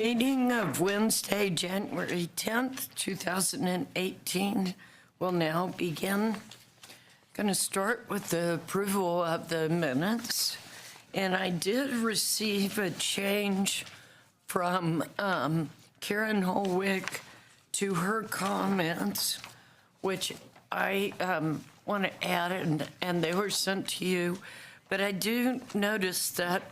Meeting of Wednesday, January 10th, 2018 will now begin. Going to start with the approval of the minutes. And I did receive a change from Karen Holwick to her comments, which I want to add, and they were sent to you. But I do notice that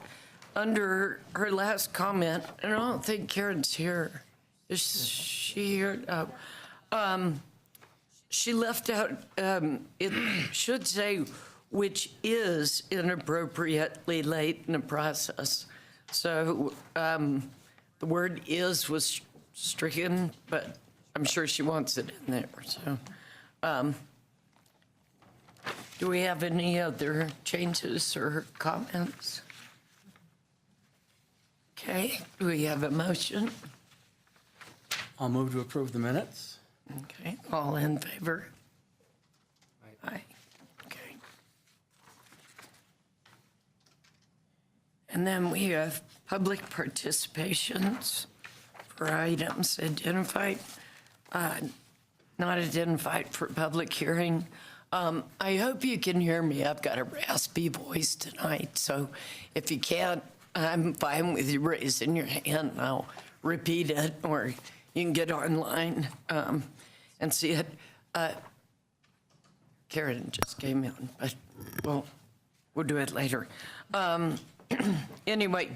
under her last comment, and I don't think Karen's here. Is she here? Oh. She left out, it should say, which is inappropriately late in the process. So the word is was stricken, but I'm sure she wants it in there. So do we have any other changes or comments? Okay, do we have a motion? I'll move to approve the minutes. Okay, all in favor? Aye. Okay. And then we have public participations for items identified, not identified for public hearing. I hope you can hear me. I've got a raspy voice tonight, so if you can't, I'm fine with you raising your hand and I'll repeat it, or you can get online and see it. Karen just came in, but we'll do it later. Anyway,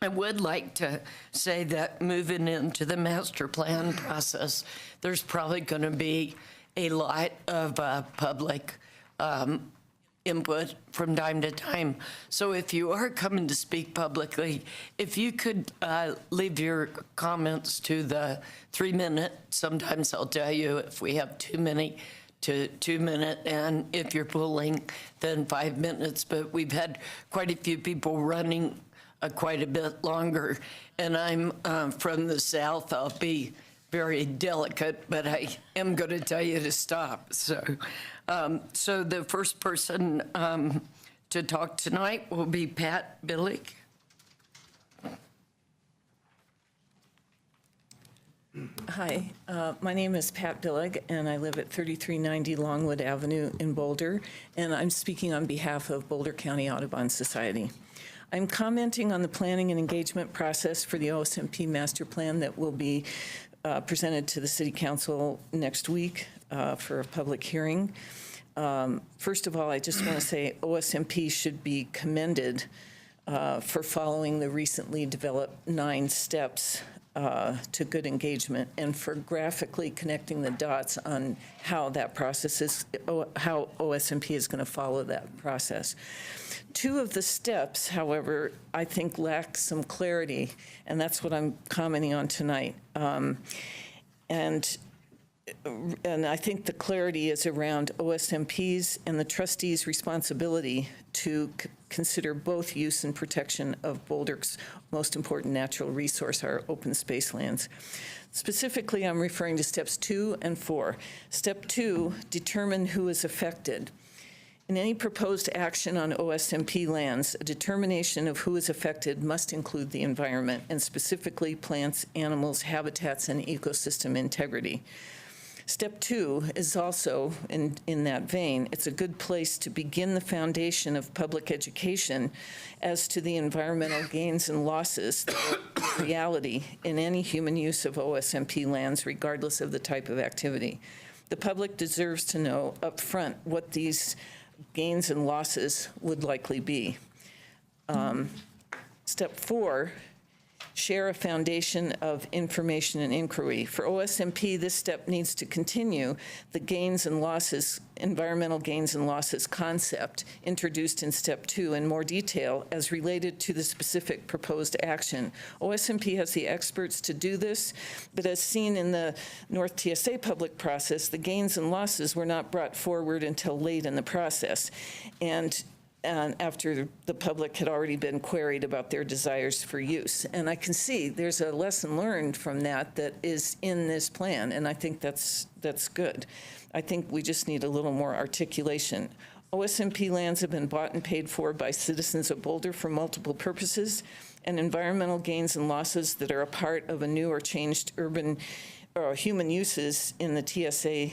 I would like to say that moving into the master plan process, there's probably going to be a lot of public input from time to time. So if you are coming to speak publicly, if you could leave your comments to the 3-minute, sometimes I'll tell you if we have too many to 2-minute, and if you're pulling, then 5 minutes. But we've had quite a few people running quite a bit longer, and I'm from the South. I'll be very delicate, but I am going to tell you to stop. So the first person to talk tonight will be Pat Billig. Hi, my name is Pat Billig, and I live at 3390 Longwood Avenue in Boulder, and I'm speaking on behalf of Boulder County Audubon Society. I'm commenting on the planning and engagement process for the OSMP master plan that will be presented to the City Council next week for a public hearing. First of all, I just want to say OSMP should be commended for following the recently developed 9 steps to good engagement, and for graphically connecting the dots on how that process is, how OSMP is going to follow that process. 2 of the steps, however, I think lack some clarity, and that's what I'm commenting on tonight. And I think the clarity is around OSMP's and the trustees' responsibility to consider both use and protection of Boulder's most important natural resource, our open space lands. Specifically, I'm referring to steps 2 and 4. Step 2, determine who is affected. In any proposed action on OSMP lands, a determination of who is affected must include the environment, and specifically plants, animals, habitats, and ecosystem integrity. Step 2 is also, in that vein, it's a good place to begin the foundation of public education as to the environmental gains and losses that are reality in any human use of OSMP lands, regardless of the type of activity. The public deserves to know up front what these gains and losses would likely be. Step 4, share a foundation of information and inquiry. For OSMP, this step needs to continue the gains and losses, environmental gains and losses concept introduced in step 2 in more detail as related to the specific proposed action. OSMP has the experts to do this, but as seen in the North TSA public process, the gains and losses were not brought forward until late in the process, and after the public had already been queried about their desires for use. And I can see there's a lesson learned from that is in this plan, and I think that's good. I think we just need a little more articulation. OSMP lands have been bought and paid for by citizens of Boulder for multiple purposes, and environmental gains and losses that are a part of a new or changed urban or human uses in the TSA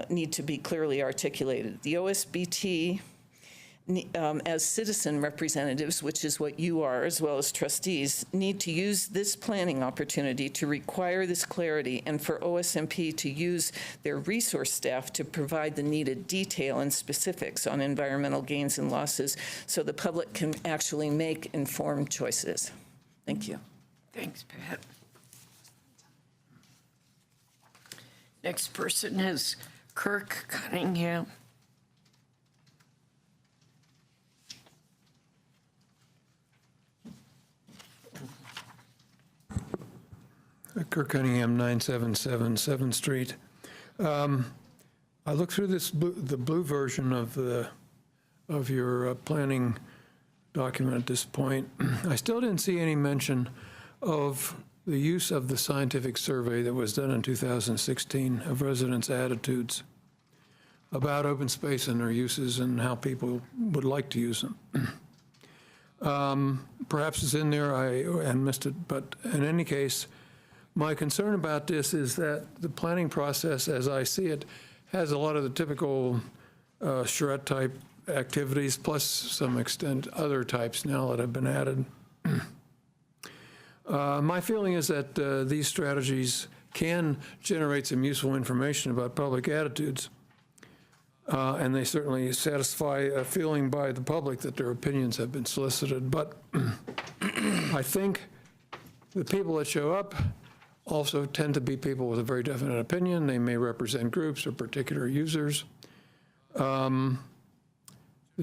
need to be clearly articulated. The OSBT, as citizen representatives, which is what you are, as well as trustees, need to use this planning opportunity to require this clarity and for OSMP to use their resource staff to provide the needed detail and specifics on environmental gains and losses so the public can actually make informed choices. Thank you. Thanks, Pat. Next person is Kirk Cunningham. Kirk Cunningham, 977 7th Street. I looked through the blue version of your planning document at this point. I still didn't see any mention of the use of the scientific survey that was done in 2016 of residents' attitudes about open space and their uses and how people would like to use them. Perhaps it's in there, I missed it, but in any case, my concern about this is that the planning process, as I see it, has a lot of the typical charrette-type activities, plus some extent other types now that have been added. My feeling is that these strategies can generate some useful information about public attitudes, and they certainly satisfy a feeling by the public that their opinions have been solicited. But I think the people that show up also tend to be people with a very definite opinion. They may represent groups or particular users. The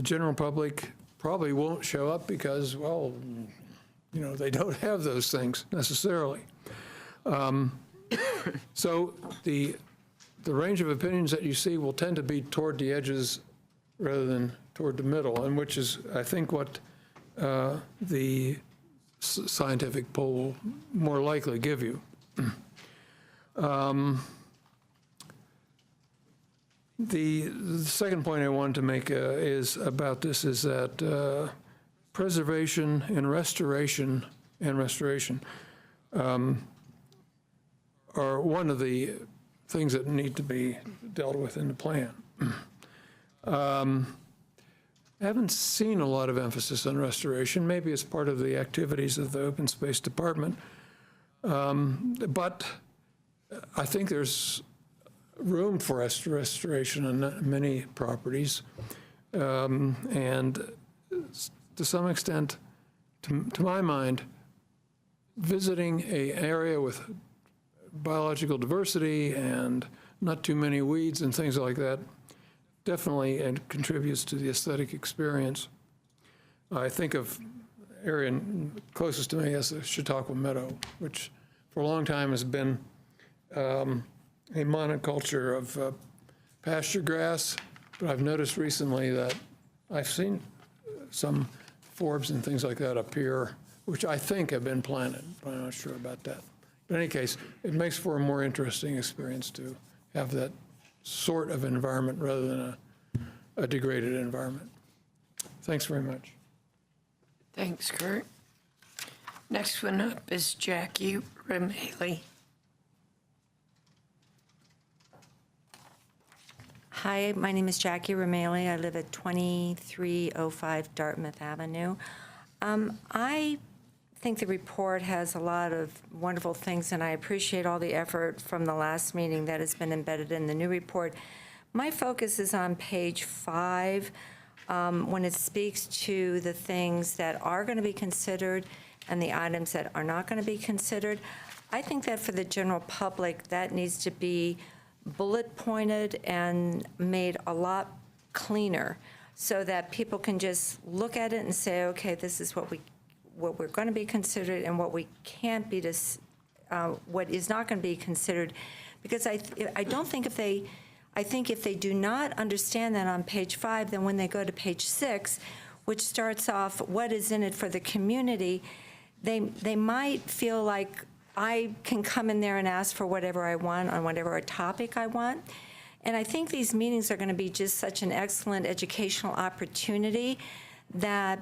general public probably won't show up because, well, you know, they don't have those things necessarily. So the range of opinions that you see will tend to be toward the edges rather than toward the middle, and which is, I think, what the scientific poll will more likely give you. The second point I wanted to make is about this is that preservation and restoration are one of the things that need to be dealt with in the plan. I haven't seen a lot of emphasis on restoration. Maybe it's part of the activities of the Open Space Department. But I think there's room for restoration on many properties. And to some extent, to my mind, visiting an area with biological diversity and not too many weeds and things like that definitely contributes to the aesthetic experience. I think of area closest to me is the Chautauqua Meadow, which for a long time has been a monoculture of pasture grass, but I've noticed recently that I've seen some forbs and things like that appear, which I think have been planted, but I'm not sure about that. But in any case, it makes for a more interesting experience to have that sort of environment rather than a degraded environment. Thanks very much. Thanks, Kurt. Next one up is Jackie Remaley. Hi, my name is Jackie Remaley. I live at 2305 Dartmouth Avenue. I think the report has a lot of wonderful things, and I appreciate all the effort from the last meeting that has been embedded in the new report. My focus is on page 5, when it speaks to the things that are going to be considered and the items that are not going to be considered. I think that for the general public, that needs to be bullet pointed and made a lot cleaner so that people can just look at it and say, okay, this is what we're going to be considered and what we can't be, what is not going to be considered. Because I think if they do not understand that on page 5, then when they go to page 6, which starts off what is in it for the community, they might feel like I can come in there and ask for whatever I want on whatever topic I want. And I think these meetings are going to be just such an excellent educational opportunity that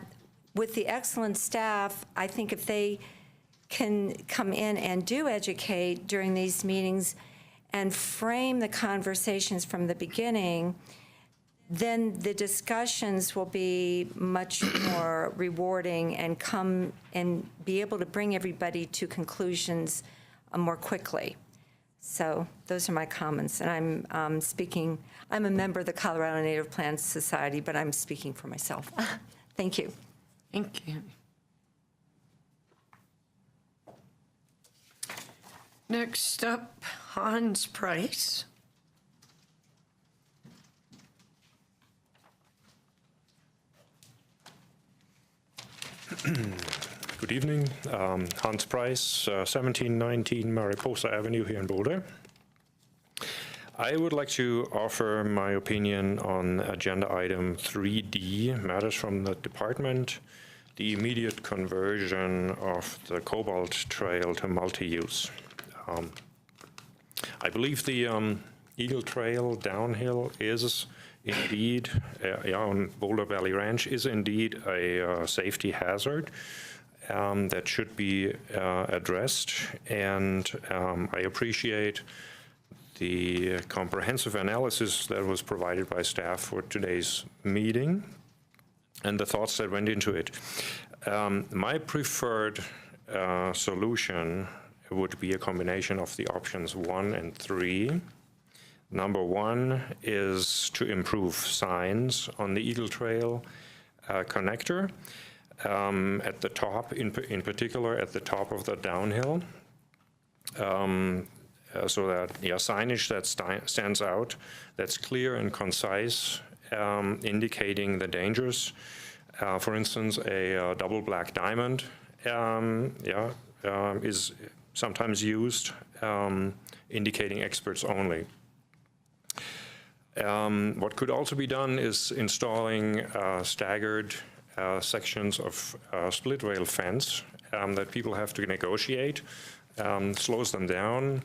with the excellent staff, I think if they can come in and do educate during these meetings and frame the conversations from the beginning, then the discussions will be much more rewarding and come and be able to bring everybody to conclusions more quickly. So those are my comments, and I'm speaking, I'm a member of the Colorado Native Plants Society, but I'm speaking for myself. Thank you. Thank you. Next up, Hans Price. Good evening. Hans Price, 1719 Mariposa Avenue here in Boulder. I would like to offer my opinion on agenda item 3D, matters from the department, the immediate conversion of the Cobalt Trail to multi-use. I believe the Eagle Trail downhill is indeed, on Boulder Valley Ranch, is indeed a safety hazard that should be addressed. And I appreciate the comprehensive analysis that was provided by staff for today's meeting and the thoughts that went into it. My preferred solution would be a combination of the options 1 and 3. Number 1 is to improve signs on the Eagle Trail connector at the top, in particular at the top of the downhill, so that signage that stands out, that's clear and concise, indicating the dangers. For instance, a double black diamond is sometimes used, indicating experts only. What could also be done is installing staggered sections of split rail fence that people have to negotiate, slows them down,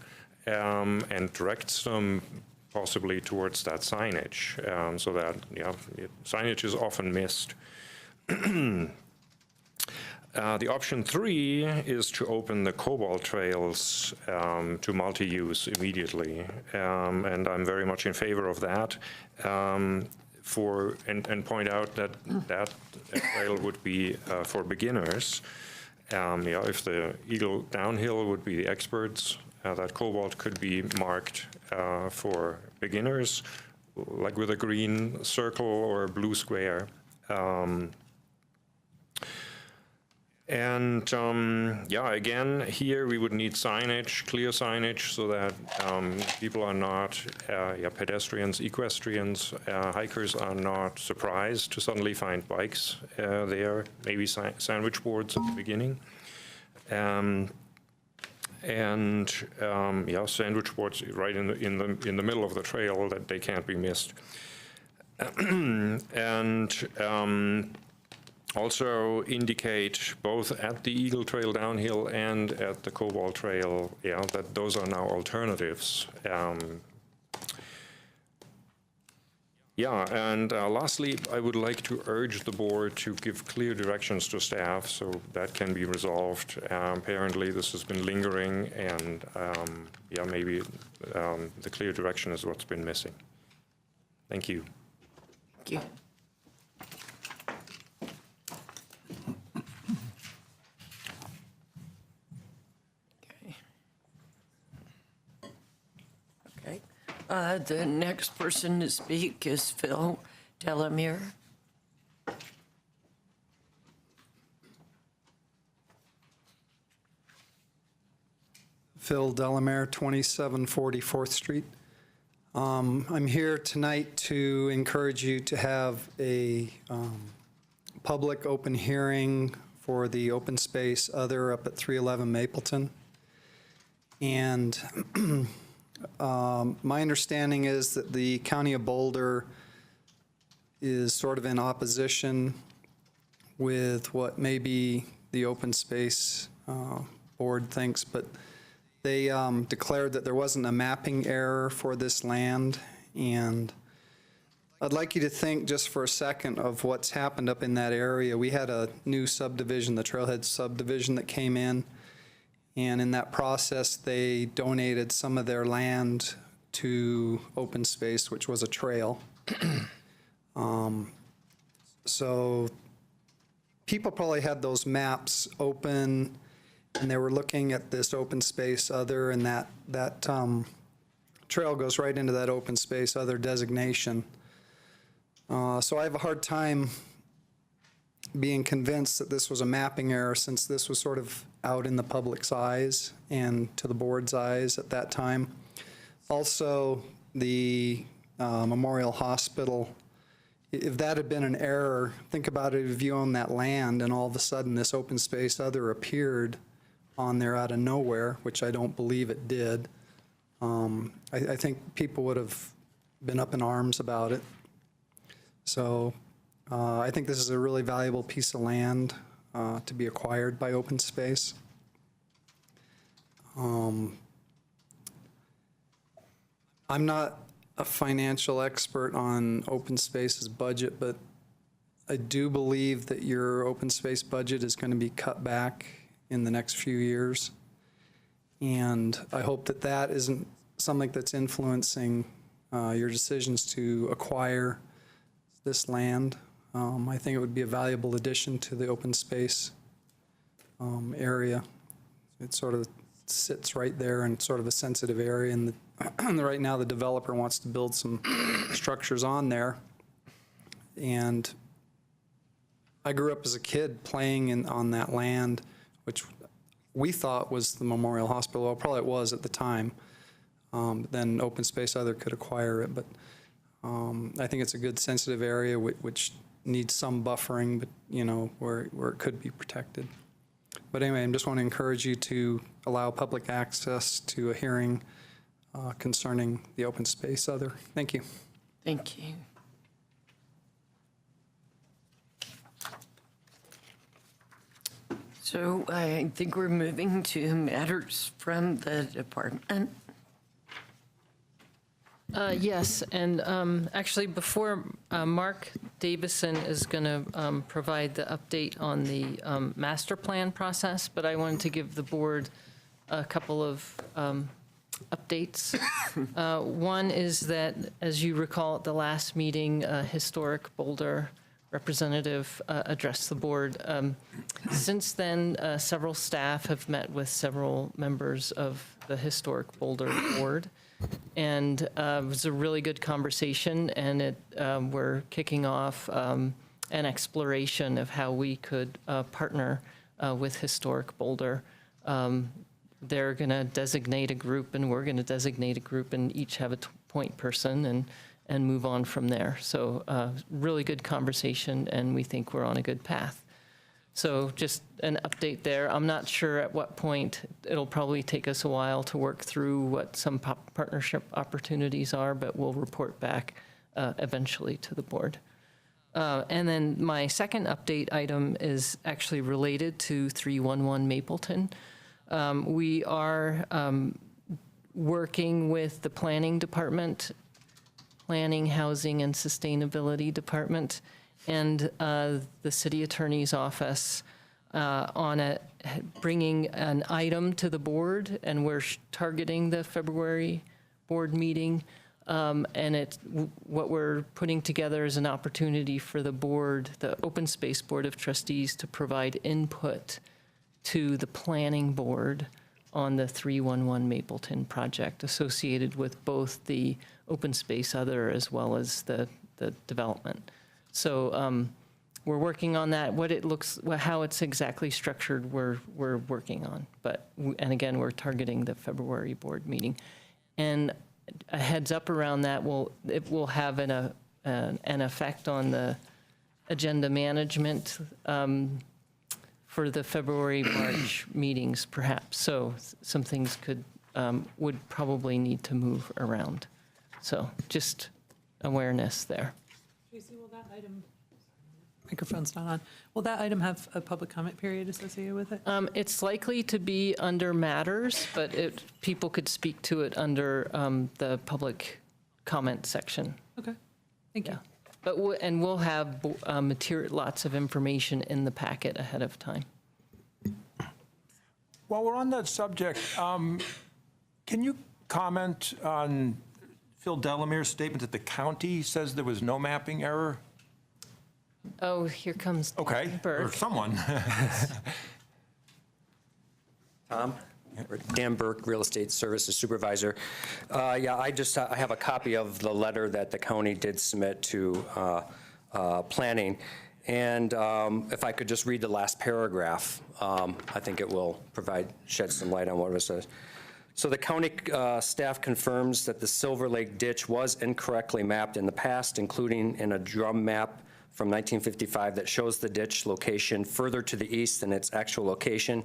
and directs them possibly towards that signage, so that signage is often missed. The option 3 is to open the Cobalt Trails to multi-use immediately, and I'm very much in favor of that. And point out that that trail would be for beginners. If the Eagle downhill would be the experts, that Cobalt could be marked for beginners, like with a green circle or a blue square. Again, here we would need signage, clear signage, so that people are not, pedestrians, equestrians, hikers are not surprised to suddenly find bikes there, maybe sandwich boards at the beginning. Sandwich boards right in the middle of the trail that they can't be missed. Also indicate both at the Eagle Trail downhill and at the Cobalt Trail, that those are now alternatives. Lastly, I would like to urge the board to give clear directions to staff so that can be resolved. Apparently, this has been lingering, and maybe the clear direction is what's been missing. Thank you. Thank you. The next person to speak is Phil Delamere. Phil Delamere, 2740 4th Street. I'm here tonight to encourage you to have a public open hearing for the open space other up at 311 Mapleton. And my understanding is that the County of Boulder is sort of in opposition with what maybe the open space board thinks, but they declared that there wasn't a mapping error for this land, And I'd like you to think just for a second of what's happened up in that area. We had a new subdivision, the Trailhead subdivision, that came in. And in that process, they donated some of their land to open space, which was a trail. So people probably had those maps open, and they were looking at this open space other, and that trail goes right into that open space other designation. So I have a hard time being convinced that this was a mapping error, since this was sort of out in the public's eyes and to the board's eyes at that time. Also, the Memorial Hospital, if that had been an error, think about it, if you own that land and all of a sudden this open space other appeared on there out of nowhere, which I don't believe it did, I think people would have been up in arms about it. So I think this is a really valuable piece of land to be acquired by open space. I'm not a financial expert on open space's budget, but I do believe that your open space budget is going to be cut back in the next few years. And I hope that that isn't something that's influencing your decisions to acquire this land. I think it would be a valuable addition to the open space area. It sort of sits right there in sort of a sensitive area, and right now the developer wants to build some structures on there. And I grew up as a kid playing on that land, which we thought was the Memorial Hospital. Well, probably it was at the time. Then open space other could acquire it, but I think it's a good sensitive area which needs some buffering, but where it could be protected. But anyway, I just want to encourage you to allow public access to a hearing concerning the open space other. Thank you. Thank you. So I think we're moving to matters from the department. Yes, and actually before Mark Davison is going to provide the update on the master plan process, but I wanted to give the board a couple of updates. One is that, as you recall at the last meeting, historic Boulder representative addressed the board. Since then, several staff have met with several members of the historic Boulder board. And it was a really good conversation, and we're kicking off an exploration of how we could partner with Historic Boulder. They're going to designate a group, and we're going to designate a group, and each have a point person and move on from there. So really good conversation, and we think we're on a good path. So just an update there. I'm not sure at what point. It'll probably take us a while to work through what some partnership opportunities are, but we'll report back eventually to the board. And then my second update item is actually related to 311 Mapleton. We are working with the planning department, Planning, Housing, and Sustainability Department, and the city attorney's office on bringing an item to the board, and we're targeting the February board meeting. And what we're putting together is an opportunity for the board, the Open Space Board of Trustees, to provide input to the planning board on the 311 Mapleton project associated with both the open space other as well as the development. So we're working on that. How it's exactly structured, we're working on. And again, we're targeting the February board meeting. And a heads up around that, it will have an effect on the agenda management for the February, March meetings, perhaps. So some things would probably need to move around. So just awareness there. Tracy, will that item, microphone's not on, will that item have a public comment period associated with it? It's likely to be under matters, but people could speak to it under the public comment section. Okay, thank you. Yeah. But, we'll have lots of information in the packet ahead of time. While we're on that subject, can you comment on Phil Delamere's statement that the county says there was no mapping error? Oh, here comes Okay, or Burke. someone. Dan Burke, Real Estate Services Supervisor. Yeah, I have a copy of the letter that the county did submit to planning. And if I could just read the last paragraph, I think it will shed some light on what it says. So the county staff confirms that the Silver Lake ditch was incorrectly mapped in the past, including in a drum map from 1955 that shows the ditch location further to the east than its actual location.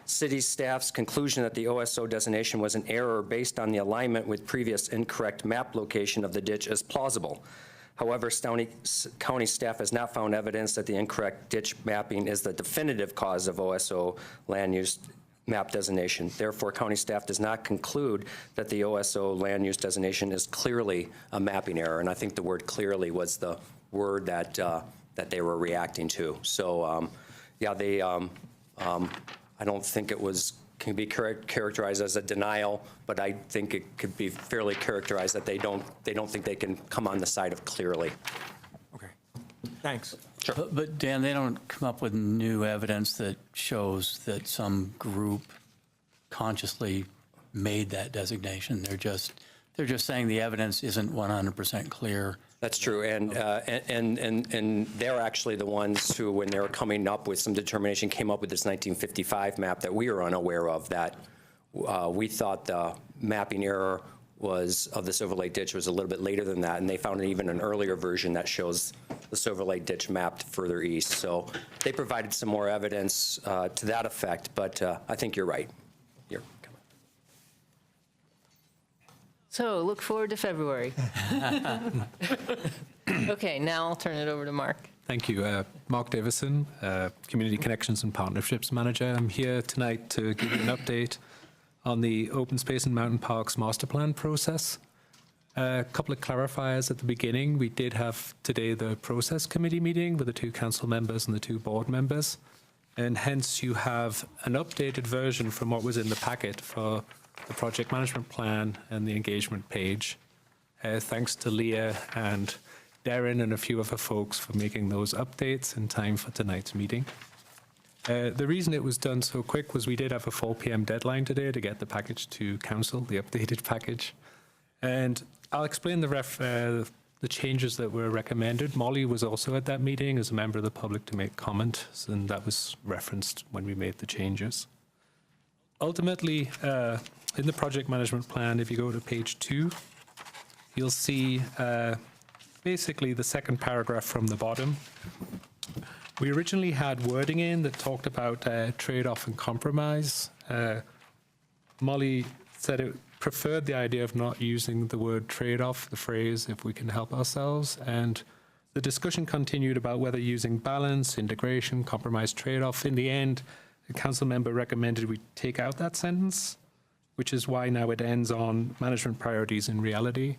City staff's conclusion that the OSO designation was an error based on the alignment with previous incorrect map location of the ditch is plausible. However, county staff has not found evidence that the incorrect ditch mapping is the definitive cause of OSO land use map designation. Therefore, county staff does not conclude that the OSO land use designation is clearly a mapping error. And I think the word clearly was the word that they were reacting to. So, yeah, I don't think it can be characterized as a denial, but I think it could be fairly characterized that they don't think they can come on the side of clearly. Okay, thanks. But Dan, they don't come up with new evidence that shows that some group consciously made that designation. They're just saying the evidence isn't 100% clear. That's true, and they're actually the ones who, when they were coming up with some determination, came up with this 1955 map that we were unaware of, that we thought the mapping error of the Silver Lake ditch was a little bit later than that, and they found even an earlier version that shows the Silver Lake ditch mapped further east. So they provided some more evidence to that effect, but I think you're right. So look forward to February. Okay, now I'll turn it over to Mark. Thank you. Mark Davison, Community Connections and Partnerships Manager. I'm here tonight to give you an update on the Open Space and Mountain Parks Master Plan process. A couple of clarifiers at the beginning. We did have today the process committee meeting with the 2 council members and the 2 board members, and hence you have an updated version from what was in the packet for the project management plan and the engagement page. Thanks to Leah and Darren and a few other folks for making those updates in time for tonight's meeting. The reason it was done so quick was we did have a 4 p.m. deadline today to get the package to council, the updated package. And I'll explain the changes that were recommended. Molly was also at that meeting as a member of the public to make comments, and that was referenced when we made the changes. Ultimately, in the project management plan, if you go to page 2, you'll see basically the second paragraph from the bottom. We originally had wording in that talked about trade-off and compromise. Molly said it preferred the idea of not using the word trade-off, the phrase, if we can help ourselves. And the discussion continued about whether using balance, integration, compromise, trade-off. In the end, the council member recommended we take out that sentence, which is why now it ends on management priorities in reality.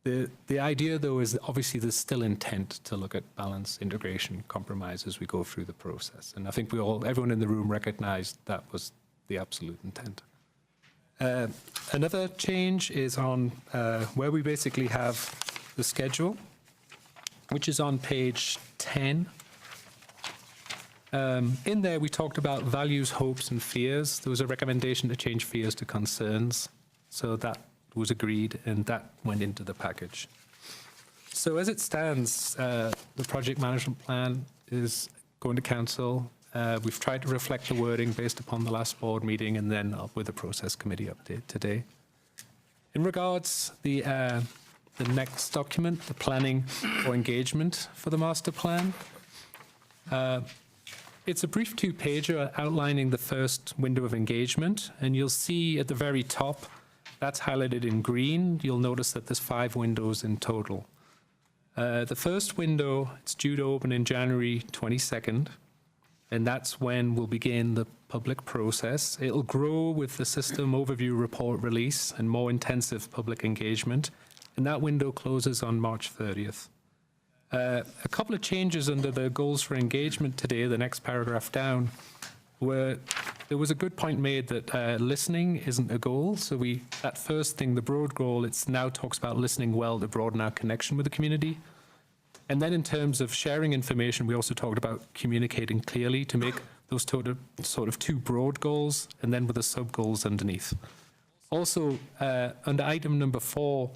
The idea, though, is that obviously there's still intent to look at balance, integration, compromise as we go through the process. And I think everyone in the room recognized that was the absolute intent. Another change is on where we basically have the schedule, which is on page 10. In there, we talked about values, hopes, and fears. There was a recommendation to change fears to concerns. So that was agreed, and that went into the package. So as it stands, the project management plan is going to council. We've tried to reflect the wording based upon the last board meeting and then up with the process committee update today. In regards the next document, the planning or engagement for the master plan, it's a brief 2-pager outlining the first window of engagement, and you'll see at the very top, that's highlighted in green. You'll notice that there's 5 windows in total. The first window, it's due to open in January 22nd, and that's when we'll begin the public process. It'll grow with the system overview report release and more intensive public engagement and that window closes on March 30th. A couple of changes under the goals for engagement today, the next paragraph down, where there was a good point made that listening isn't a goal. So that first thing, the broad goal, it now talks about listening well to broaden our connection with the community. And then in terms of sharing information, we also talked about communicating clearly to make those sort of two broad goals, and then with the sub-goals underneath. Also, under item number 4,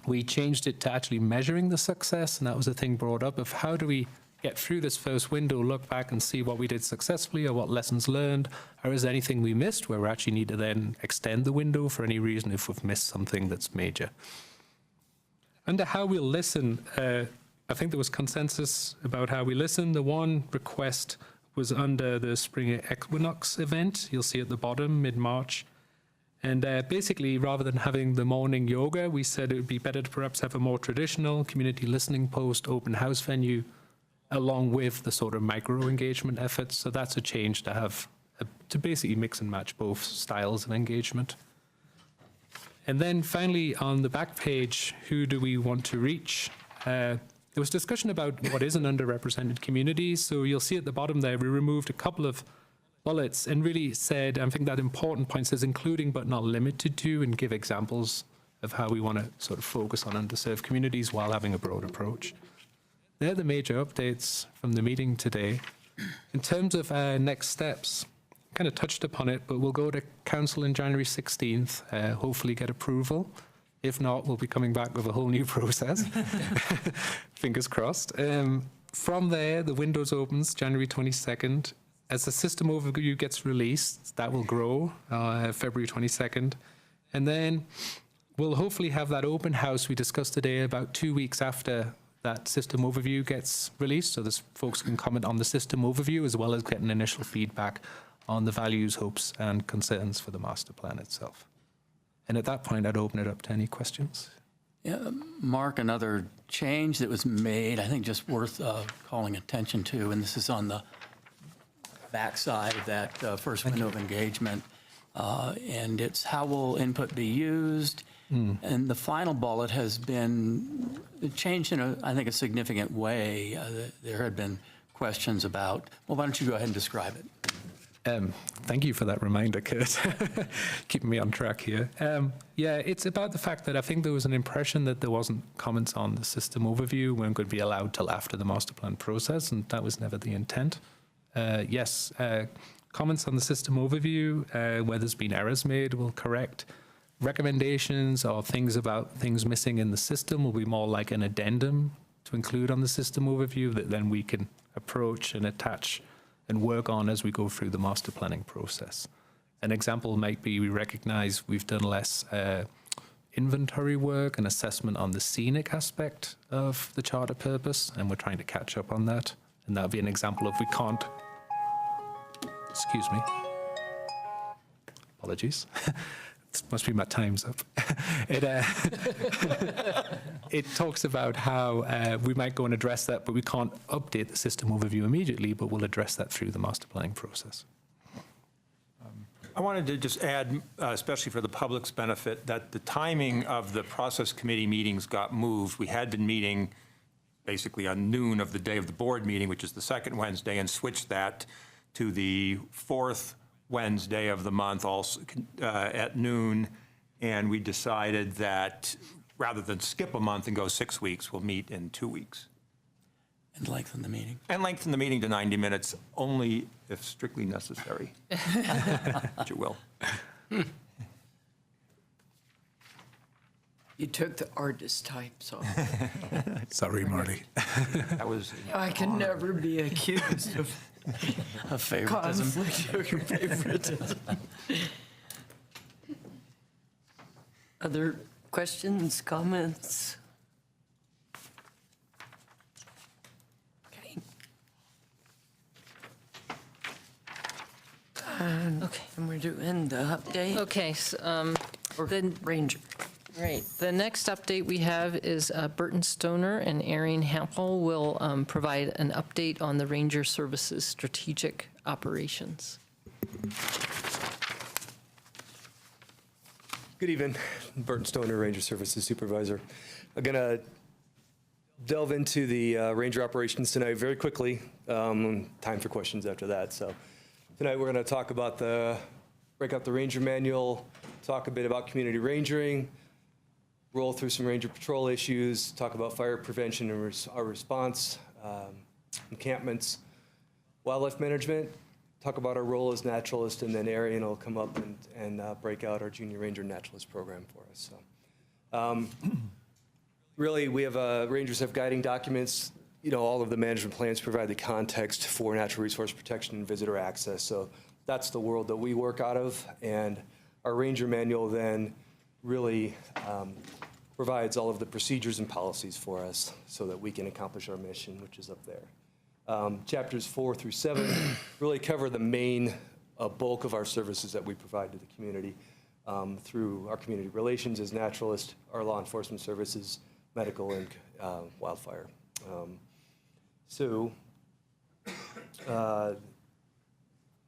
we changed it to actually measuring the success, and that was a thing brought up of how do we get through this first window, look back and see what we did successfully or what lessons learned, or is there anything we missed where we actually need to then extend the window for any reason if we've missed something that's major. Under how we'll listen, I think there was consensus about how we listen. The one request was under the spring equinox event. You'll see at the bottom, mid-March. And basically, rather than having the morning yoga, we said it would be better to perhaps have a more traditional community listening post, open house venue, along with the sort of micro engagement efforts. So that's a change to have, to basically mix and match both styles of engagement. And then finally, on the back page, who do we want to reach? There was discussion about what is an underrepresented community. So you'll see at the bottom there, we removed a couple of bullets and really said, I think that important point says including but not limited to, and give examples of how we want to sort of focus on underserved communities while having a broad approach. They're the major updates from the meeting today. In terms of next steps, kind of touched upon it, but we'll go to council on January 16th, hopefully get approval. If not, we'll be coming back with a whole new process. Fingers crossed. From there, the windows opens January 22nd. As the system overview gets released, that will grow February 22nd. And then we'll hopefully have that open house we discussed today about 2 weeks after that system overview gets released. So this folks can comment on the system overview as well as getting initial feedback on the values, hopes, and concerns for the master plan itself. And at that point, I'd open it up to any questions. Yeah, Mark, another change that was made, I think just worth calling attention to, and this is on the backside of that first window of engagement, and it's how will input be used. And the final bullet has been changed in, I think, a significant way. There had been questions about, well, why don't you go ahead and describe it? Thank you for that reminder, Kurt. Keeping me on track here. Yeah, it's about the fact that I think there was an impression that there wasn't comments on the system overview, weren't going to be allowed till after the master plan process, and that was never the intent. Yes, comments on the system overview, where there's been errors made, we'll correct. Recommendations or things about things missing in the system will be more like an addendum to include on the system overview that then we can approach and attach and work on as we go through the master planning process. An example might be we recognize we've done less inventory work and assessment on the scenic aspect of the charter purpose, and we're trying to catch up on that. And that would be an example of we can't, excuse me, apologies. It must be my time's up. It talks about how we might go and address that, but we can't update the system overview immediately, but we'll address that through the master planning process. I wanted to just add, especially for the public's benefit, that the timing of the process committee meetings got moved. We had been meeting basically on noon of the day of the board meeting, which is the second Wednesday, and switched that to the fourth Wednesday of the month, also at noon, and we decided that rather than skip a month and go 6 weeks, we'll meet in 2 weeks. And lengthen the meeting. And lengthen the meeting to 90 minutes, only if strictly necessary, which it will. You took the artist types off. Sorry, Marty. That was. I can never be accused of A favoritism. conflict or favoritism. Other questions, comments? Okay. Okay. And we're doing the update? Okay, Or then, Ranger? right, the next update we have is Burton Stoner and Erin Hampel will provide an update on the Ranger Services strategic operations. Good evening, Burton Stoner, Ranger Services Supervisor. I'm going to delve into the ranger operations tonight very quickly. Time for questions after that. So tonight we're going to talk about break out the ranger manual, talk a bit about community rangering, roll through some ranger patrol issues, talk about fire prevention and our response, encampments, wildlife management, talk about our role as naturalist, and then Arian will come up and break out our Junior Ranger Naturalist program for us. So, really, we have rangers have guiding documents. You know, all of the management plans provide the context for natural resource protection and visitor access. So that's the world that we work out of, and our ranger manual then really provides all of the procedures and policies for us so that we can accomplish our mission, which is up there. Chapters 4 through 7 really cover the main bulk of our services that we provide to the community through our community relations as naturalist, our law enforcement services, medical, and wildfire.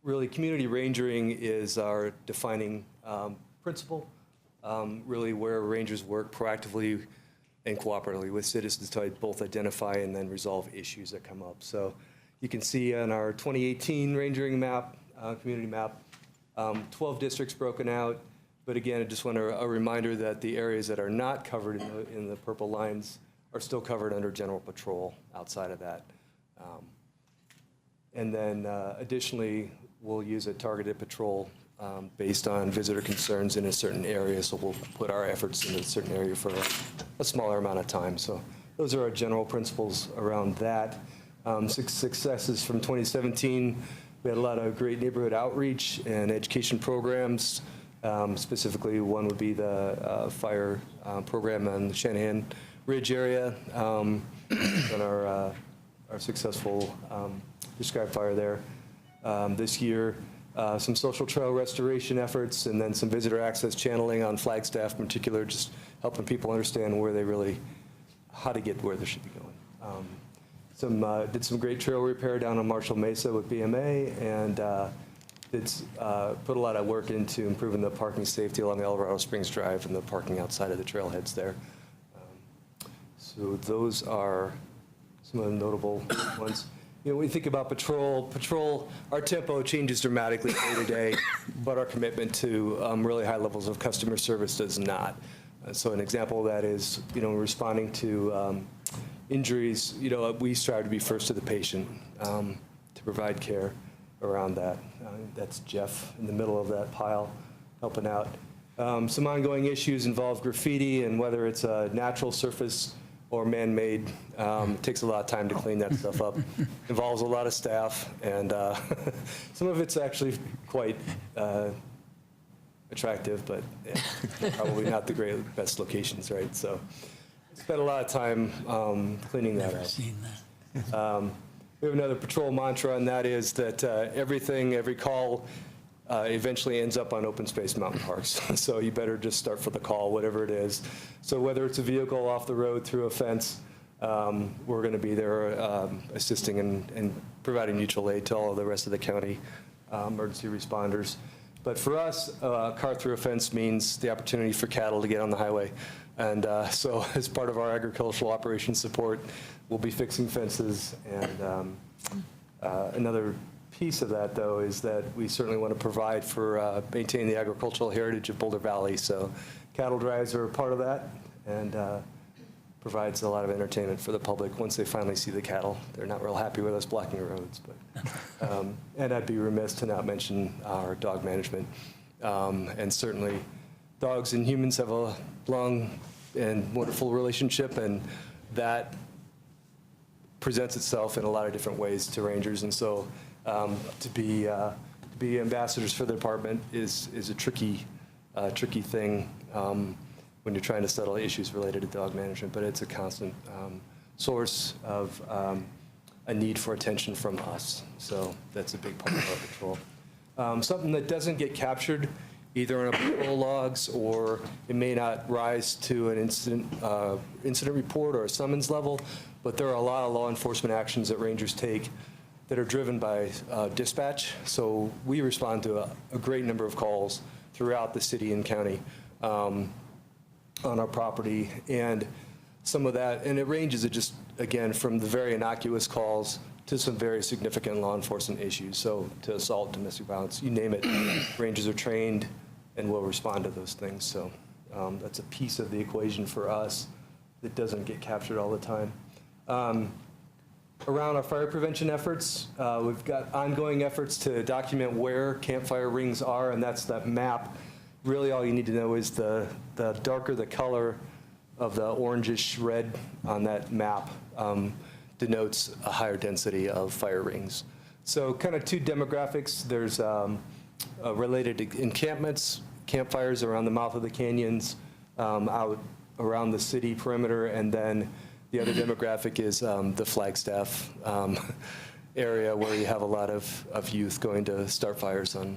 Really, community rangering is our defining principle, really where rangers work proactively and cooperatively with citizens to both identify and then resolve issues that come up. So you can see on our 2018 rangering map, community map, 12 districts broken out. But again, I just want a reminder that the areas that are not covered in the purple lines are still covered under general patrol outside of that. And then additionally, we'll use a targeted patrol based on visitor concerns in a certain area. So we'll put our efforts in a certain area for a smaller amount of time. So those are our general principles around that. Successes from 2017, we had a lot of great neighborhood outreach and education programs. Specifically, one would be the fire program on the Shanahan Ridge area, and our successful prescribed fire there. This year, some social trail restoration efforts, and then some visitor access channeling on Flagstaff in particular, just helping people understand where they really, how to get where they should be going. Did some great trail repair down on Marshall Mesa with BMA, and put a lot of work into improving the parking safety along Eldorado Springs Drive and the parking outside of the trailheads there. So those are some of the notable ones. You know, when we think about patrol, our tempo changes dramatically day to day, but our commitment to really high levels of customer service does not. So an example of that is, you know, responding to injuries, you know, we strive to be first to the patient, to provide care around that. That's Jeff in the middle of that pile helping out. Some ongoing issues involve graffiti, and whether it's a natural surface or man-made, it takes a lot of time to clean that stuff up. Involves a lot of staff, and some of it's actually quite attractive, but yeah, probably not the best locations, right? So spent a lot of time cleaning that up. We have another patrol mantra, and that is that every call eventually ends up on open space mountain parks. So you better just start for the call, whatever it is. So whether it's a vehicle off the road through a fence, we're going to be there assisting and providing mutual aid to all of the rest of the county emergency responders. But for us, a car through a fence means the opportunity for cattle to get on the highway. And so as part of our agricultural operations support, we'll be fixing fences. And another piece of that, though, is that we certainly want to provide for maintaining the agricultural heritage of Boulder Valley. So cattle drives are a part of that, and provides a lot of entertainment for the public once they finally see the cattle. They're not real happy with us blocking roads. But and I'd be remiss to not mention our dog management. And certainly dogs and humans have a long and wonderful relationship, and that presents itself in a lot of different ways to rangers. And so to be ambassadors for the department is a tricky thing when you're trying to settle issues related to dog management, but it's a constant source of a need for attention from us. So that's a big part of our patrol. Something that doesn't get captured either in a patrol logs, or it may not rise to an incident report or a summons level, but there are a lot of law enforcement actions that rangers take that are driven by dispatch. So we respond to a great number of calls throughout the city and county on our property. And some of that, and it ranges, just, again, from the very innocuous calls to some very significant law enforcement issues. So to assault, domestic violence, you name it, rangers are trained and will respond to those things. So that's a piece of the equation for us that doesn't get captured all the time. Around our fire prevention efforts, we've got ongoing efforts to document where campfire rings are, and that's that map. Really all you need to know is the darker the color of the orangish red on that map denotes a higher density of fire rings. So kind of two demographics. There's related to encampments, campfires around the mouth of the canyons, out around the city perimeter, and then the other demographic is the Flagstaff area where you have a lot of youth going to start fires on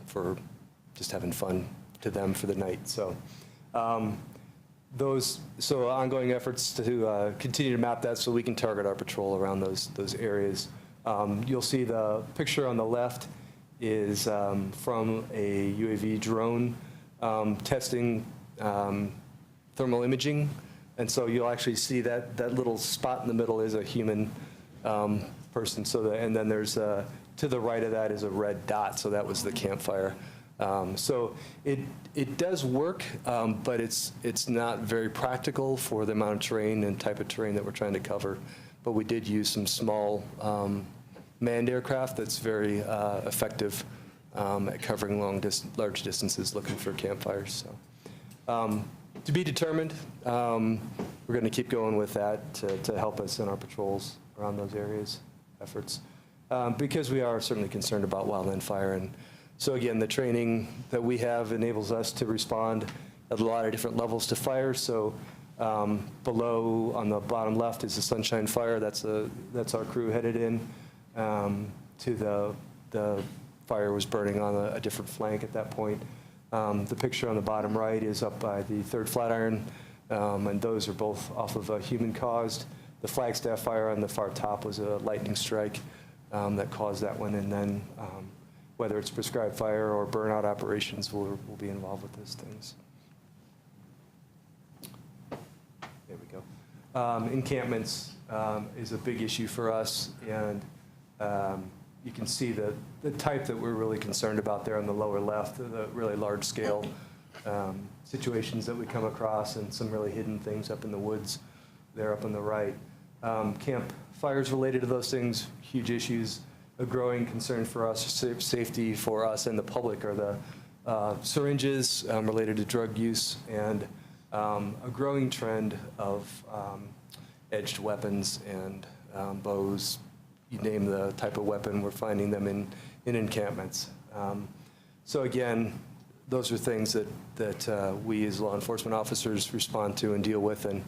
for just having fun to them for the night. So ongoing efforts to continue to map that so we can target our patrol around those areas. You'll see the picture on the left is from a UAV drone testing thermal imaging. And so you'll actually see that little spot in the middle is a human person. And then there's, to the right of that is a red dot, so that was the campfire. So it does work, but it's not very practical for the amount of terrain and type of terrain that we're trying to cover. But we did use some small manned aircraft that's very effective at covering large distances looking for campfires. So to be determined, we're going to keep going with that to help us in our patrols around those areas, efforts, because we are certainly concerned about wildland fire. And so again, the training that we have enables us to respond at a lot of different levels to fire. So below on the bottom left is the Sunshine Fire. That's our crew headed in to the fire was burning on a different flank at that point. The picture on the bottom right is up by the 3rd Flatiron, and those are both off of a human-caused. The Flagstaff fire on the far top was a lightning strike that caused that one, and then whether it's prescribed fire or burnout operations, we'll be involved with those things. There we go. Encampments is a big issue for us, and you can see the type that we're really concerned about there on the lower left, the really large-scale situations that we come across, and some really hidden things up in the woods there up on the right. Camp fires related to those things, huge issues. A growing concern for us, safety for us and the public, are the syringes related to drug use, and a growing trend of edged weapons and bows. You name the type of weapon, we're finding them in encampments. So again, those are things that we as law enforcement officers respond to and deal with, and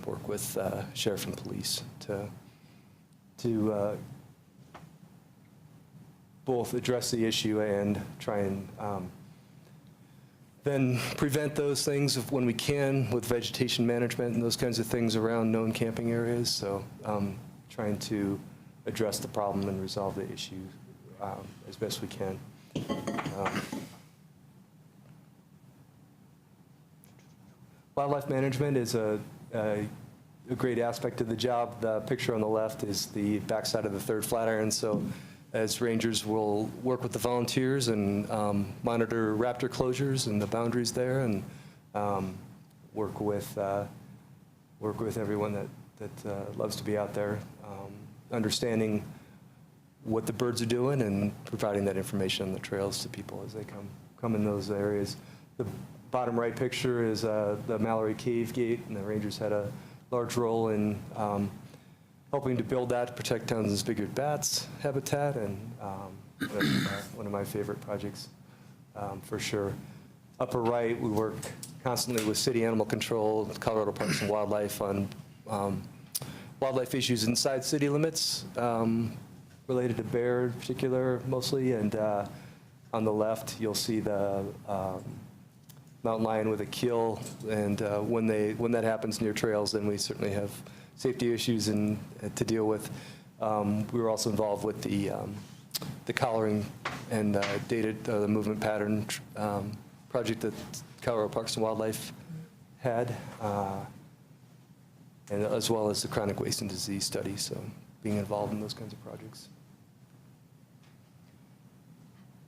work with sheriff and police to both address the issue and try and then prevent those things when we can with vegetation management and those kinds of things around known camping areas. So trying to address the problem and resolve the issue as best we can. Wildlife management is a great aspect of the job. The picture on the left is the backside of the 3rd Flatiron. So as rangers, will work with the volunteers and monitor raptor closures and the boundaries there, and work with everyone that loves to be out there, understanding what the birds are doing and providing that information on the trails to people as they come in those areas. The bottom right picture is the Mallory Cave Gate, and the rangers had a large role in helping to build that to protect Townsend's big-eared bats habitat, and one of my favorite projects for sure. Upper right, we work constantly with city animal control, Colorado Parks and Wildlife on wildlife issues inside city limits, related to bear in particular mostly, and on the left you'll see the mountain lion with a kill, and when that happens near trails, then we certainly have safety issues to deal with. We were also involved with the collaring and the movement pattern project that Colorado Parks and Wildlife had, and as well as the chronic waste and disease study, so being involved in those kinds of projects.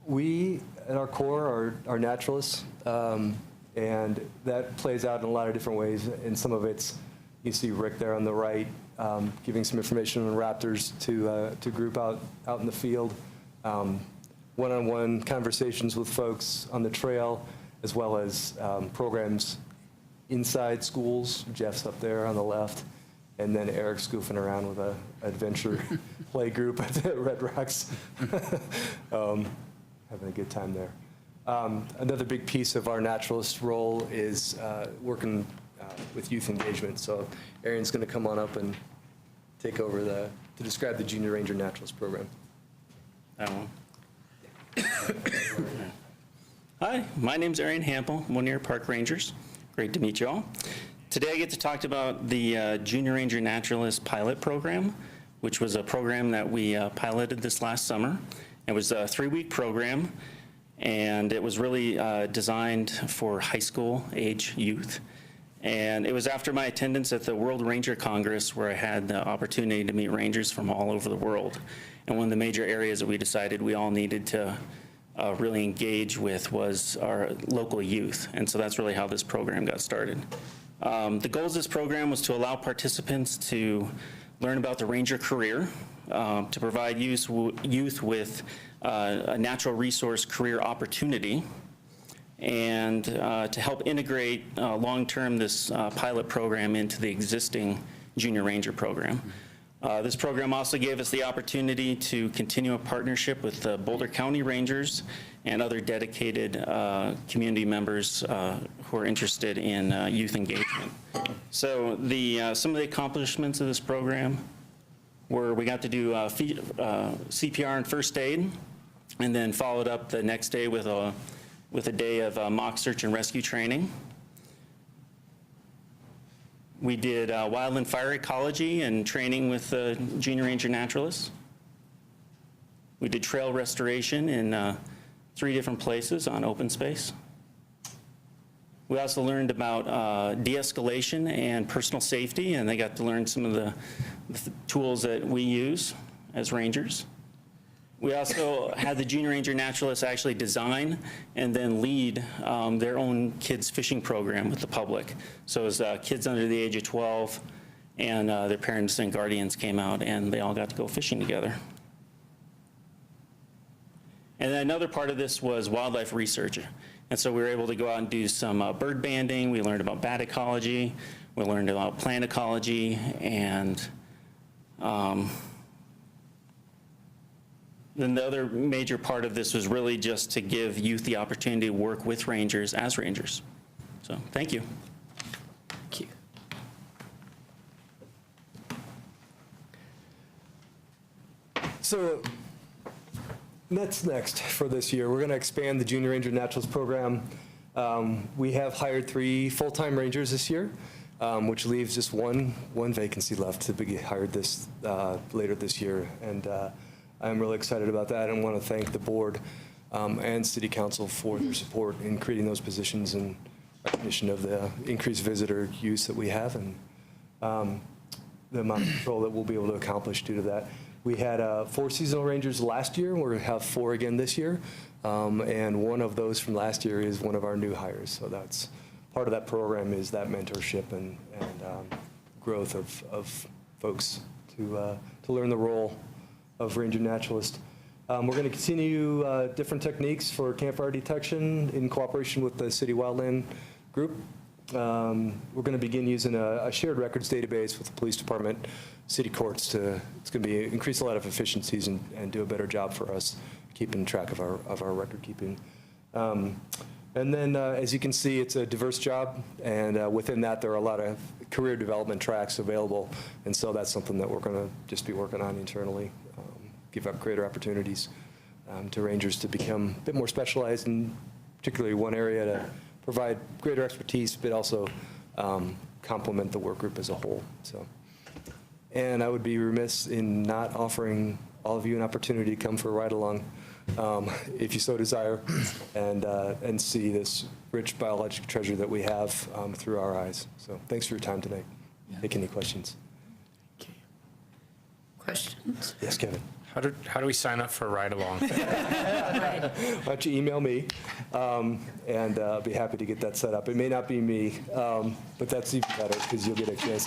We, at our core, are naturalists, and that plays out in a lot of different ways. In some of it's, you see Rick there on the right, giving some information on raptors to group out in the field, one-on-one conversations with folks on the trail, as well as programs inside schools. Jeff's up there on the left, and then Eric's goofing around with an adventure play group at the Red Rocks. Having a good time there. Another big piece of our naturalist role is working with youth engagement. So Aaron's going to come on up and take over to describe the Junior Ranger Naturalist Program. Hi, my name's Arian Hampel. I'm one of your park rangers. Great to meet you all. Today I get to talk about the Junior Ranger Naturalist Pilot Program, which was a program that we piloted this last summer. It was a 3-week program, and it was really designed for high school age youth. And it was after my attendance at the World Ranger Congress where I had the opportunity to meet rangers from all over the world. And one of the major areas that we decided we all needed to really engage with was our local youth. And so that's really how this program got started. The goals of this program was to allow participants to learn about the ranger career, to provide youth with a natural resource career opportunity, and to help integrate long-term this pilot program into the existing Junior Ranger program. This program also gave us the opportunity to continue a partnership with the Boulder County Rangers and other dedicated community members who are interested in youth engagement. So some of the accomplishments of this program were we got to do CPR and first aid, and then followed up the next day with a day of mock search and rescue training. We did wildland fire ecology and training with Junior Ranger naturalists. We did trail restoration in 3 different places on open space. We also learned about de-escalation and personal safety, and they got to learn some of the tools that we use as rangers. We also had the Junior Ranger naturalists actually design and then lead their own kids fishing program with the public. So it was kids under the age of 12, and their parents and guardians came out, and they all got to go fishing together. And then another part of this was wildlife research. And so we were able to go out and do some bird banding. We learned about bat ecology. We learned about plant ecology, and then the other major part of this was really just to give youth the opportunity to work with rangers as rangers. So, thank you. Thank you. So that's next for this year. We're going to expand the Junior Ranger Naturalist Program. We have hired 3 full-time rangers this year, which leaves just one vacancy left to be hired later this year. And I'm really excited about that and want to thank the board and City Council for their support in creating those positions and recognition of the increased visitor use that we have and the amount of control that we'll be able to accomplish due to that. We had 4 seasonal rangers last year. We're going to have 4 again this year. And one of those from last year is one of our new hires. So that's part of that program is that mentorship and growth of folks to learn the role of Ranger Naturalist. We're going to continue different techniques for campfire detection in cooperation with the City Wildland Group. We're going to begin using a shared records database with the police department, city courts it's going to increase a lot of efficiencies and do a better job for us keeping track of our record keeping. And then as you can see, it's a diverse job, and within that there are a lot of career development tracks available, and so that's something that we're going to just be working on internally, give up greater opportunities to rangers to become a bit more specialized in particularly one area to provide greater expertise, but also complement the work group as a whole. So, and I would be remiss in not offering all of you an opportunity to come for a ride along if you so desire, and see this rich biological treasure that we have through our eyes. So thanks for your time tonight. Take any questions. Questions? Yes, Kevin. How do we sign up for a ride-along? Why don't you email me, and I'll be happy to get that set up. It may not be me, but that's even better because you'll get a chance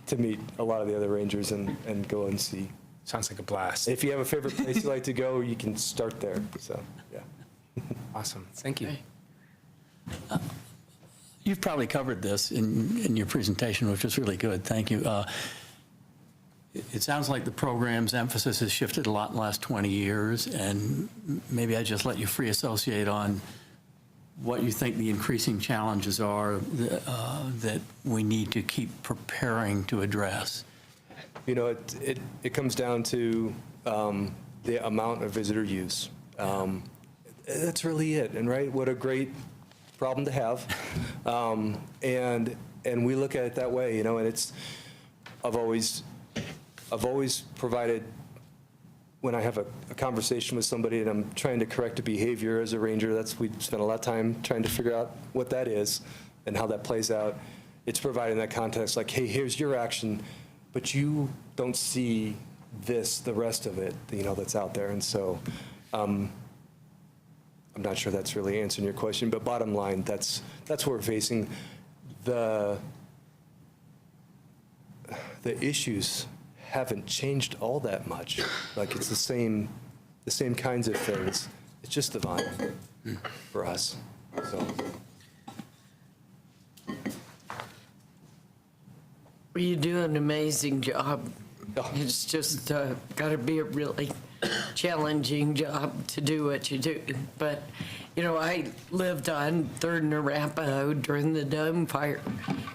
to meet a lot of the other rangers and go and see. Sounds like a blast. If you have a favorite place you like to go, you can start there. So, yeah. Awesome. Thank you. You've probably covered this in your presentation, which was really good. Thank you. It sounds like the program's emphasis has shifted a lot in the last 20 years, and maybe I just let you free associate on what you think the increasing challenges are that we need to keep preparing to address. You know, it comes down to the amount of visitor use. That's really it. And right, what a great problem to have. And we look at it that way, you know, and I've always provided, when I have a conversation with somebody and I'm trying to correct a behavior as a ranger, we spend a lot of time trying to figure out what that is and how that plays out. It's providing that context, like, hey, here's your action, but you don't see the rest of it, you know, that's out there. And so I'm not sure that's really answering your question, but bottom line, that's what we're facing. The issues haven't changed all that much. Like, it's the same kinds of things. It's just the volume for us. So. Well, you do an amazing job. It's just got to be a really challenging job to do what you do. But, you know, I lived on 3rd and Arapahoe during the Dome Fire.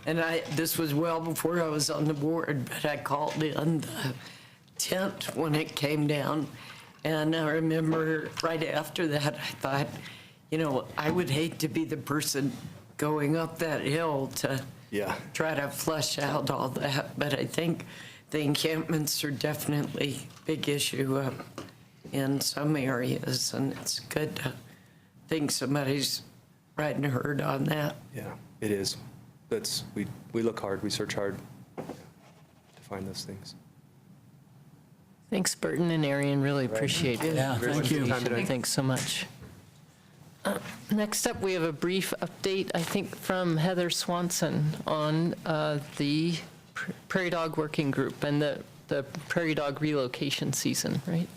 And this was well before I was on the board, but I called in the tent when it came down. And I remember right after that, I thought, you know, I would hate to be the person going up that hill to try to flush out all that. But I think the encampments are definitely a big issue in some areas, and it's good to think somebody's riding herd on that. Yeah, it is. We look hard, we search hard to find those things. Thanks, Burton and Arian. Really appreciate it. Yeah, thank you. Thanks so much. Next up, we have a brief update, I think, from Heather Swanson on the Prairie Dog Working Group and the Prairie Dog relocation season, right?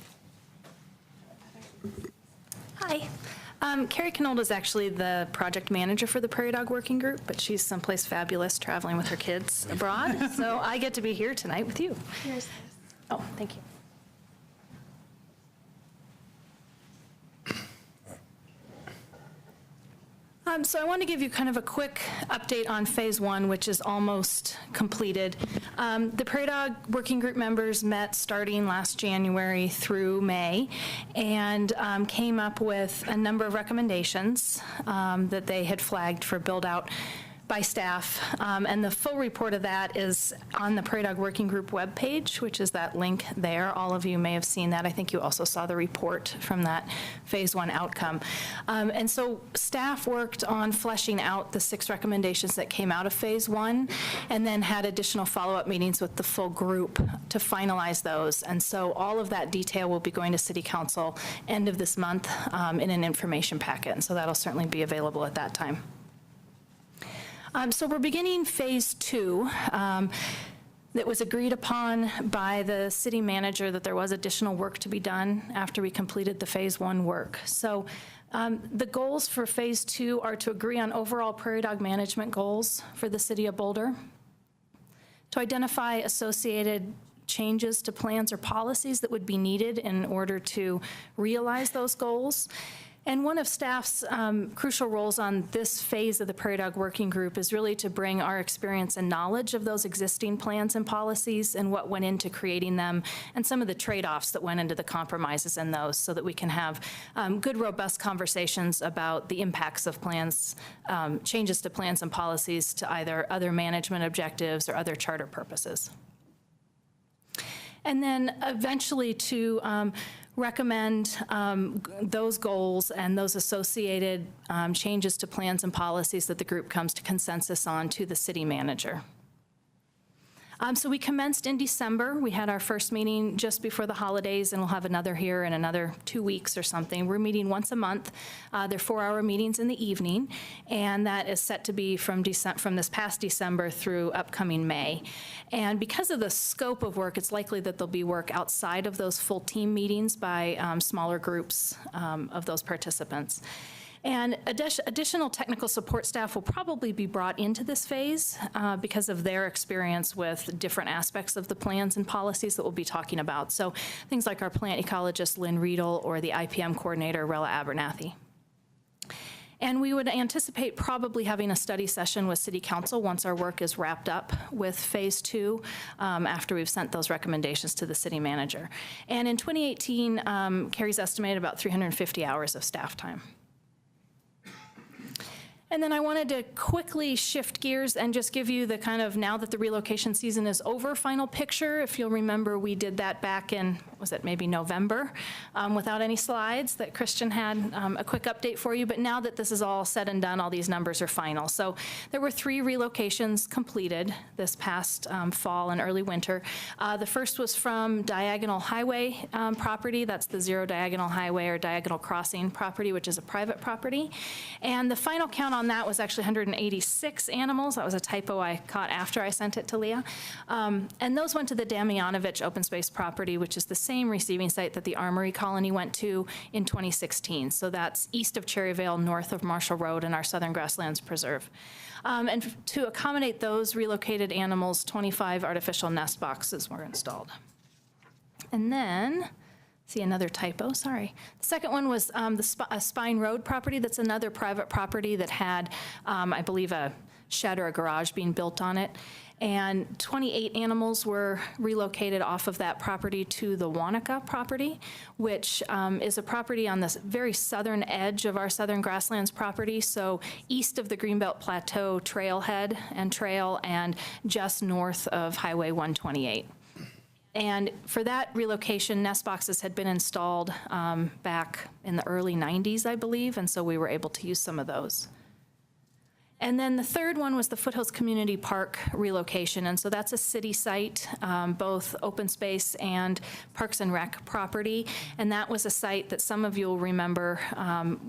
Hi. Carrie Knold is actually the project manager for the Prairie Dog Working Group, but she's someplace fabulous traveling with her kids abroad, so I get to be here tonight with you. Here's this. Oh, thank you. So I want to give you kind of a quick update on Phase 1, which is almost completed. The Prairie Dog Working Group members met starting last January through May and came up with a number of recommendations that they had flagged for build-out by staff. And the full report of that is on the Prairie Dog Working Group webpage, which is that link there. All of you may have seen that. I think you also saw the report from that Phase 1 outcome. And so staff worked on fleshing out the 6 recommendations that came out of Phase 1 and then had additional follow-up meetings with the full group to finalize those. And so all of that detail will be going to City Council end of this month in an information packet. And so that'll certainly be available at that time. So we're beginning Phase 2. That was agreed upon by the city manager that there was additional work to be done after we completed the Phase 1 work. So the goals for Phase 2 are to agree on overall prairie dog management goals for the city of Boulder, to identify associated changes to plans or policies that would be needed in order to realize those goals. And one of staff's crucial roles on this phase of the Prairie Dog Working Group is really to bring our experience and knowledge of those existing plans and policies and what went into creating them and some of the trade-offs that went into the compromises in those so that we can have good, robust conversations about the impacts of plans, changes to plans and policies to either other management objectives or other charter purposes. And then eventually to recommend those goals and those associated changes to plans and policies that the group comes to consensus on to the city manager. So we commenced in December. We had our first meeting just before the holidays, and we'll have another here in another 2 weeks or something. We're meeting once a month. They're 4-hour meetings in the evening, and that is set to be from this past December through upcoming May. And because of the scope of work, it's likely that there'll be work outside of those full team meetings by smaller groups of those participants. And additional technical support staff will probably be brought into this phase because of their experience with different aspects of the plans and policies that we'll be talking about. So things like our plant ecologist, Lynn Riedel, or the IPM coordinator, Rella Abernathy. And we would anticipate probably having a study session with City Council once our work is wrapped up with Phase 2 after we've sent those recommendations to the city manager. And in 2018, Carrie's estimated about 350 hours of staff time. And then I wanted to quickly shift gears and just give you the kind of, now that the relocation season is over, final picture. If you'll remember, we did that back in, was it maybe November, without any slides that Christian had a quick update for you. But now that this is all said and done, all these numbers are final. So there were 3 relocations completed this past fall and early winter. The first was from Diagonal Highway property. That's the 0 Diagonal Highway or Diagonal Crossing property, which is a private property. And the final count on that was actually 186 animals. That was a typo I caught after I sent it to Leah. And those went to the Damjanovic open space property, which is the same receiving site that the Armory Colony went to in 2016. So that's east of Cherryvale, north of Marshall Road and our Southern Grasslands Preserve. And to accommodate those relocated animals, 25 artificial nest boxes were installed. And then, see another typo, sorry. The second one was a Spine Road property. That's another private property that had, I believe, a shed or a garage being built on it. And 28 animals were relocated off of that property to the Wanaka property, which is a property on the very southern edge of our Southern Grasslands property, so east of the Greenbelt Plateau trailhead and trail and just north of Highway 128. And for that relocation, nest boxes had been installed back in the early 90s, I believe, and so we were able to use some of those. And then the third one was the Foothills Community Park relocation, and so that's a city site, both open space and Parks and Rec property, and that was a site that some of you will remember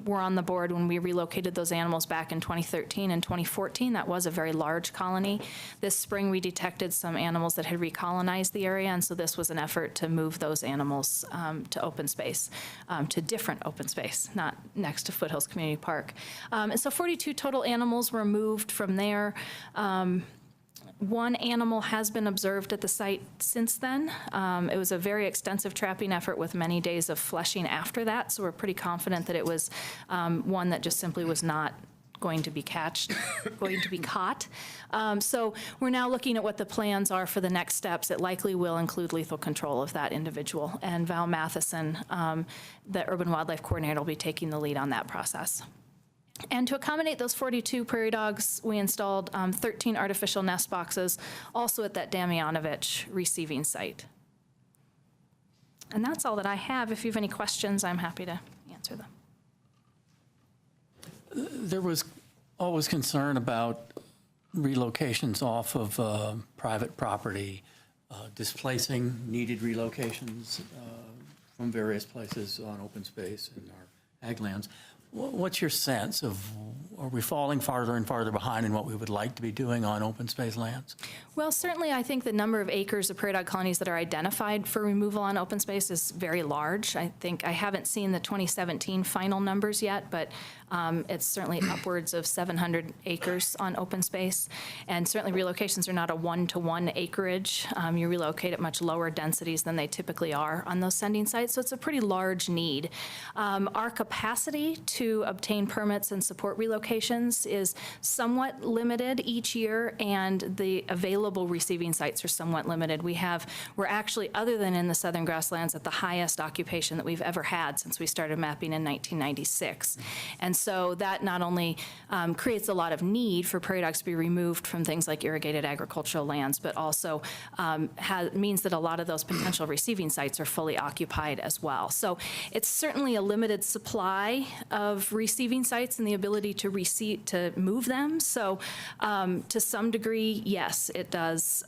were on the board when we relocated those animals back in 2013 and 2014. That was a very large colony. This spring we detected some animals that had recolonized the area, and so this was an effort to move those animals to open space, to different open space, not next to Foothills Community Park. And so 42 total animals were moved from there. One animal has been observed at the site since then. It was a very extensive trapping effort with many days of fleshing after that, so we're pretty confident that it was one that just simply was not going to be caught. So we're now looking at what the plans are for the next steps. It likely will include lethal control of that individual, and Val Matheson, the Urban Wildlife Coordinator, will be taking the lead on that process. And to accommodate those 42 prairie dogs, we installed 13 artificial nest boxes, also at that Damjanovic receiving site. And that's all that I have. If you have any questions, I'm happy to answer them. There was always concern about relocations off of private property, displacing needed relocations from various places on open space in our ag lands. What's your sense of, are we falling farther and farther behind in what we would like to be doing on open space lands? Well, certainly I think the number of acres of prairie dog colonies that are identified for removal on open space is very large. I haven't seen the 2017 final numbers yet, but it's certainly upwards of 700 acres on open space. And certainly relocations are not a one-to-one acreage. You relocate at much lower densities than they typically are on those sending sites, so it's a pretty large need. Our capacity to to obtain permits and support relocations is somewhat limited each year, and the available receiving sites are somewhat limited. We're actually, other than in the southern grasslands, at the highest occupation that we've ever had since we started mapping in 1996. And so that not only creates a lot of need for prairie dogs to be removed from things like irrigated agricultural lands, but also means that a lot of those potential receiving sites are fully occupied as well. So it's certainly a limited supply of receiving sites and the ability to move them. So to some degree, yes, it does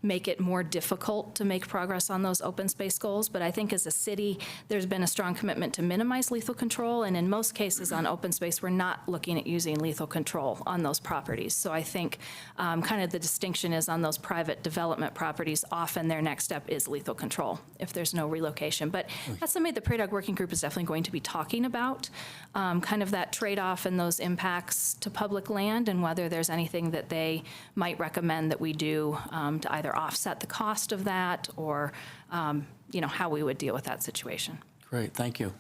make it more difficult to make progress on those open space goals. But I think as a city, there's been a strong commitment to minimize lethal control. And in most cases on open space, we're not looking at using lethal control on those properties. So I think kind of the distinction is on those private development properties, often their next step is lethal control if there's no relocation. But that's something the Prairie Dog Working Group is definitely going to be talking about, kind of that trade-off and those impacts to public land, and whether there's anything that they might recommend that we do to either offset the cost of that or how we would deal with that situation. Great, thank you.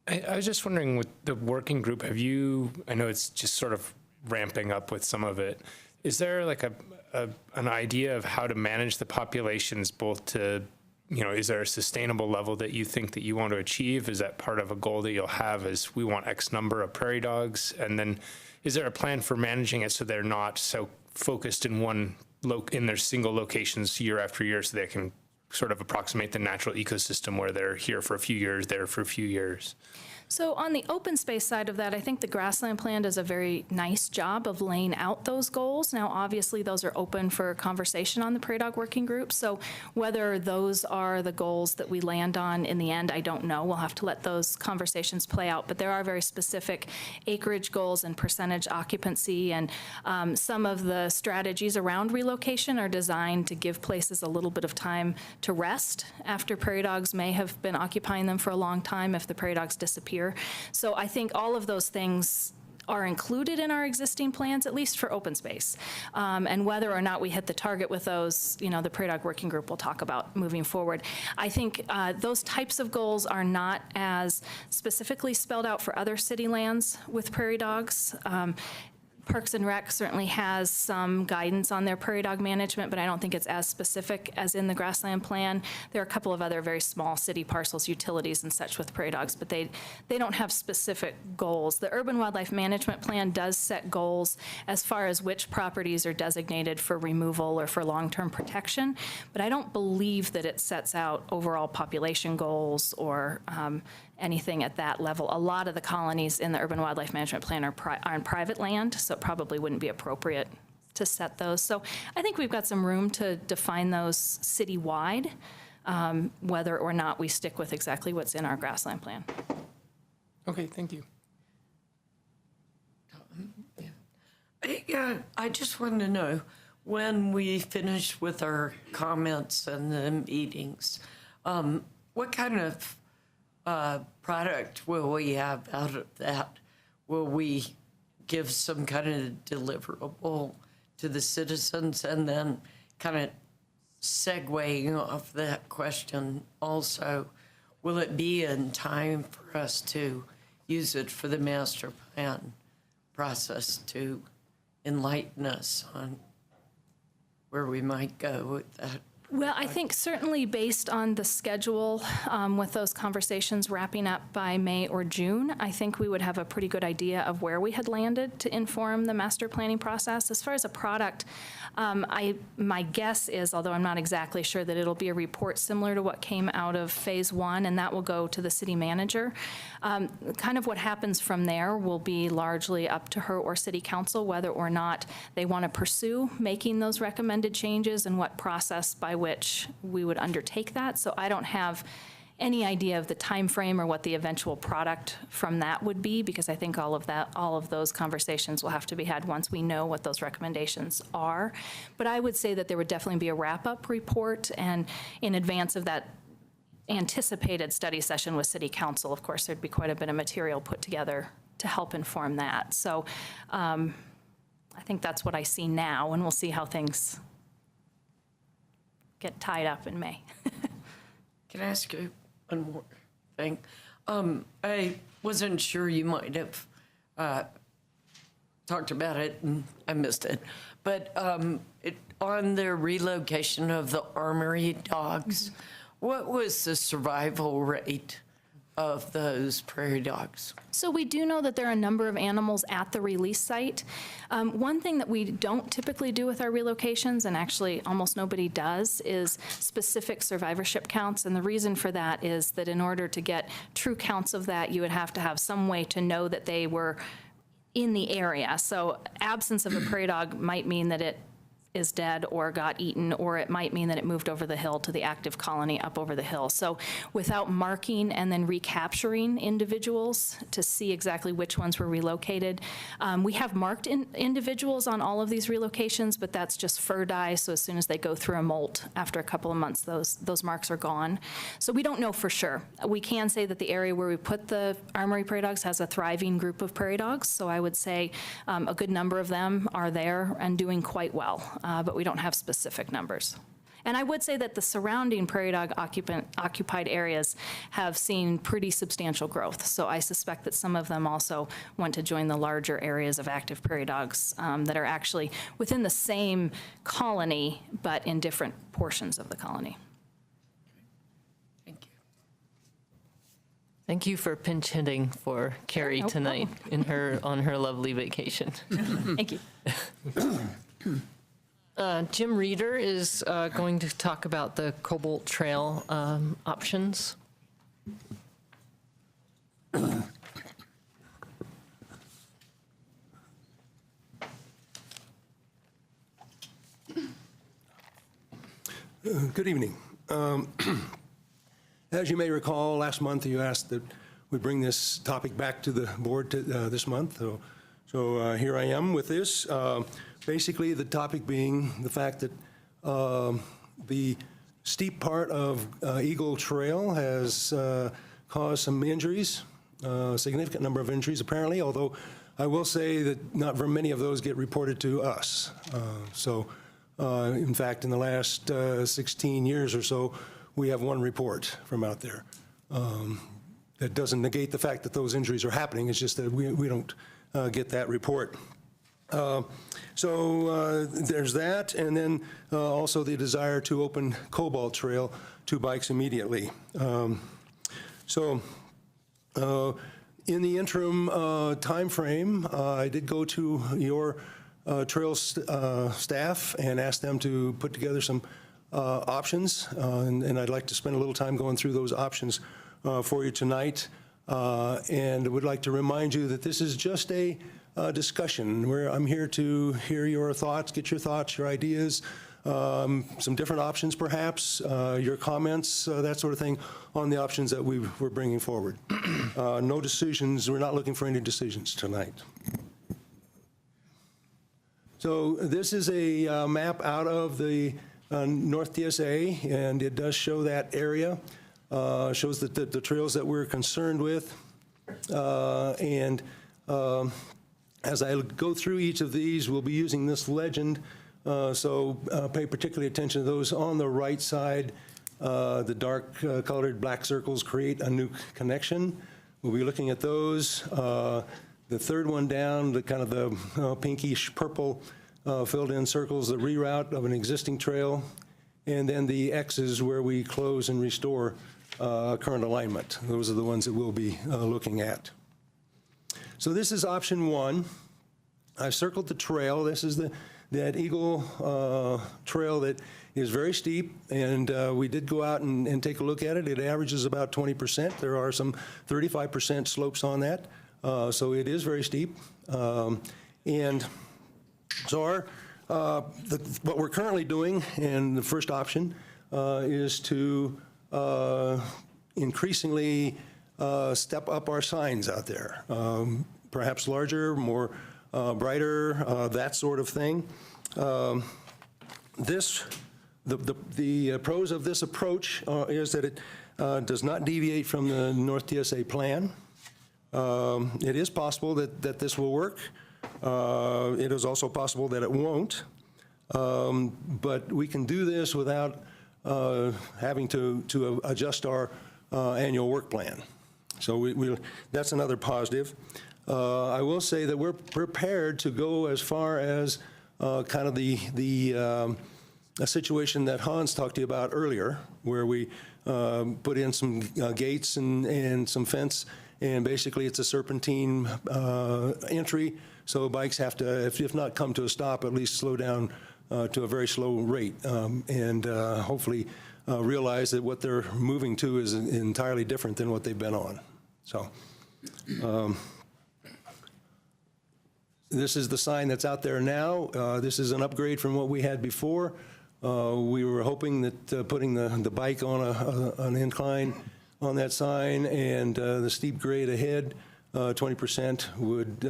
I was just wondering, with the working group, I know it's just sort of ramping up with some of it, is there like an idea of how to manage the populations both to, is there a sustainable level that you think that you want to achieve? Is that part of a goal that you'll have, is we want X number of prairie dogs? And then is there a plan for managing it so they're not so focused in in their single locations year after year, so they can sort of approximate the natural ecosystem where they're here for a few years, there for a few years? So on the open space side of that, I think the grassland plan does a very nice job of laying out those goals. Now, obviously, those are open for conversation on the Prairie Dog Working Group. So whether those are the goals that we land on in the end, I don't know. We'll have to let those conversations play out. But there are very specific acreage goals and percentage occupancy. And some of the strategies around relocation are designed to give places a little bit of time to rest after prairie dogs may have been occupying them for a long time if the prairie dogs disappear. So I think all of those things are included in our existing plans, at least for open space. And whether or not we hit the target with those, the Prairie Dog Working Group will talk about moving forward. I think those types of goals are not as specifically spelled out for other city lands with prairie dogs. Parks and Rec certainly has some guidance on their prairie dog management, but I don't think it's as specific as in the grassland plan. There are a couple of other very small city parcels, utilities and such with prairie dogs, but they don't have specific goals. The Urban Wildlife Management Plan does set goals as far as which properties are designated for removal or for long-term protection, but I don't believe that it sets out overall population goals or anything at that level. A lot of the colonies in the Urban Wildlife Management Plan are on private land, so it probably wouldn't be appropriate to set those. So I think we've got some room to define those citywide, whether or not we stick with exactly what's in our grassland plan. Okay, thank you. Yeah, I just wanted to know, when we finish with our comments and the meetings, what kind of product will we have out of that? Will we give some kind of deliverable to the citizens? And then kind of segueing off that question also, will it be in time for us to use it for the master plan process to enlighten us on where we might go with that? Well, I think certainly based on the schedule with those conversations wrapping up by May or June, I think we would have a pretty good idea of where we had landed to inform the master planning process. As far as a product, my guess is, although I'm not exactly sure, that it'll be a report similar to what came out of phase 1, and that will go to the city manager. Kind of what happens from there will be largely up to her or city council whether or not they want to pursue making those recommended changes and what process by which we would undertake that. So I don't have any idea of the time frame or what the eventual product from that would be, because I think all of those conversations will have to be had once we know what those recommendations are. But I would say that there would definitely be a wrap-up report, and in advance of that anticipated study session with City Council, of course, there'd be quite a bit of material put together to help inform that. So I think that's what I see now, and we'll see how things get tied up in May. Can I ask you one more thing? I wasn't sure, you might have talked about it and I missed it. But on the relocation of the armory dogs, what was the survival rate of those prairie dogs? So we do know that there are a number of animals at the release site. One thing that we don't typically do with our relocations, and actually almost nobody does, is specific survivorship counts. And the reason for that is that in order to get true counts of that, you would have to have some way to know that they were in the area. So absence of a prairie dog might mean that it is dead or got eaten, or it might mean that it moved over the hill to the active colony up over the hill. So without marking and then recapturing individuals to see exactly which ones were relocated, we have marked individuals on all of these relocations, but that's just fur dye, so as soon as they go through a molt, after a couple of months, those marks are gone. So we don't know for sure. We can say that the area where we put the armory prairie dogs has a thriving group of prairie dogs, so I would say a good number of them are there and doing quite well. But we don't have specific numbers. And I would say that the surrounding prairie dog occupied areas have seen pretty substantial growth. So I suspect that some of them also want to join the larger areas of active prairie dogs that are actually within the same colony, but in different portions of the colony. Thank you. Thank you for pinch hitting for Carrie no tonight on her lovely vacation. Thank you. Jim Reeder is going to talk about the Cobalt Trail options. Good evening. As you may recall, last month you asked that we bring this topic back to the board this month. So here I am with this. Basically, the topic being the fact that the steep part of Eagle Trail has caused some injuries, a significant number of injuries apparently, although I will say that not very many of those get reported to us. In fact, in the last 16 years or so, we have one report from out there. That doesn't negate the fact that those injuries are happening, it's just that we don't get that report. So there's that, and then also the desire to open Cobalt Trail to bikes immediately. In the interim time frame, I did go to your trail staff and ask them to put together some options, and I'd like to spend a little time going through those options for you tonight. And would like to remind you that this is just a discussion where I'm here to hear your thoughts, get your thoughts, your ideas, some different options perhaps, your comments, that sort of thing on the options that we're bringing forward. No decisions, we're not looking for any decisions tonight. So this is a map out of the North TSA, and it does show that area, shows that the trails that we're concerned with, as I go through each of these, we'll be using this legend, so pay particularly attention to those on the right side. The dark colored black circles create a new connection. We'll be looking at those. The third one down, the kind of the pinkish purple filled in circles, the reroute of an existing trail. And then the X's where we close and restore current alignment. Those are the ones that we'll be looking at. So this is option one. I've circled the trail. This is that Eagle Trail that is very steep, and we did go out and take a look at it. It averages about 20%. There are some 35% slopes on that, so it is very steep. And so what we're currently doing, and the first option, is to increasingly step up our signs out there, perhaps larger, more brighter, that sort of thing. The pros of this approach is that it does not deviate from the North TSA plan. It is possible that this will work. It is also possible that it won't. But we can do this without having to adjust our annual work plan. So that's another positive. I will say that we're prepared to go as far as kind of a situation that Hans talked to you about earlier, where we put in some gates and some fence, and basically it's a serpentine entry, so bikes have to, if not come to a stop, at least slow down to a very slow rate, and hopefully realize that what they're moving to is entirely different than what they've been on. So this is the sign that's out there now. This is an upgrade from what we had before. We were hoping that putting the bike on an incline on that sign and the steep grade ahead, 20% would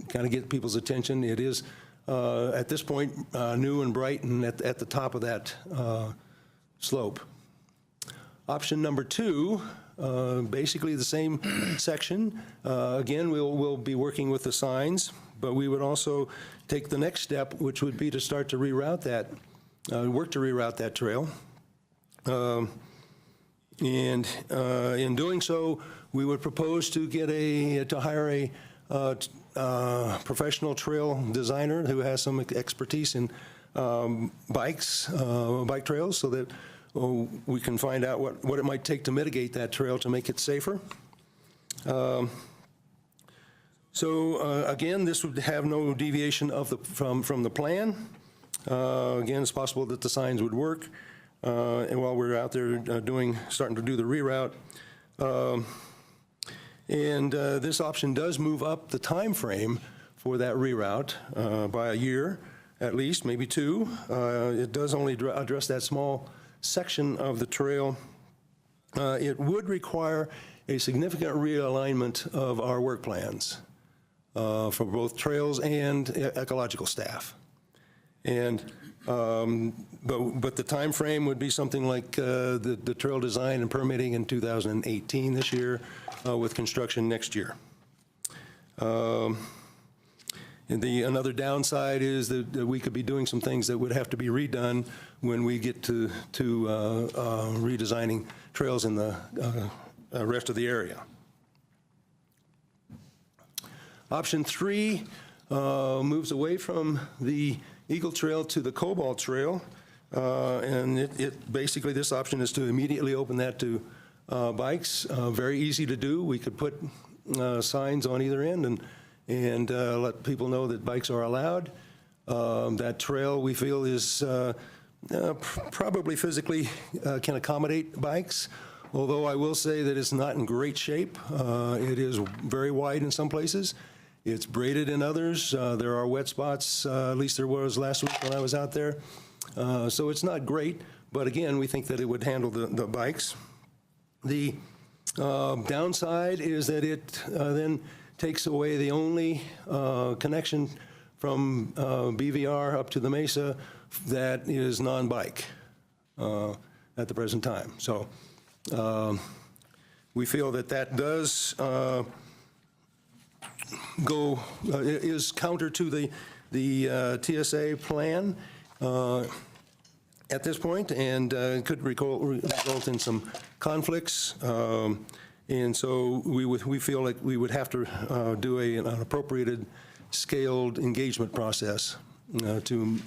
kind of get people's attention. It is, at this point, new and bright and at the top of that slope. Option number 2, basically the same section. Again, we'll be working with the signs, but we would also take the next step, which would be to start to reroute that, work to reroute that trail. And in doing so, we would propose to get to hire a professional trail designer who has some expertise in bike trails, so that we can find out what it might take to mitigate that trail to make it safer. So again, this would have no deviation from the plan. Again, it's possible that the signs would work, and while we're out there starting to do the reroute. And this option does move up the time frame for that reroute by a year, at least, maybe 2. It does only address that small section of the trail. It would require a significant realignment of our work plans for both trails and ecological staff. And but the time frame would be something like the trail design and permitting in 2018 this year, with construction next year. And another downside is that we could be doing some things that would have to be redone when we get to redesigning trails in the rest of the area. Option 3 moves away from the Eagle Trail to the Cobalt Trail, and basically this option is to immediately open that to bikes. Very easy to do. We could put signs on either end and let people know that bikes are allowed. That trail, we feel, is probably physically can accommodate bikes, although I will say that it's not in great shape. It is very wide in some places. It's braided in others. There are wet spots, at least there was last week when I was out there. So it's not great, but again, we think that it would handle the bikes. The downside is that it then takes away the only connection from BVR up to the Mesa that is non-bike at the present time. So we feel that does is counter to the TSA plan at this point, and could result in some conflicts. And so we feel like we would have to do an appropriated, scaled engagement process to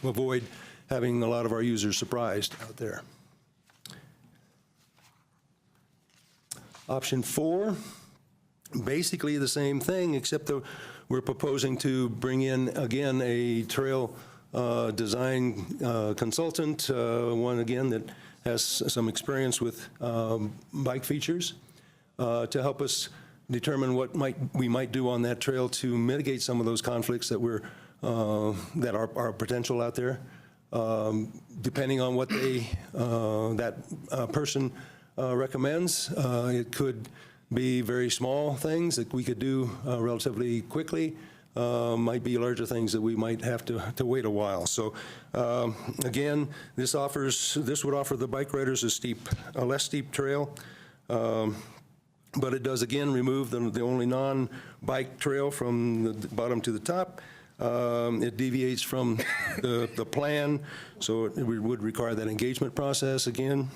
avoid having a lot of our users surprised out there. Option 4, basically the same thing, except that we're proposing to bring in, again, a trail design consultant, one, again, that has some experience with bike features, to help us determine what we might do on that trail to mitigate some of those conflicts that are potential out there. Depending on what that person recommends, it could be very small things that we could do relatively quickly. Might be larger things that we might have to wait a while. So again, this would offer the bike riders a less steep trail, but it does again remove the only non-bike trail from the bottom to the top. It deviates from the plan, so it would require that engagement process again.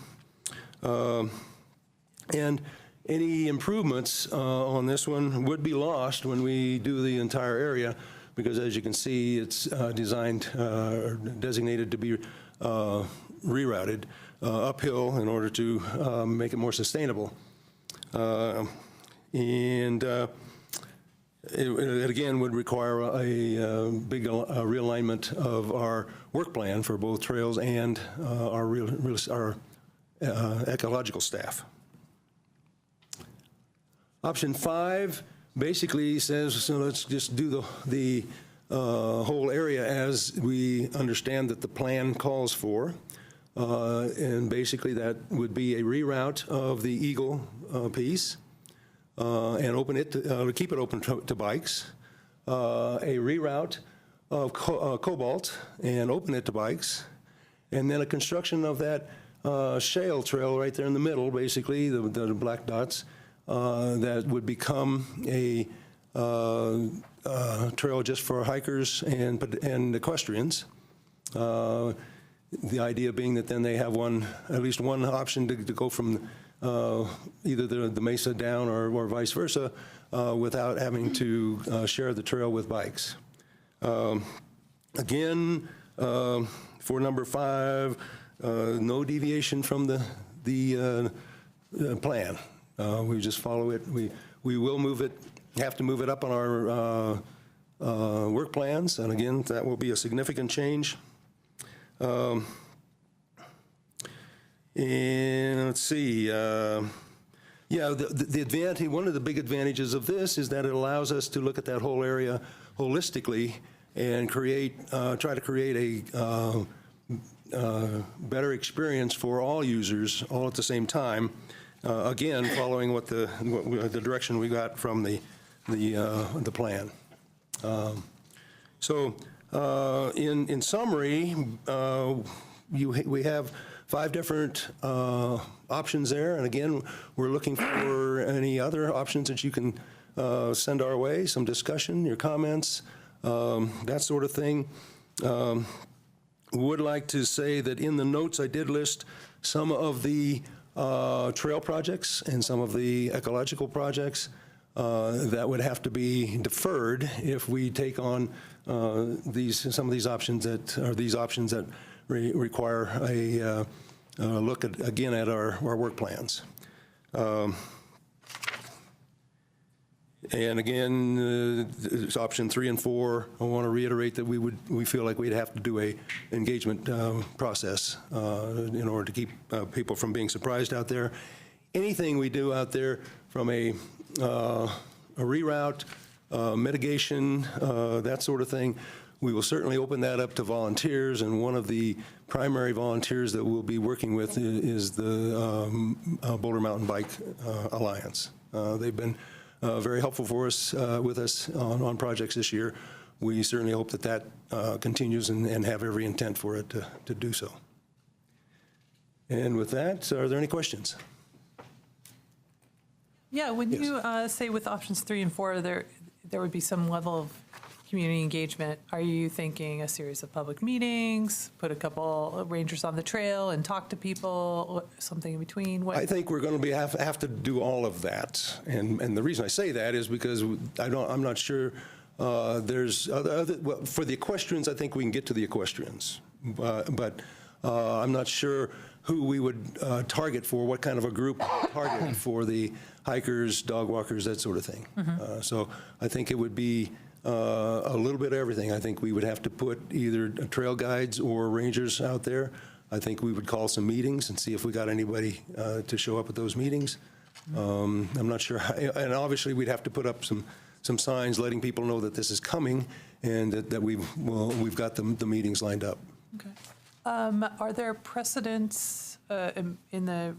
And any improvements on this one would be lost when we do the entire area, because as you can see, it's designed or designated to be rerouted uphill in order to make it more sustainable. It again would require a big realignment of our work plan for both trails and our ecological staff. Option 5 basically says, so let's just do the whole area as we understand that the plan calls for. And basically that would be a reroute of the Eagle piece and open it to keep it open to bikes. A reroute of Cobalt and open it to bikes. And then a construction of that shale trail right there in the middle, basically, the black dots, that would become a trail just for hikers and equestrians. The idea being that then they have at least one option to go from either the mesa down or vice versa without having to share the trail with bikes. Again, for number 5, no deviation from the plan. We just follow it. We will have to move it up on our work plans, and again, that will be a significant change. And let's see, the advantage, one of the big advantages of this is that it allows us to look at that whole area holistically and try to create a better experience for all users all at the same time. Again, following what the direction we got from the plan. In summary, we have 5 different options there, and again, we're looking for any other options that you can send our way, some discussion, your comments, that sort of thing. Would like to say that in the notes I did list some of the trail projects and some of the ecological projects that would have to be deferred if we take on some of these options that require a look again at our work plans. And again, option 3 and 4, I want to reiterate that we feel like we'd have to do a engagement process in order to keep people from being surprised out there. Anything we do out there from a reroute, mitigation, that sort of thing, we will certainly open that up to volunteers, and one of the primary volunteers that we'll be working with is the Boulder Mountain Bike Alliance. They've been very helpful for us, with us on projects this year. We certainly hope that continues and have every intent for it to do so. And with that, are there any questions? Yeah, when you say with options 3 and 4, there would be some level of community engagement. Are you thinking a series of public meetings, put a couple of rangers on the trail and talk to people, something in between? I think we're going to have to do all of that, and the reason I say that is because I'm not sure there's well, for the equestrians, I think we can get to the equestrians, but I'm not sure who we would target for, what kind of a group target for the hikers, dog walkers, that sort of thing. Mm-hmm. So I think it would be a little bit of everything. I think we would have to put either trail guides or rangers out there. I think we would call some meetings and see if we got anybody to show up at those meetings. I'm not sure how, and obviously we'd have to put up some signs letting people know that this is coming and that we've got the meetings lined up. Okay. Are there precedents in the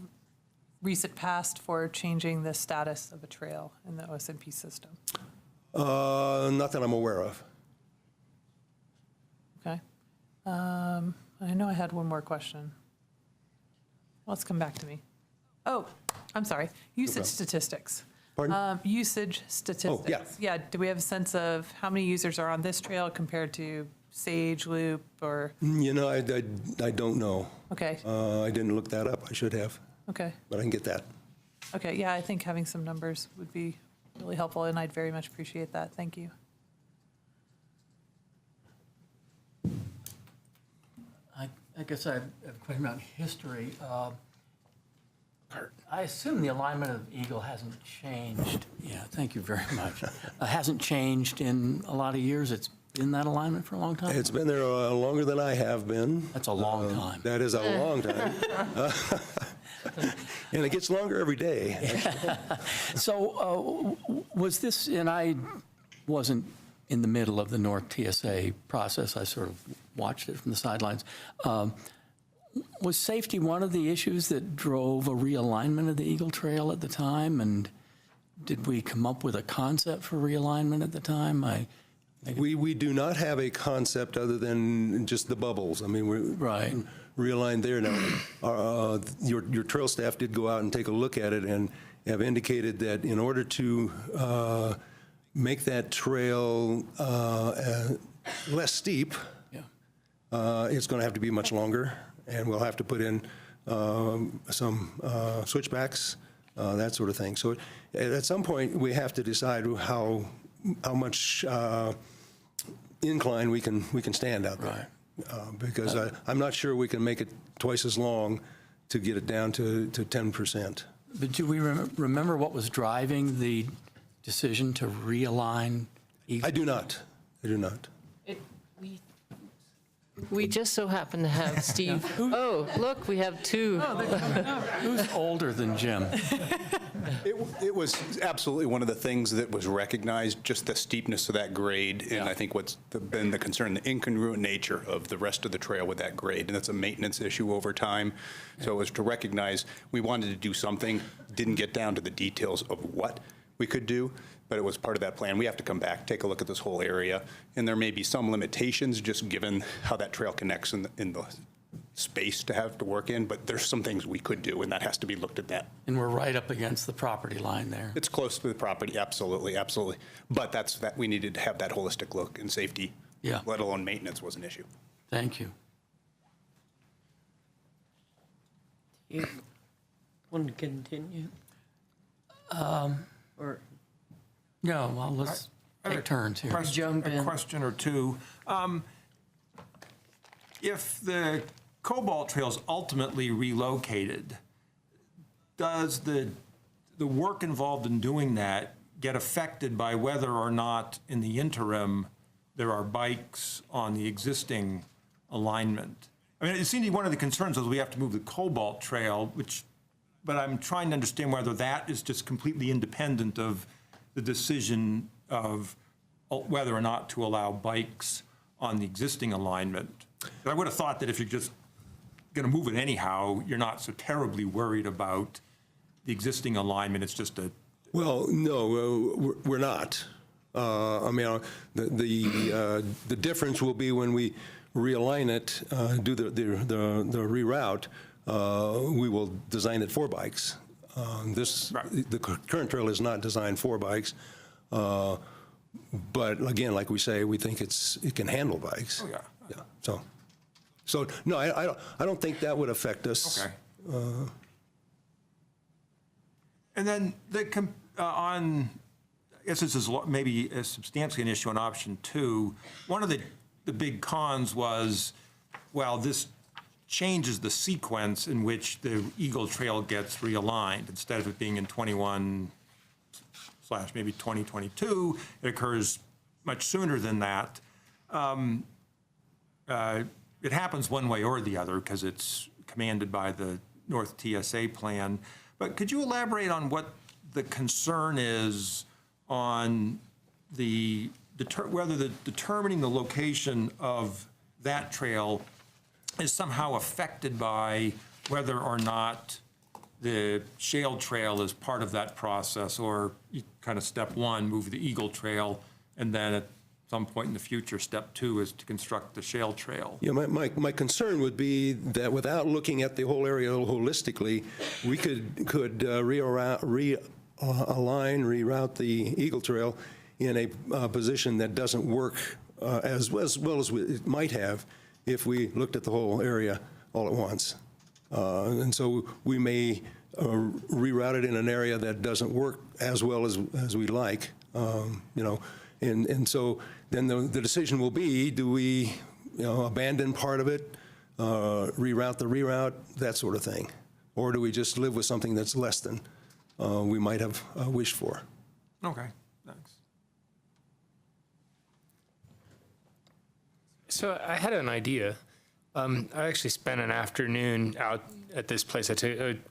recent past for changing the status of a trail in the OSNP system? Not that I'm aware of. Okay. I know I had one more question. Well, it's come back to me. Oh, I'm sorry. Usage statistics. Pardon? Usage statistics. Oh, yeah. Yeah. Do we have a sense of how many users are on this trail compared to Sage Loop or? You know, I don't know. Okay. I didn't look that up. I should have. Okay. But I can get that. Okay, yeah, I think having some numbers would be really helpful, and I'd very much appreciate that. Thank you. I guess I have a question about history. I assume the alignment of Eagle hasn't changed. Yeah, thank you very much. Hasn't changed in a lot of years. It's been that alignment for a long time? It's been there longer than I have been. That's a long time. That is a long time. And it gets longer every day. So was this, and I wasn't in the middle of the North TSA process, I sort of watched it from the sidelines. Was safety one of the issues that drove a realignment of the Eagle Trail at the time? And did we come up with a concept for realignment at the time? We do not have a concept other than just the bubbles. I mean, we're realigned there now. Your trail staff did go out and take a look at it and have indicated that in order to make that trail less steep, it's going to have to be much longer, and we'll have to put in some switchbacks, that sort of thing. So at some point, we have to decide how much incline we can stand out there. Because I'm not sure we can make it twice as long to get it down to 10%. But do we remember what was driving the decision to realign Eagle? I do not. We just so happen to have Steve. Oh, look, we have two. Who's older than Jim? It was absolutely one of the things that was recognized, just the steepness of that grade, and I think what's been the concern, the incongruent nature of the rest of the trail with that grade, and that's a maintenance issue over time. So it was to recognize we wanted to do something, didn't get down to the details of what we could do, but it was part of that plan. We have to come back, take a look at this whole area, and there may be some limitations just given how that trail connects in the space to have to work in, but there's some things we could do, and that has to be looked at that. And we're right up against the property line there. It's close to the property, absolutely. But that's that we needed to have that holistic look, and safety, let alone maintenance, was an issue. Thank you. You want to continue? Or no, well, let's take turns here. A question or two. If the Cobalt Trail is ultimately relocated, does the work involved in doing that get affected by whether or not in the interim there are bikes on the existing alignment? I mean, it seems to be one of the concerns is we have to move the Cobalt Trail, but I'm trying to understand whether that is just completely independent of the decision of whether or not to allow bikes on the existing alignment. I would have thought that if you're just going to move it anyhow, you're not so terribly worried about the existing alignment. It's just a... Well, no, we're not. I mean, the difference will be when we realign it, do the reroute, we will design it for bikes. The current trail is not designed for bikes, but again, like we say, we think it can handle bikes. Oh, yeah. So no, I don't think that would affect us. Okay. And then I guess this is maybe substantially an issue on option 2. One of the big cons was, well, this changes the sequence in which the Eagle Trail gets realigned. Instead of it being in 21 / maybe 2022, it occurs much sooner than that. It happens one way or the other because it's commanded by the North TSA plan. But could you elaborate on what the concern is on whether determining the location of that trail is somehow affected by whether or not the shale trail is part of that process, or kind of step 1, move the Eagle Trail, and then at some point in the future, step 2 is to construct the shale trail. Yeah, my concern would be that without looking at the whole area holistically, we could reroute the Eagle Trail in a position that doesn't work as well as it might have if we looked at the whole area all at once. And so we may rerouted in an area that doesn't work as well as we'd like, and so then the decision will be, do we, abandon part of it, reroute the reroute, that sort of thing, or do we just live with something that's less than we might have wished for? Okay, thanks. So I had an idea. I actually spent an afternoon out at this place.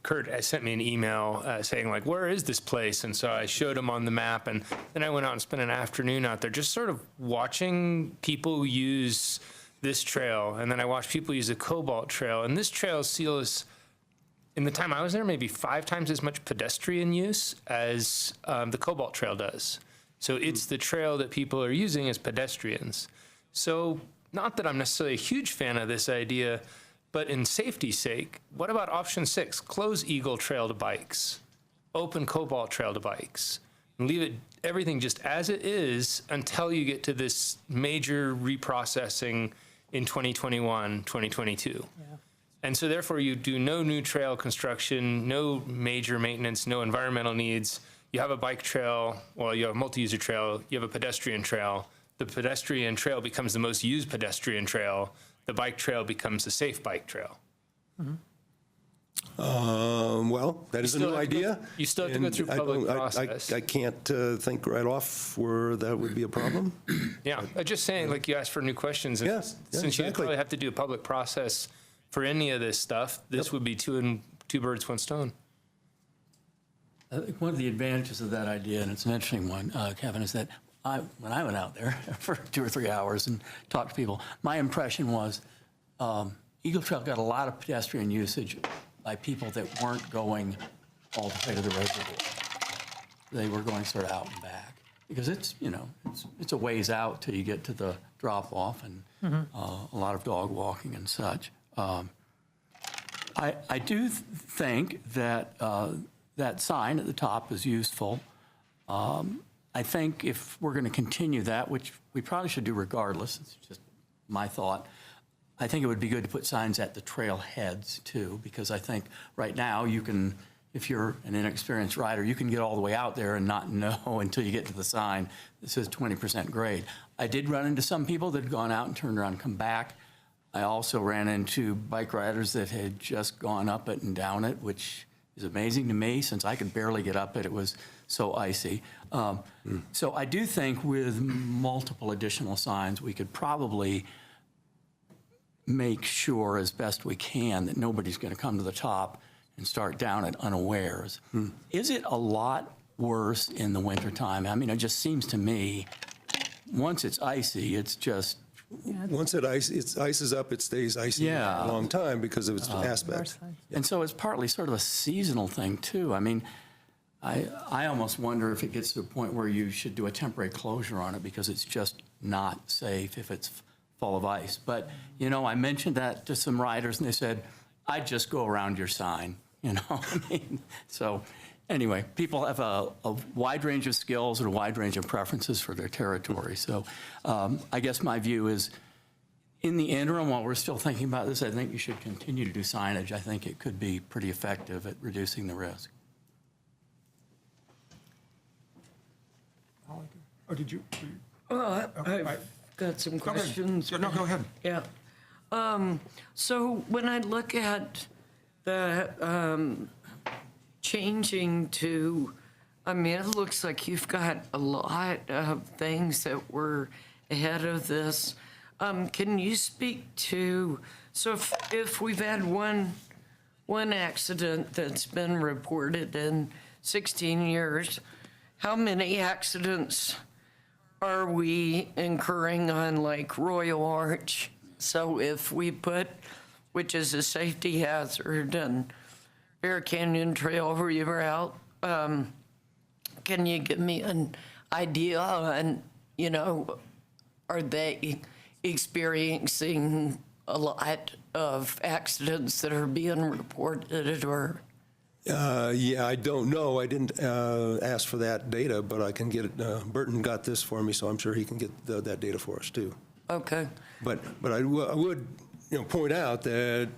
Kurt sent me an email saying, like, where is this place? And so I showed him on the map, and then I went out and spent an afternoon out there just sort of watching people use this trail, and then I watched people use the Cobalt Trail. And this trail sees, in the time I was there, maybe 5 times as much pedestrian use as the Cobalt Trail does. So it's the trail that people are using as pedestrians. So not that I'm necessarily a huge fan of this idea, but in safety's sake, what about option 6? Close Eagle Trail to bikes, open Cobalt Trail to bikes, and leave everything just as it is until you get to this major reprocessing in 2021, 2022. Yeah. And so therefore you do no new trail construction, no major maintenance, no environmental needs. You have a bike trail, well, you have a multi-user trail, you have a pedestrian trail. The pedestrian trail becomes the most used pedestrian trail. The bike trail becomes the safe bike trail. Mm-hmm. Well, that is a new idea. You still have to go through public process. I can't think right off where that would be a problem. Yeah, I'm just saying, like, you asked for new questions. And yes, since exactly. you probably have to do a public process for any of this stuff, this would be two birds, one stone. I think one of the advantages of that idea, and it's an interesting one, Kevin, is that when I went out there for 2 or 3 hours and talked to people, my impression was Eagle Trail got a lot of pedestrian usage by people that weren't going all the way to the reservoir. They were going sort of out and back because it's a ways out till you get to the drop off and a lot of dog walking and such. I do think that that sign at the top is useful. I think if we're going to continue that, which we probably should do regardless, it's just my thought, I think it would be good to put signs at the trail heads too, because I think right now you can, if you're an inexperienced rider, you can get all the way out there and not know until you get to the sign that says 20% grade. I did run into some people that had gone out and turned around and come back. I also ran into bike riders that had just gone up it and down it, which is amazing to me since I could barely get up it. It was so icy. So I do think with multiple additional signs, we could probably make sure as best we can that nobody's going to come to the top and start down it unawares. Is it a lot worse in the wintertime? I mean, it just seems to me, once it's icy, it's just... Once it ices up, it stays icy for a long time because of its aspects. And so it's partly sort of a seasonal thing, too. I mean, I almost wonder if it gets to a point where you should do a temporary closure on it because it's just not safe if it's full of ice. But, I mentioned that to some riders, and they said, I'd just go around your sign, I mean, so anyway, people have a wide range of skills and a wide range of preferences for their territory. So I guess my view is, in the interim, while we're still thinking about this, I think you should continue to do signage. I think it could be pretty effective at reducing the risk. Oh, did you? I've got some questions. No, go ahead. Yeah. So when I look at the changing to, I mean, it looks like you've got a lot of things that were ahead of this. Can you speak to, so if we've had one accident that's been reported in 16 years, how many accidents are we incurring on like Royal Arch? So if we put, which is a safety hazard, and Bear Canyon Trail reroute, can you give me an idea on, are they experiencing a lot of accidents that are being reported or? Yeah, I don't know. I didn't ask for that data, but I can get it. Burton got this for me, so I'm sure he can get that data for us too. Okay. But I would point out that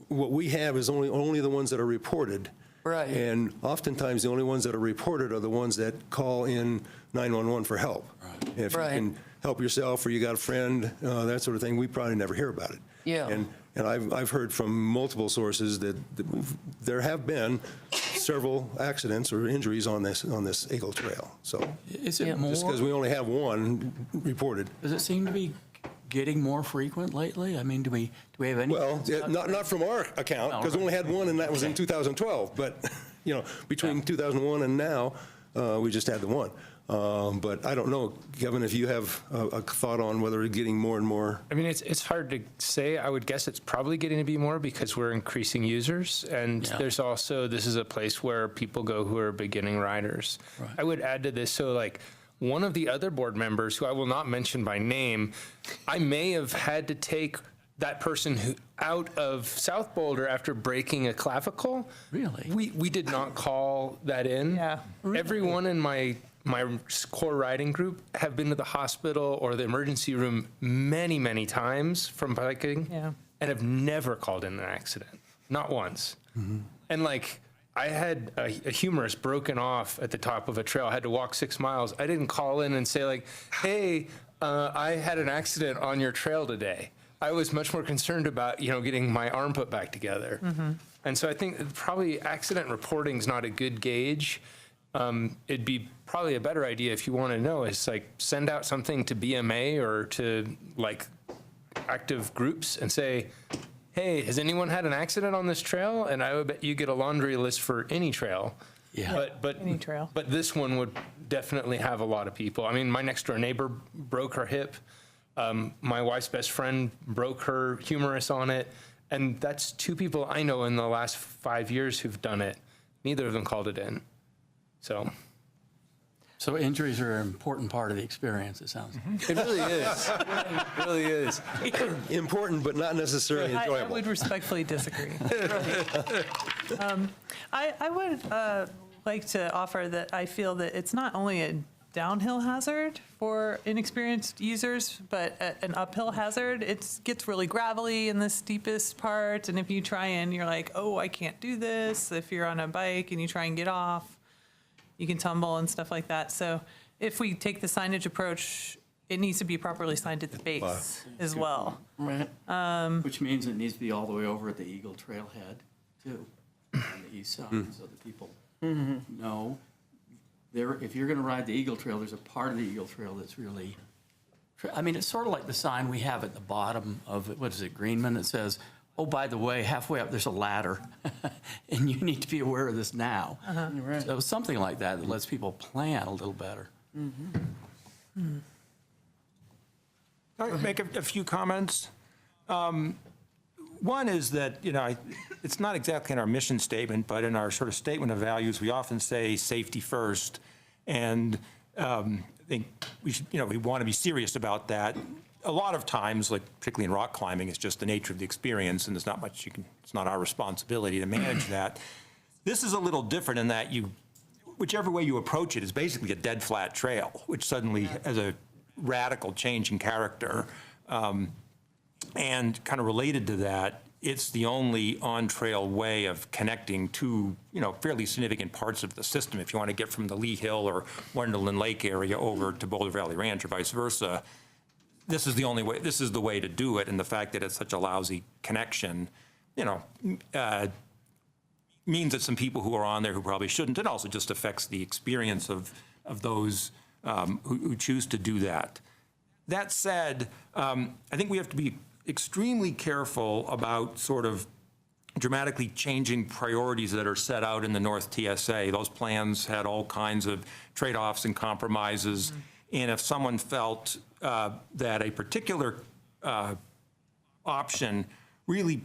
what we have is only the ones that are reported. Right. And oftentimes, the only ones that are reported are the ones that call in 911 for help. If you can help yourself or you got a friend, that sort of thing, we probably never hear about it. Yeah. And I've heard from multiple sources that there have been several accidents or injuries on this Eagle Trail. So Is it more? just because we only have one reported. Does it seem to be getting more frequent lately? I mean, do we have any? Well, not from our account, because we only had one, and that was in 2012. But, between 2001 and now, we just had the one. But I don't know, Kevin, if you have a thought on whether it's getting more and more. I mean, it's hard to say. I would guess it's probably getting to be more because we're increasing users. And there's also, this is a place where people go who are beginning riders. Right. I would add to this, so like, one of the other board members, who I will not mention by name, I may have had to take that person out of South Boulder after breaking a clavicle. Really? We did not call that in. Yeah. Really? Everyone in my core riding group have been to the hospital or the emergency room many, many times from biking and have never called in an accident. Not once. Mm-hmm. And like, I had a humerus broken off at the top of a trail. I had to walk 6 miles. I didn't call in and say like, hey, I had an accident on your trail today. I was much more concerned about, getting my arm put back together. Mm-hmm. And so I think probably accident reporting is not a good gauge. It'd be probably a better idea if you want to know is like send out something to BMA or to like active groups and say, hey, has anyone had an accident on this trail? And I would bet you get a laundry list for any trail. Yeah. But any trail. But this one would definitely have a lot of people. I mean, my next door neighbor broke her hip. My wife's best friend broke her humerus on it. And that's 2 people I know in the last 5 years who've done it. Neither of them called it in. So injuries are an important part of the experience, it sounds like. It really is. It really is. Important, but not necessarily enjoyable. I would respectfully disagree. I would like to offer that I feel that it's not only a downhill hazard for inexperienced users, but an uphill hazard. It gets really gravelly in the steepest part, and if you try and you're like, oh, I can't do this. If you're on a bike and you try and get off, you can tumble and stuff like that. So if we take the signage approach, it needs to be properly signed at the base as well. Right. Which means it needs to be all the way over at the Eagle Trailhead, too, on the east side, so that people know. If you're going to ride the Eagle Trail, there's a part of the Eagle Trail that's really, I mean, it's sort of like the sign we have at the bottom of, what is it, Greenman, that says, oh, by the way, halfway up there's a ladder, and you need to be aware of this now. Right. So something like that lets people plan a little better. I'll make a few comments. One is that, it's not exactly in our mission statement, but in our sort of statement of values, we often say safety first. And I think we should, we want to be serious about that. A lot of times, like particularly in rock climbing, it's just the nature of the experience, and there's not much it's not our responsibility to manage that. This is a little different in that whichever way you approach it is basically a dead flat trail, which suddenly has a radical change in character. And kind of related to that, it's the only on-trail way of connecting to, fairly significant parts of the system. If you want to get from the Lee Hill or Wonderland Lake area over to Boulder Valley Ranch or vice versa, this is the only way, this is the way to do it. And the fact that it's such a lousy connection, means that some people who are on there who probably shouldn't, and also just affects the experience of those who choose to do that. That said, I think we have to be extremely careful about sort of dramatically changing priorities that are set out in the North TSA. Those plans had all kinds of trade-offs and compromises. And if someone felt that a particular option really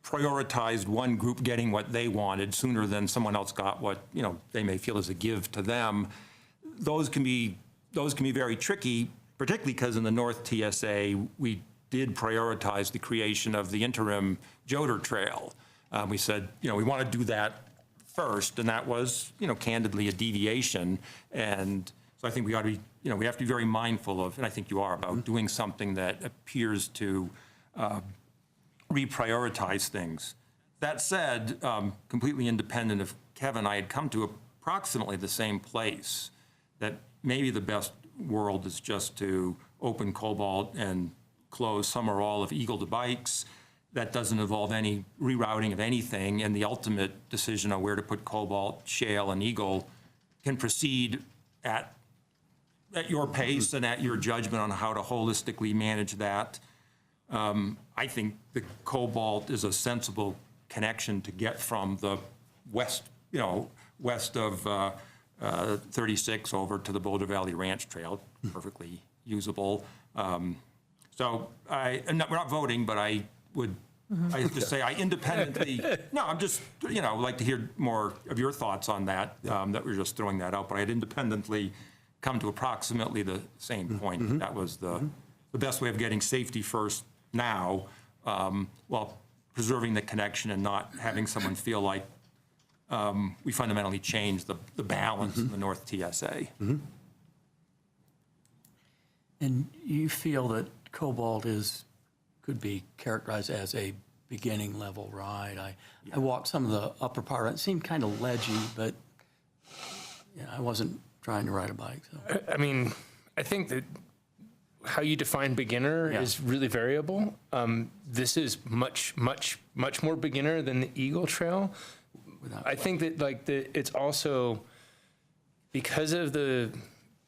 prioritized one group getting what they wanted sooner than someone else got what they may feel is a give to them, those can be very tricky, particularly because in the North TSA we did prioritize the creation of the interim Joder Trail. We said we want to do that first, and that was candidly a deviation. And so I think we ought to be we have to be very mindful of, and I think you are, about doing something that appears to reprioritize things. That said, completely independent of Kevin, I had come to approximately the same place, that maybe the best world is just to open Cobalt and close some or all of Eagle to bikes. That doesn't involve any rerouting of anything, and the ultimate decision on where to put Cobalt, Shale, and Eagle can proceed at your pace and at your judgment on how to holistically manage that. I think the Cobalt is a sensible connection to get from the west, west of 36 over to the Boulder Valley Ranch Trail, perfectly usable. So we're not voting, but I would, I just say I independently, no, I'm just, like to hear more of your thoughts on that, that we're just throwing that out, but I'd independently come to approximately the same point. That was the best way of getting safety first now, while preserving the connection and not having someone feel like we fundamentally changed the balance in the North TSA. And you feel that Cobalt could be characterized as a beginning level ride. I walked some of the upper part. It seemed kind of ledgy, but I wasn't trying to ride a bike. So. I mean, I think that how you define beginner is really variable. This is much more beginner than the Eagle Trail. I think that it's also because of the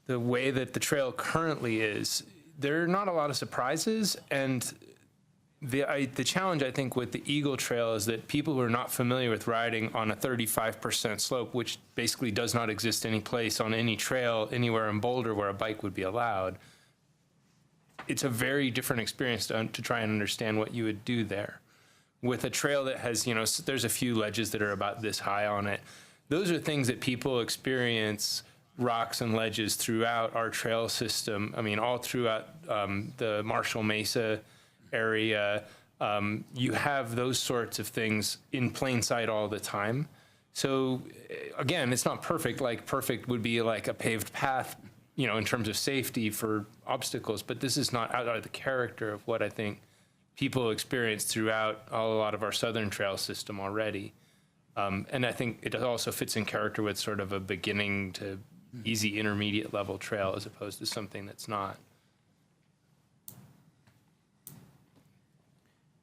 way that the trail currently is, there are not a lot of surprises, and the challenge, I think, with the Eagle Trail is that people who are not familiar with riding on a 35% slope, which basically does not exist any place on any trail anywhere in Boulder where a bike would be allowed, it's a very different experience to try and understand what you would do there. With a trail that has, there's a few ledges that are about this high on it. Those are things that people experience, rocks and ledges throughout our trail system. I mean, all throughout the Marshall Mesa area, you have those sorts of things in plain sight all the time. So again, it's not perfect. Like perfect would be like a paved path, in terms of safety for obstacles, but this is not out of the character of what I think people experience throughout a lot of our southern trail system already. And I think it also fits in character with sort of a beginning to easy intermediate level trail as opposed to something that's not.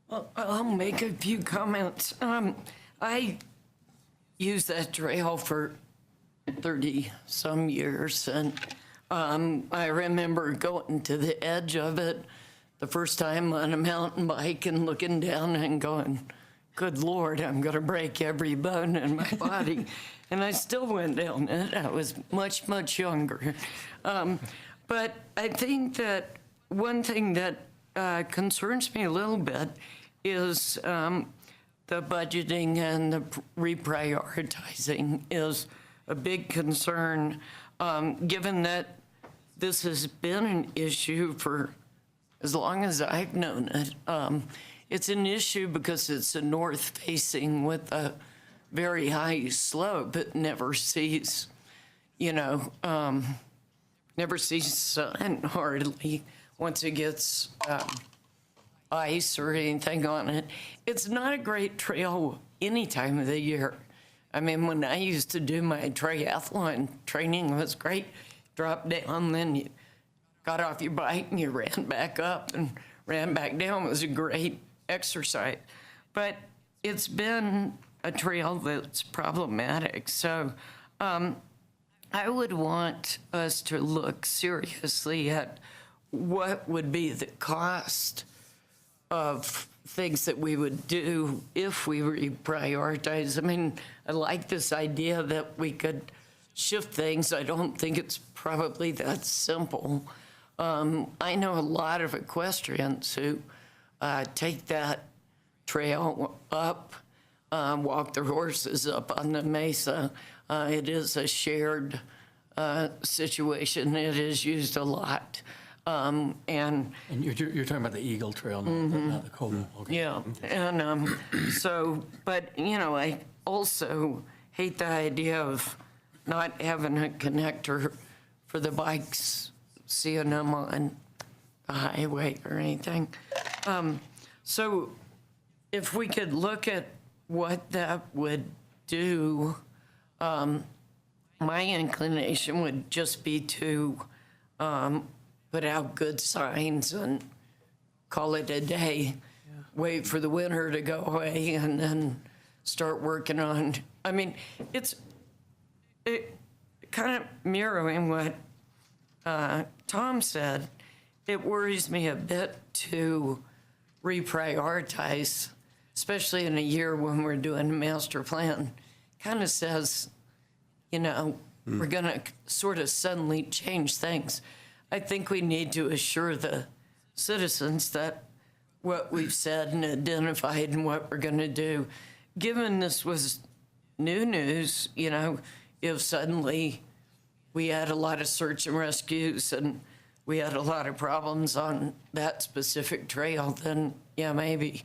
Well, I'll make a few comments. I used that trail for 30-some years, and I remember going to the edge of it the first time on a mountain bike and looking down and going, good Lord, I'm going to break every bone in my body. And I still went down it. I was much, much younger. But I think that one thing that concerns me a little bit is the budgeting and the reprioritizing is a big concern, given that this has been an issue for as long as I've known it. It's an issue because it's a north-facing with a very high slope. It never sees, never sees sun hardly once it gets ice or anything on it. It's not a great trail any time of the year. I mean, when I used to do my triathlon training, it was great. Drop down, then you got off your bike and you ran back up and ran back down. It was a great exercise. But it's been a trail that's problematic. So I would want us to look seriously at what would be the cost of things that we would do if we reprioritize. I mean, I like this idea that we could shift things. I don't think it's probably that simple. I know a lot of equestrians who take that trail up, walk their horses up on the mesa. It is a shared situation. It is used a lot. And you're talking about the Eagle Trail, not the Cobalt. Okay. Yeah, and but I also hate the idea of not having a connector for the bikes, seeing them on the highway or anything. So if we could look at what that would do my inclination would just be to put out good signs and call it a day, wait for the winter to go away, and then start working on, I mean, it kind of mirroring what Tom said. It worries me a bit to reprioritize, especially in a year when we're doing a master plan. Kind of says, you know, we're going to sort of suddenly change things. I think we need to assure the citizens that what we've said and identified and what we're going to do, given this was new news, you know, if suddenly we had a lot of search and rescues and we had a lot of problems on that specific trail, then yeah, maybe.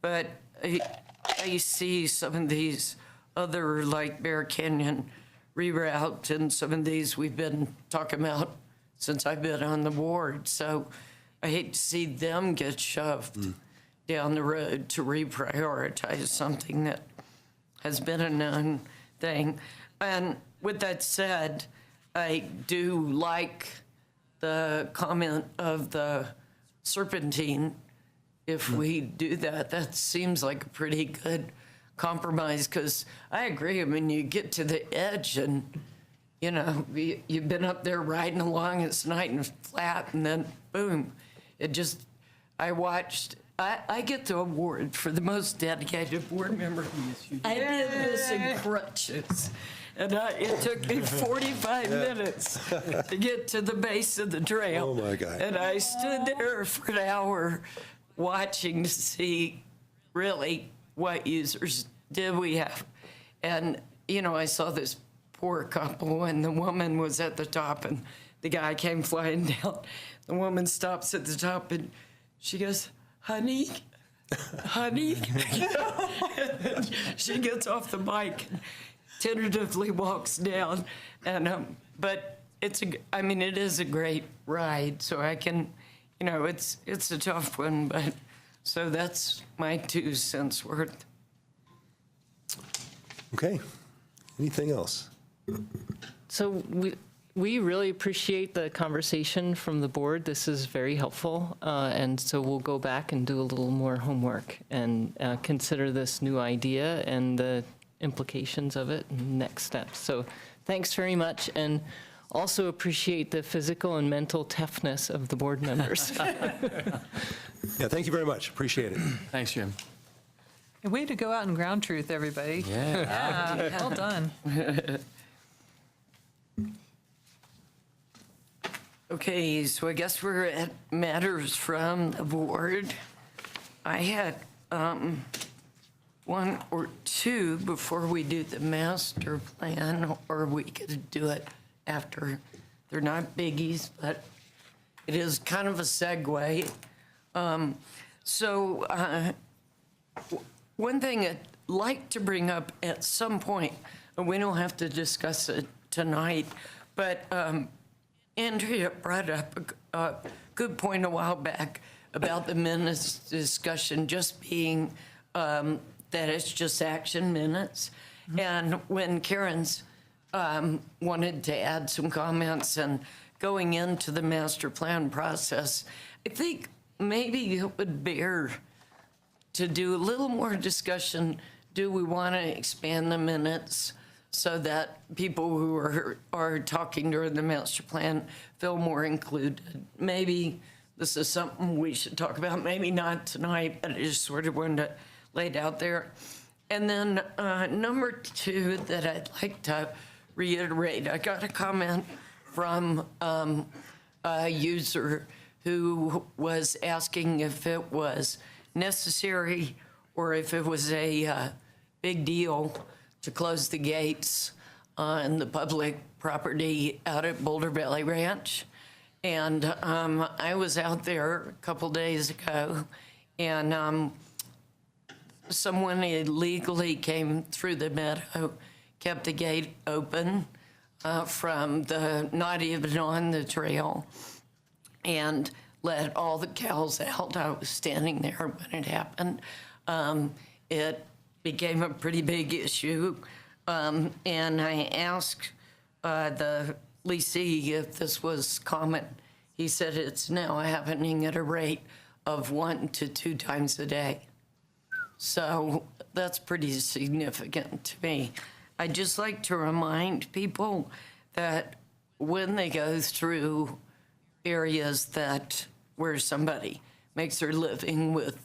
But I see some of these other, like Bear Canyon reroute, and some of these we've been talking about since I've been on the board. So I hate to see them get shoved down the road to reprioritize something that has been a known thing. And with that said, I do like the comment of the serpentine. If we do that, that seems like a pretty good compromise, because I agree. I mean, you get to the edge and, you know, you've been up there riding along, it's nice and flat, and then boom, it just, I get the award for the most dedicated board member. I did this in crutches, and it took me 45 minutes to get to the base of the trail. Oh, my God. And I stood there for an hour watching to see really what users did we have. And, you know, I saw this poor couple, and the woman was at the top, and the guy came flying down. The woman stops at the top, and she goes, honey, honey. She gets off the bike and tentatively walks down. And but it is a great ride, so I can, you know, it's a tough one, but so that's my 2 cents worth. Okay. Anything else? So we really appreciate the conversation from the board. This is very helpful. And so we'll go back and do a little more homework and consider this new idea and the implications of it and next steps. So thanks very much. And also appreciate the physical and mental toughness of the board members. Yeah, thank you very much. Appreciate it. Thanks, Jim. And way to go out in ground truth, everybody. Yeah. Well done. Okay, so I guess we're at matters from the board. I had one or two before we do the master plan, or we could do it after. They're not biggies, but it is kind of a segue. One thing I'd like to bring up at some point, and we don't have to discuss it tonight, but Andrea brought up a good point a while back about the minutes discussion just being that it's just action minutes. Mm-hmm. And when Karen's wanted to add some comments and going into the master plan process, I think maybe it would bear to do a little more discussion. Do we want to expand the minutes so that people who are talking during the master plan feel more included? Maybe this is something we should talk about, maybe not tonight, but I just sort of wanted to lay it out there. And then number two that I'd like to reiterate, I got a comment from a user who was asking if it was necessary or if it was a big deal to close the gates on the public property out at Boulder Valley Ranch. And I was out there a couple days ago, and someone illegally came through the meadow, kept the gate open from not even on the trail, and let all the cows out. I was standing there when it happened. It became a pretty big issue. And I asked the leasee if this was common. He said it's now happening at a rate of 1 to 2 times a day. So that's pretty significant to me. I'd just like to remind people that when they go through areas where somebody makes their living with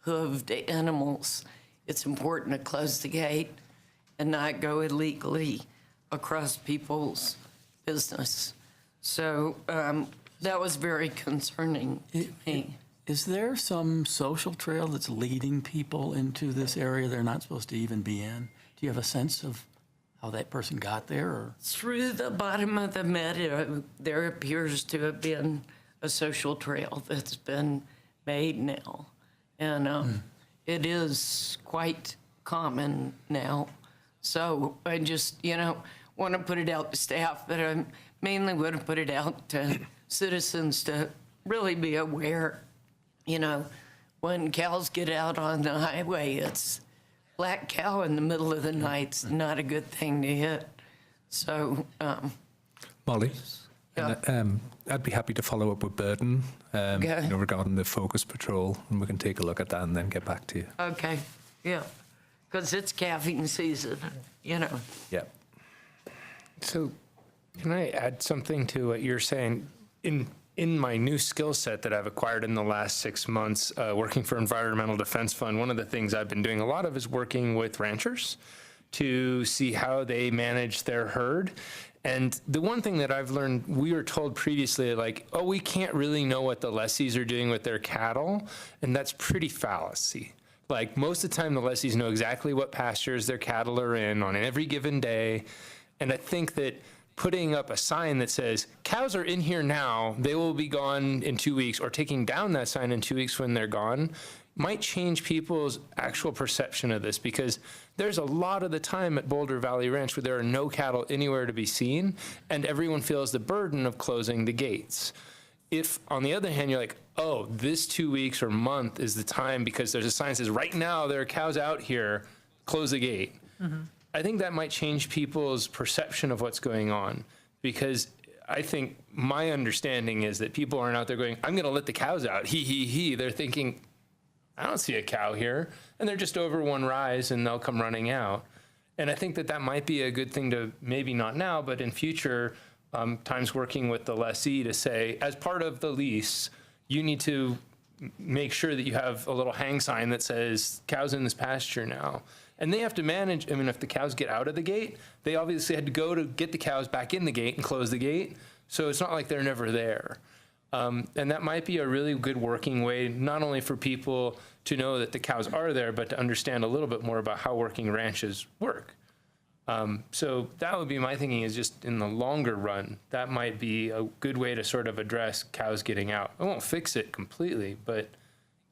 hooved animals, it's important to close the gate and not go illegally across people's business. So that was very concerning to me. Is there some social trail that's leading people into this area they're not supposed to even be in? Do you have a sense of how that person got there? Or? Through the bottom of the meadow, there appears to have been a social trail that's been made now. And it is quite common now. So I just, want to put it out to staff, but I mainly want to put it out to citizens to really be aware. When cows get out on the highway, it's black cow in the middle of the night's not a good thing to hit. So, Molly, yeah. I'd be happy to follow up with Burton regarding the focus patrol, and we can take a look at that and then get back to you. Okay, yeah, because it's calving season, Yeah. So can I add something to what you're saying? In my new skill set that I've acquired in the last 6 months, working for Environmental Defense Fund, one of the things I've been doing a lot of is working with ranchers to see how they manage their herd. And the one thing that I've learned, we were told previously, we can't really know what the lessees are doing with their cattle, and that's pretty fallacy. Most of the time, the lessees know exactly what pastures their cattle are in on every given day, and I think that putting up a sign that says, cows are in here now, they will be gone in 2 weeks, or taking down that sign in 2 weeks when they're gone, might change people's actual perception of this, because there's a lot of the time at Boulder Valley Ranch where there are no cattle anywhere to be seen, and everyone feels the burden of closing the gates. If, on the other hand, you're like, oh, this 2 weeks or month is the time because there's a sign that says, right now there are cows out here, close the gate. Mm-hmm. I think that might change people's perception of what's going on, because I think my understanding is that people aren't out there going, I'm going to let the cows out, he. They're thinking, I don't see a cow here. And they're just over one rise and they'll come running out. And I think that might be a good thing to, maybe not now, but in future times, working with the lessee to say, as part of the lease, you need to make sure that you have a little hang sign that says, cows in this pasture now. And they have to manage, if the cows get out of the gate, they obviously had to go to get the cows back in the gate and close the gate. So it's not like they're never there. And that might be a really good working way, not only for people to know that the cows are there, but to understand a little bit more about how working ranches work. So that would be my thinking, is just in the longer run, that might be a good way to sort of address cows getting out. It won't fix it completely, but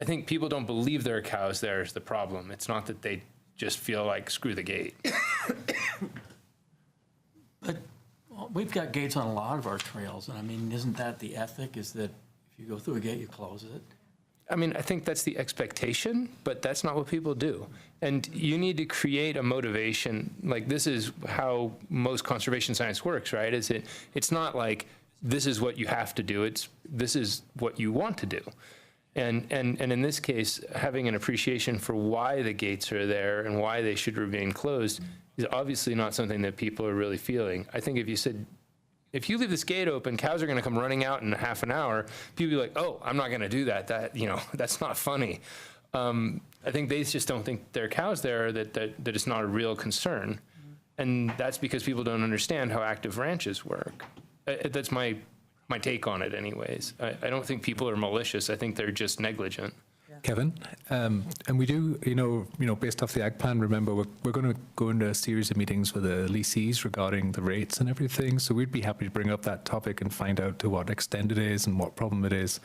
I think people don't believe there are cows there is the problem. It's not that they just feel like, screw the gate. But we've got gates on a lot of our trails, and isn't that the ethic, is that if you go through a gate, you close it? I think that's the expectation, but that's not what people do. And you need to create a motivation. This is how most conservation science works, right? It's not like this is what you have to do. This is what you want to do. And in this case, having an appreciation for why the gates are there and why they should remain closed is obviously not something that people are really feeling. I think if you said, if you leave this gate open, cows are going to come running out in half an hour, people will be like, oh, I'm not going to do that. That's not funny. I think they just don't think there are cows there, that it's not a real concern. And that's because people don't understand how active ranches work. That's my take on it anyways. I don't think people are malicious. I think they're just negligent. Kevin, and we do, based off the ag plan, remember, we're going to go into a series of meetings with the lessees regarding the rates and everything. So we'd be happy to bring up that topic and find out to what extent it is and what problem it is.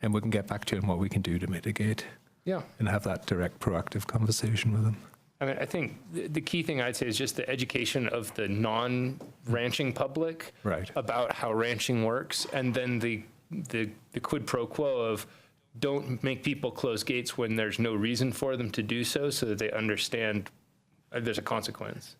And we can get back to you on what we can do to mitigate. Yeah. And have that direct, proactive conversation with them. I think the key thing I'd say is just the education of the non-ranching public about how ranching works, and then the quid pro quo of don't make people close gates when there's no reason for them to do so that they understand there's a consequence.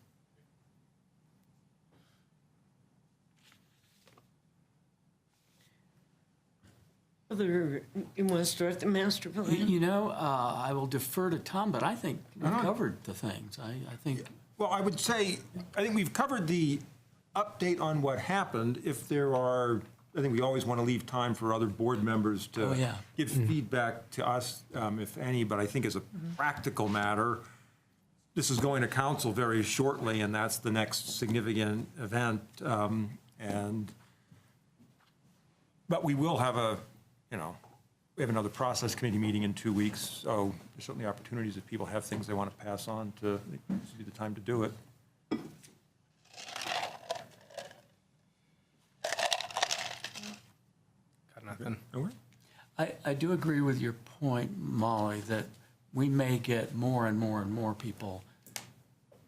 You want to start the master plan? You know, I will defer to Tom, but I think we've covered the things. I think. Well, I would say, I think we've covered the update on what happened. If there are, I think we always want to leave time for other board members to give feedback to us, if any, but I think as a practical matter, this is going to council very shortly, and that's the next significant event. But we will have we have another process committee meeting in 2 weeks, so there's certainly opportunities if people have things they want to pass on to, I think this would be the time to do it. Got nothing. I do agree with your point, Molly, that we may get more and more and more people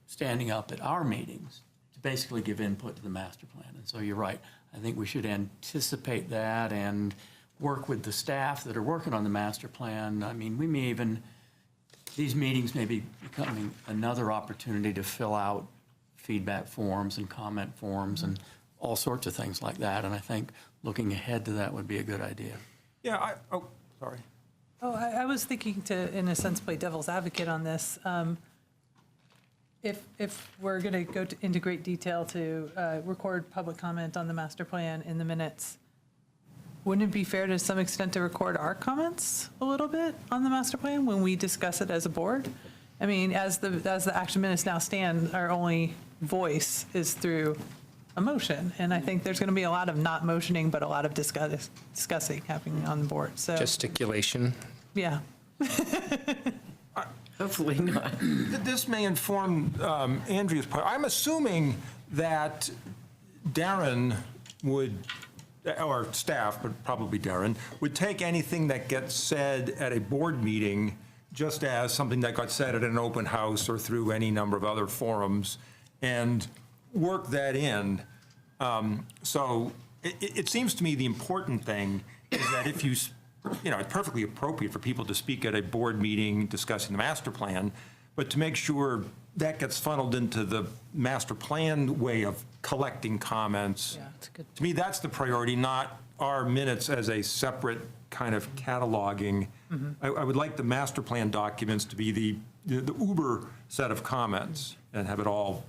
standing up at our meetings to basically give input to the master plan. And so you're right. I think we should anticipate that and work with the staff that are working on the master plan. I mean, we may even, these meetings may be becoming another opportunity to fill out feedback forms and comment forms and all sorts of things like that. And I think looking ahead to that would be a good idea. Yeah, sorry. Oh, I was thinking to, in a sense, play devil's advocate on this. If we're going to go into great detail to record public comment on the master plan in the minutes, wouldn't it be fair to some extent to record our comments a little bit on the master plan when we discuss it as a board? I mean, as the action minutes now stand, our only voice is through a motion. And I think there's going to be a lot of not motioning, but a lot of discussing happening on the board. So Gesticulation. yeah. Hopefully not. This may inform Andrea's part. I'm assuming that Darren would, or staff, but probably Darren, would take anything that gets said at a board meeting just as something that got said at an open house or through any number of other forums and work that in. So it seems to me the important thing is that if it's perfectly appropriate for people to speak at a board meeting discussing the master plan, but to make sure that gets funneled into the master plan way of collecting comments. Yeah, it's good. To me, that's the priority, not our minutes as a separate kind of cataloging. I would like the master plan documents to be the uber set of comments and have it all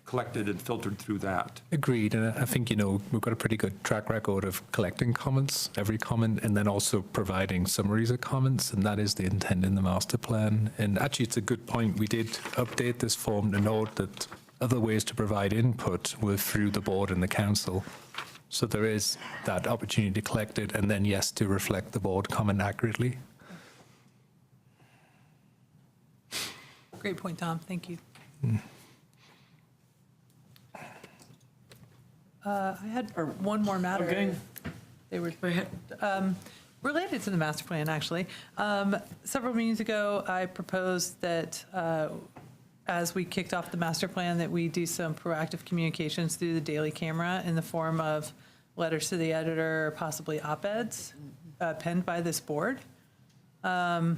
collected and filtered through that. Agreed, and I think, we've got a pretty good track record of collecting comments, every comment, and then also providing summaries of comments, and that is the intent in the master plan. And actually, it's a good point. We did update this form to note that other ways to provide input were through the board and the council. So there is that opportunity to collect it, and then, yes, to reflect the board comment accurately. Great point, Tom. Thank you. I had one more matter. Okay. They were related to the master plan, actually. Several meetings ago, I proposed that as we kicked off the master plan, that we do some proactive communications through the daily camera in the form of letters to the editor, possibly op-eds penned by this board. Now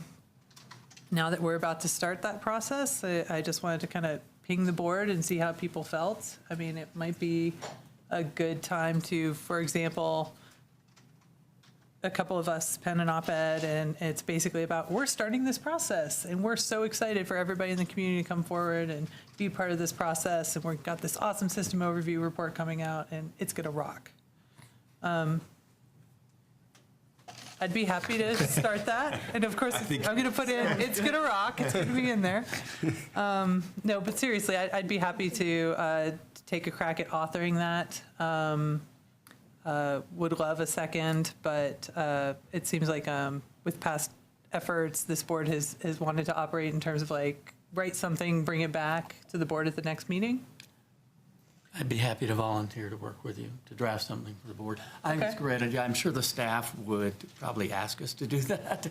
that we're about to start that process, I just wanted to kind of ping the board and see how people felt. I mean, it might be a good time to, for example, a couple of us pen an op-ed, and it's basically about, we're starting this process, and we're so excited for everybody in the community to come forward and be part of this process, and we've got this awesome system overview report coming out, and it's going to rock. I'd be happy to start that, and of course, I'm going to put in, it's going to rock, it's going to be in there. No, but seriously, I'd be happy to take a crack at authoring that. Would love a second, but it seems like with past efforts, this board has wanted to operate in terms of like, write something, bring it back to the board at the next meeting. I'd be happy to volunteer to work with you to draft something for the board. I think it's a great idea. I'm sure the staff would probably ask us to do that.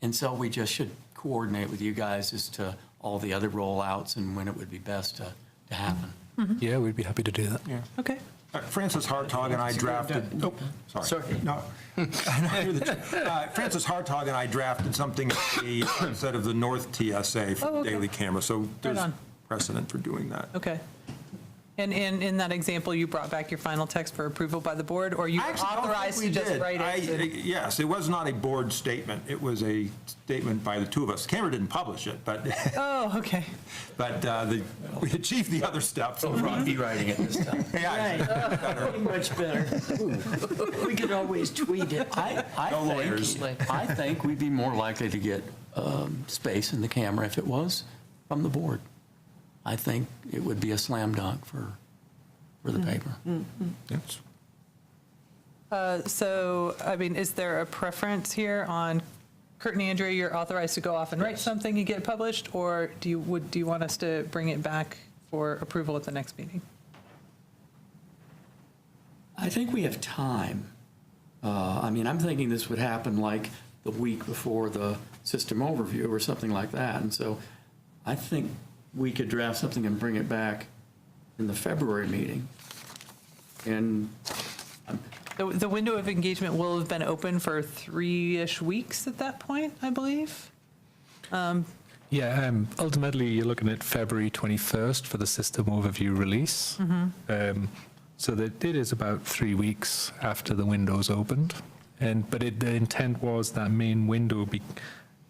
And so we just should coordinate with you guys as to all the other rollouts and when it would be best to happen. Yeah, we'd be happy to do that. Yeah. Okay. Francis Hartog and I drafted. Oh, sorry. No. Francis Hartog and I drafted something instead of the North TSA for the daily camera. So there's precedent for doing that. Okay. And in that example, you brought back your final text for approval by the board, or you were authorized to just write it? Yes, it was not a board statement. It was a statement by the two of us. Cameron didn't publish it, but. Oh, okay. But we achieved the other steps. So Ron be writing it this time. Right. Much better. We could always tweet it. I think we'd be more likely to get space in the camera if it was from the board. I think it would be a slam dunk for the paper. Yes. So, I mean, is there a preference here on, Kurt and Andrea, you're authorized to go off and write something and get it published, or do you want us to bring it back for approval at the next meeting? I think we have time. I mean, I'm thinking this would happen like the week before the system overview or something like that. And so I think we could draft something and bring it back in the February meeting. And The window of engagement will have been open for 3-ish weeks at that point, I believe. Ultimately, you're looking at February 21st for the system overview release. So that it is about 3 weeks after the window's opened. But the intent was that main window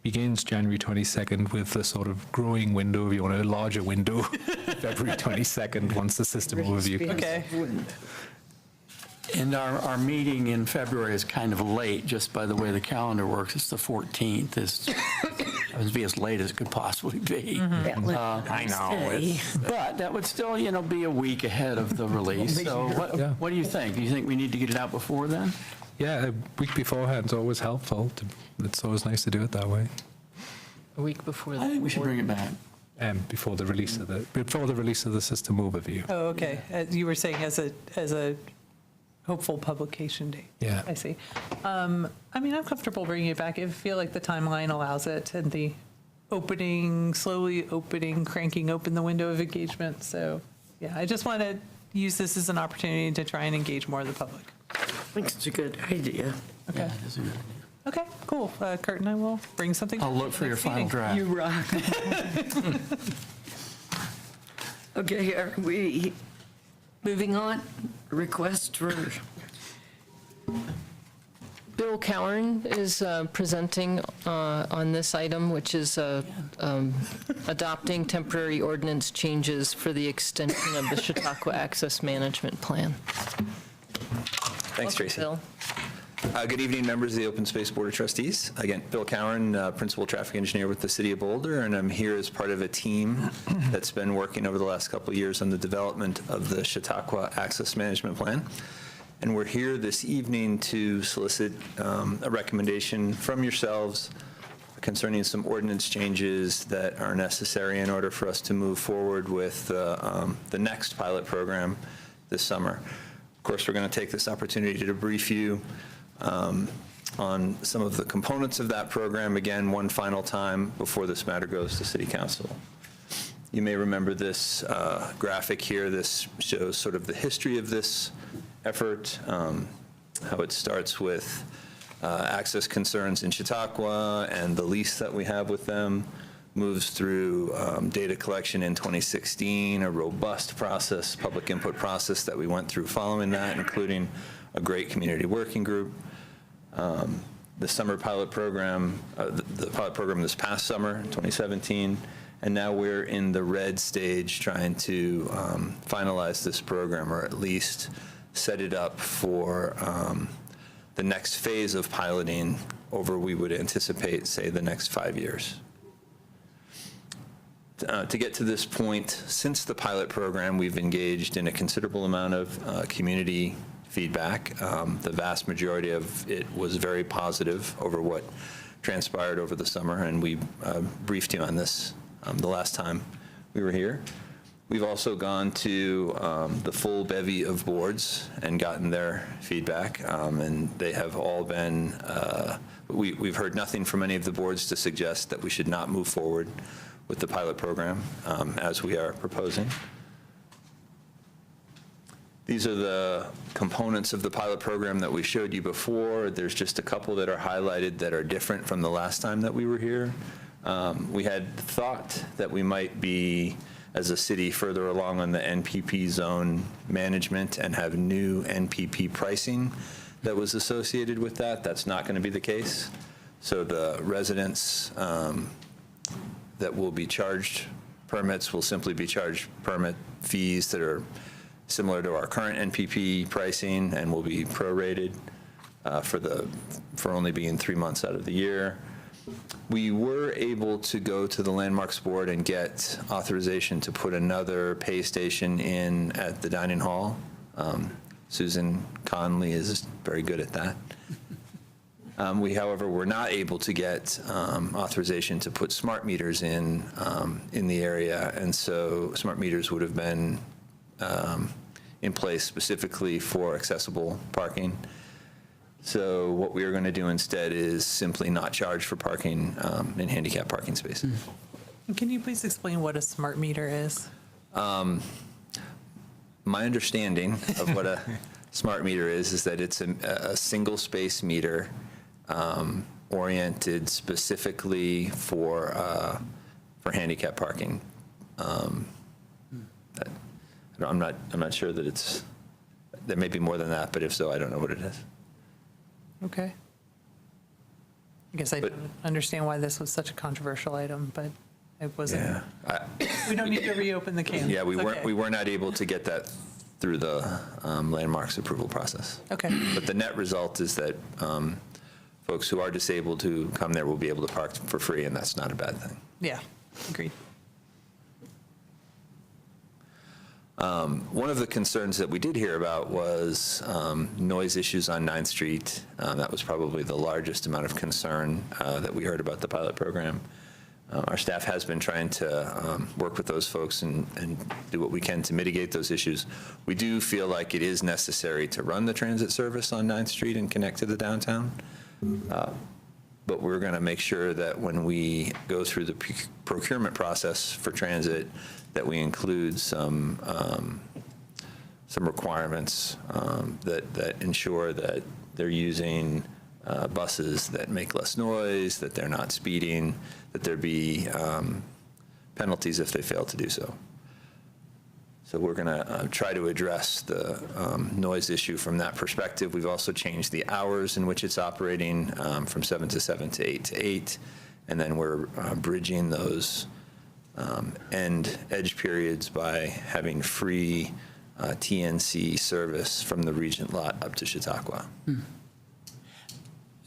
begins January 22nd with a sort of growing window, if you want a larger window, February 22nd once the system overview. Okay. And our meeting in February is kind of late, just by the way the calendar works. It's the 14th. It would be as late as it could possibly be. I know. But that would still, be a week ahead of the release. So what do you think? Do you think we need to get it out before then? Yeah, a week beforehand is always helpful. It's always nice to do it that way. A week before that. I think we should bring it back. Before the release of the system overview. Oh, okay. You were saying as a hopeful publication date. Yeah. I see. I mean, I'm comfortable bringing it back. I feel like the timeline allows it, and the slowly opening, cranking open the window of engagement. So, yeah, I just want to use this as an opportunity to try and engage more of the public. I think it's a good idea. Okay. Yeah, it is a good idea. Okay, cool. Kurt and I will bring something. I'll look for your final draft. You rock. Okay, are we moving on? Request for... Bill Cowan is presenting on this item, which is adopting temporary ordinance changes for the extension of the Chautauqua Access Management Plan. Thanks, Tracy. Bill. Good evening, members of the Open Space Board of Trustees. Again, Bill Cowan, Principal Traffic Engineer with the City of Boulder, and I'm here as part of a team that's been working over the last couple of years on the development of the Chautauqua Access Management Plan. And we're here this evening to solicit a recommendation from yourselves concerning some ordinance changes that are necessary in order for us to move forward with the next pilot program this summer. Of course, we're going to take this opportunity to brief you on some of the components of that program, again, one final time before this matter goes to City Council. You may remember this graphic here. This shows sort of the history of this effort, how it starts with access concerns in Chautauqua and the lease that we have with them, moves through data collection in 2016, a robust process, public input process that we went through following that, including a great community working group. The summer pilot program, the pilot program this past summer, 2017, and now we're in the red stage trying to finalize this program, or at least set it up for the next phase of piloting over, we would anticipate, say, the next 5 years. To get to this point, since the pilot program, we've engaged in a considerable amount of community feedback. The vast majority of it was very positive over what transpired over the summer, and we briefed you on this the last time we were here. We've also gone to the full bevy of boards and gotten their feedback, and they have all been, we've heard nothing from any of the boards to suggest that we should not move forward with the pilot program as we are proposing. These are the components of the pilot program that we showed you before. There's just a couple that are highlighted that are different from the last time that we were here. We had thought that we might be as a city further along on the NPP zone management and have new NPP pricing that was associated with that. That's not going to be the case. So the residents that will be charged permits will simply be charged permit fees that are similar to our current NPP pricing and will be prorated for only being 3 months out of the year. We were able to go to the Landmarks Board and get authorization to put another pay station in at the dining hall. Susan Conley is very good at that. We, however, were not able to get authorization to put smart meters in the area, and so smart meters would have been in place specifically for accessible parking. So what we are going to do instead is simply not charge for parking in handicap parking spaces. Can you please explain what a smart meter is? My understanding of what a smart meter is that it's a single space meter oriented specifically for handicap parking. I'm not sure that it's, there may be more than that, but if so, I don't know what it is. Okay. I guess I don't understand why this was such a controversial item, but it wasn't. Yeah. We don't need to reopen the can. Yeah, we It's okay. were not able to get that through the landmarks approval process. Okay. But the net result is that folks who are disabled who come there will be able to park for free, and that's not a bad thing. Yeah, agreed. One of the concerns that we did hear about was noise issues on 9th Street. That was probably the largest amount of concern that we heard about the pilot program. Our staff has been trying to work with those folks and do what we can to mitigate those issues. We do feel like it is necessary to run the transit service on 9th Street and connect to the downtown. But we're going to make sure that when we go through the procurement process for transit, that we include some requirements that ensure that they're using buses that make less noise, that they're not speeding, that there be penalties if they fail to do so. So we're going to try to address the noise issue from that perspective. We've also changed the hours in which it's operating from 7 to 7 to 8 to 8, and then we're bridging those edge periods by having free TNC service from the Regent lot up to Chautauqua.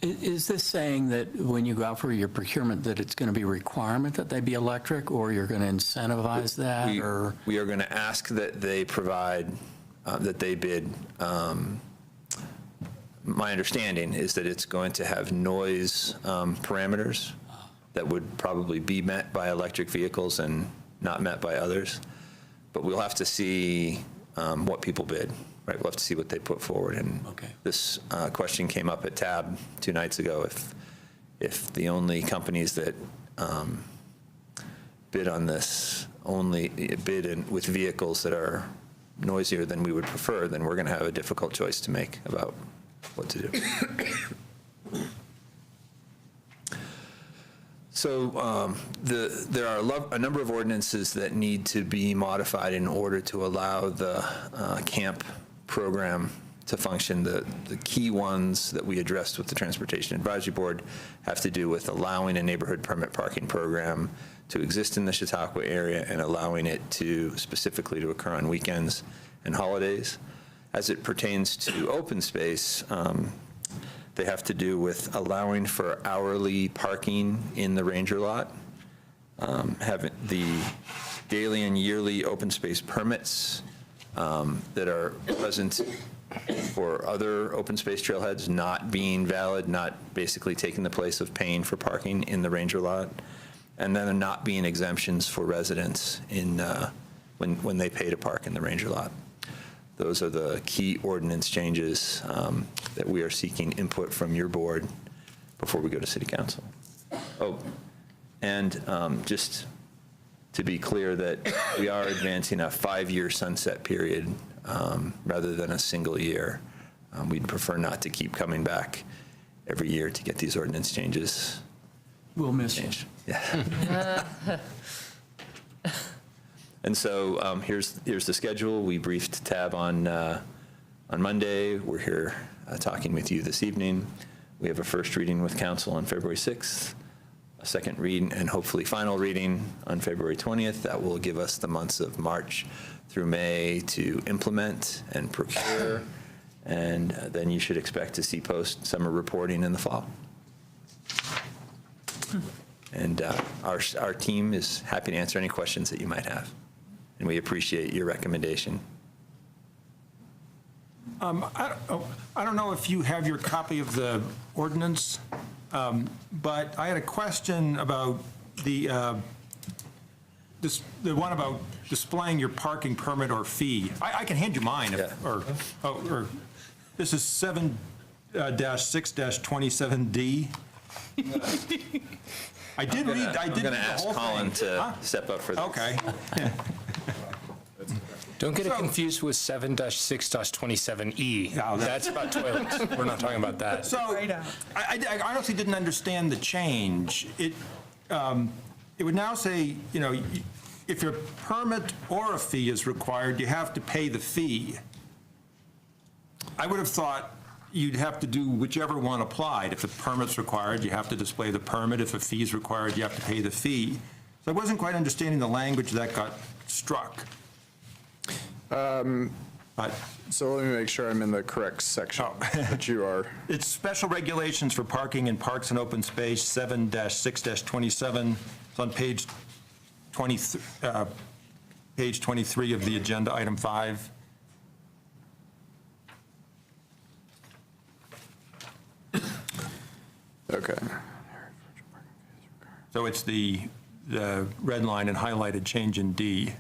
Is this saying that when you go out for your procurement that it's going to be a requirement that they be electric, or you're going to incentivize that? We are going to ask that they provide, that they bid. My understanding is that it's going to have noise parameters that would probably be met by electric vehicles and not met by others. But we'll have to see what people bid. Right, we'll have to see what they put forward. And this question came up at TAB 2 nights ago. If the only companies that bid on this only bid with vehicles that are noisier than we would prefer, then we're going to have a difficult choice to make about what to do. So there are a number of ordinances that need to be modified in order to allow the camp program to function. The key ones that we addressed with the Transportation Advisory Board have to do with allowing a neighborhood permit parking program to exist in the Chautauqua area and allowing it to specifically to occur on weekends and holidays. As it pertains to open space, they have to do with allowing for hourly parking in the ranger lot, having the daily and yearly open space permits that are present for other open space trailheads not being valid, not basically taking the place of paying for parking in the ranger lot, and then there not being exemptions for residents in when they pay to park in the ranger lot. Those are the key ordinance changes that we are seeking input from your board before we go to City Council. Oh, and just to be clear that we are advancing a 5-year sunset period rather than a single year. We'd prefer not to keep coming back every year to get these ordinance changes. We'll miss you. Yeah. And so here's the schedule. We briefed Tab on Monday. We're here talking with you this evening. We have a first reading with council on February 6th, a second reading, and hopefully final reading on February 20th. That will give us the months of March through May to implement and procure, and then you should expect to see post-summer reporting in the fall. And our team is happy to answer any questions that you might have, and we appreciate your recommendation. I don't know if you have your copy of the ordinance, but I had a question about the one about displaying your parking permit or fee. I can hand you mine, or this is 7-6-27D. I did read. I'm going to ask Colin to step up for this. Okay. Don't get it confused with 7-6-27E. That's about toilets. We're not talking about that. So I honestly didn't understand the change. It would now say, if your permit or a fee is required, you have to pay the fee. I would have thought you'd have to do whichever one applied. If the permit's required, you have to display the permit. If a fee is required, you have to pay the fee. So I wasn't quite understanding the language that got struck. So let me make sure I'm in the correct section that you are. It's special regulations for parking in parks and open space, 7-6-27. It's on page 23 of the agenda, item 5. Okay. So it's the red line and highlighted change in D.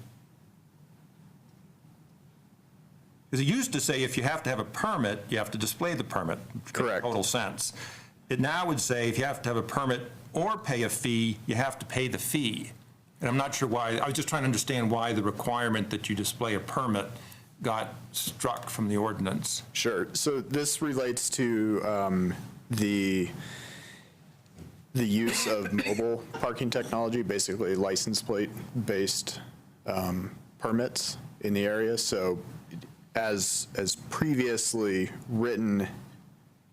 Because it used to say if you have to have a permit, you have to display the permit. Correct. Total sense. It now would say if you have to have a permit or pay a fee, you have to pay the fee. And I'm not sure why. I was just trying to understand why the requirement that you display a permit got struck from the ordinance. Sure. So this relates to the use of mobile parking technology, basically license plate-based permits in the area. So as previously written,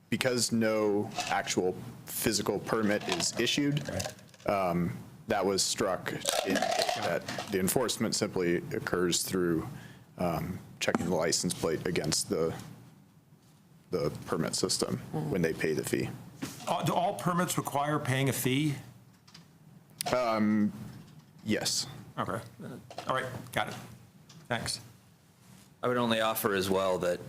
because no actual physical permit is issued, that was struck, that the enforcement simply occurs through checking the license plate against the permit system when they pay the fee. Do all permits require paying a fee? Yes. Okay. All right. Got it. Thanks. I would only offer as well that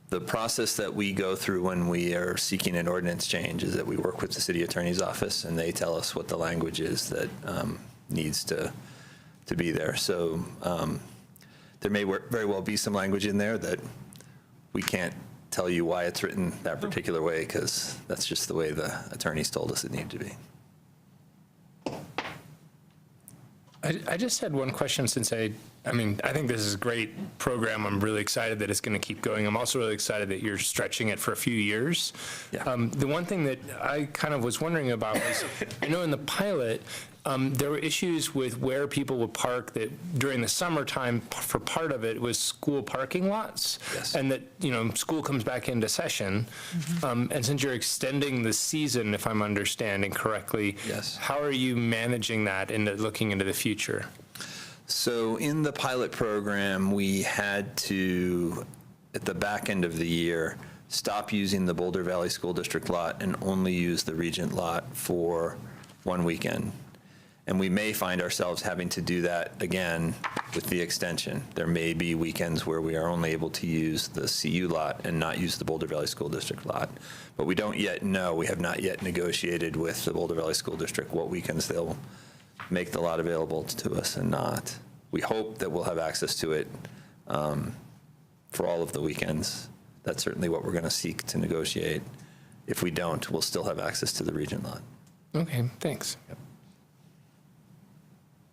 the process that we go through when we are seeking an ordinance change is that we work with the city attorney's office, and they tell us what the language is that needs to be there. So there may very well be some language in there that we can't tell you why it's written that particular way, because that's just the way the attorneys told us it needed to be. I just had one question, since I think this is a great program. I'm really excited that it's going to keep going. I'm also really excited that you're stretching it for a few years. Yeah. The one thing that I kind of was wondering about was, I know in the pilot, there were issues with where people would park that during the summertime, for part of it was school parking lots. Yes. And that, school comes back into session. And since you're extending the season, if I'm understanding correctly, yes, how are you managing that and looking into the future? So in the pilot program, we had to, at the back end of the year, stop using the Boulder Valley School District lot and only use the Regent lot for one weekend. And we may find ourselves having to do that again with the extension. There may be weekends where we are only able to use the CU lot and not use the Boulder Valley School District lot. But we don't yet know. We have not yet negotiated with the Boulder Valley School District what weekends they'll make the lot available to us and not. We hope that we'll have access to it for all of the weekends. That's certainly what we're going to seek to negotiate. If we don't, we'll still have access to the Regent lot. Okay, thanks. Yep.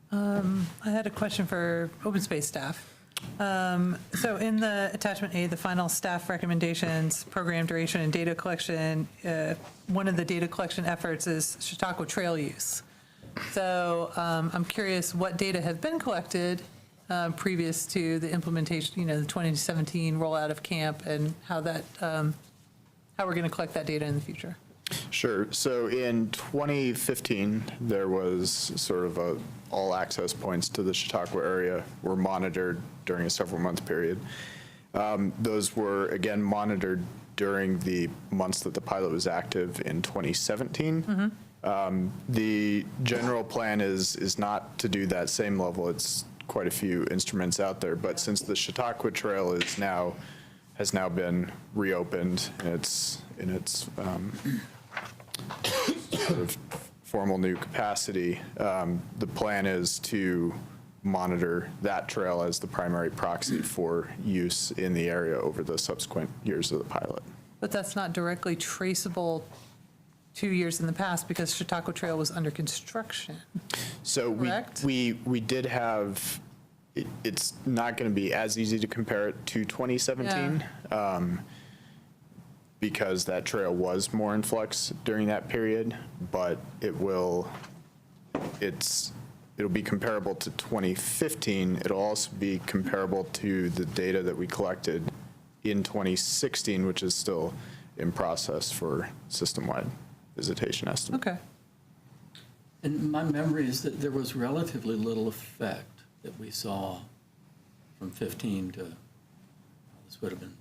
I had a question for open space staff. So in the attachment A, the final staff recommendations, program duration and data collection, one of the data collection efforts is Chautauqua trail use. So I'm curious what data have been collected previous to the implementation, the 2017 rollout of CAMP, and how we're going to collect that data in the future. Sure. So in 2015, there was sort of all access points to the Chautauqua area were monitored during a several-month period. Those were, again, monitored during the months that the pilot was active in 2017. The general plan is not to do that same level. It's quite a few instruments out there, but since the Chautauqua Trail has now been reopened in its sort of formal new capacity, the plan is to monitor that trail as the primary proxy for use in the area over the subsequent years of the pilot. But that's not directly traceable 2 years in the past because Chautauqua Trail was under construction. So we did have, it's not going to be as easy to compare it to 2017 because that trail was more in flux during that period, but it'll be comparable to 2015. It'll also be comparable to the data that we collected in 2016, which is still in process for system-wide visitation estimate. Okay. And my memory is that there was relatively little effect that we saw from 15 to, this would have been.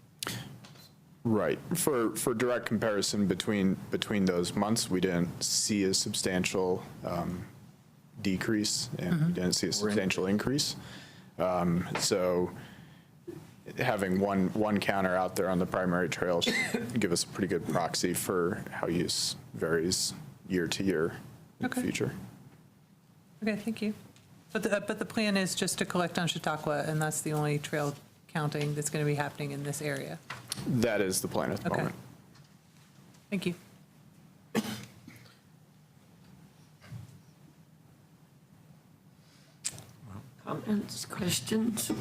Right. For direct comparison between those months, we didn't see a substantial decrease, and we didn't see a substantial increase. So having one counter out there on the primary trail should give us a pretty good proxy for how use varies year to year in the future. Okay, thank you. But the plan is just to collect on Chautauqua, and that's the only trail counting that's going to be happening in this area. That is the plan at the moment. Thank you. Comments, questions?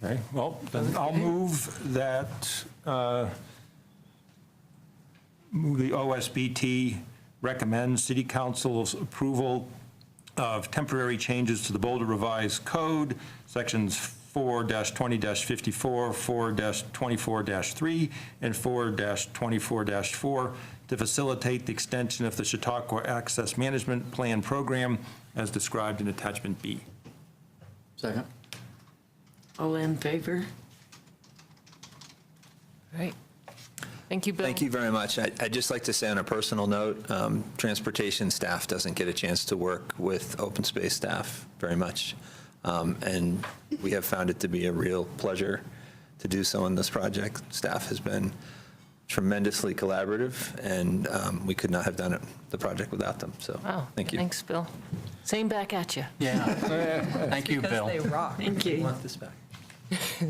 Okay, well, then I'll move that, move the OSBT recommends City Council's approval of temporary changes to the Boulder Revised Code, sections 4-20-54, 4-24-3, and 4-24-4 to facilitate the extension of the Chautauqua Access Management Plan program as described in Attachment B. Second. All in favor? All right. Thank you, Bill. Thank you very much. I'd just like to say on a personal note, transportation staff doesn't get a chance to work with open space staff very much. And we have found it to be a real pleasure to do so in this project. Staff has been tremendously collaborative, and we could not have done the project without them. So thank you. Thanks, Bill. Same back at you. Yeah. Thank you, Bill. They rock. Thank you. I want this back.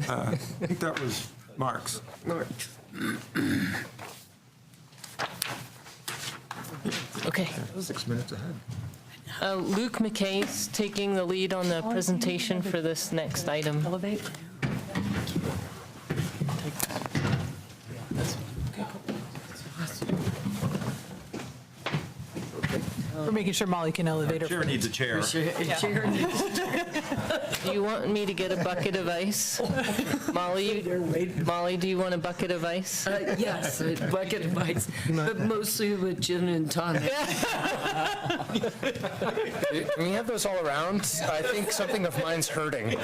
I think that was Mark's. Okay. 6 minutes ahead. Luke McKay's taking the lead on the presentation for this next item. Elevate. We're making sure Molly can elevate her. Chair needs a chair. Chair needs Do you want me to get a bucket of ice? Molly, do you want a bucket of ice? Yes, a bucket of ice, but mostly with gin and tonic. Can we have those all around? I think something of mine's hurting.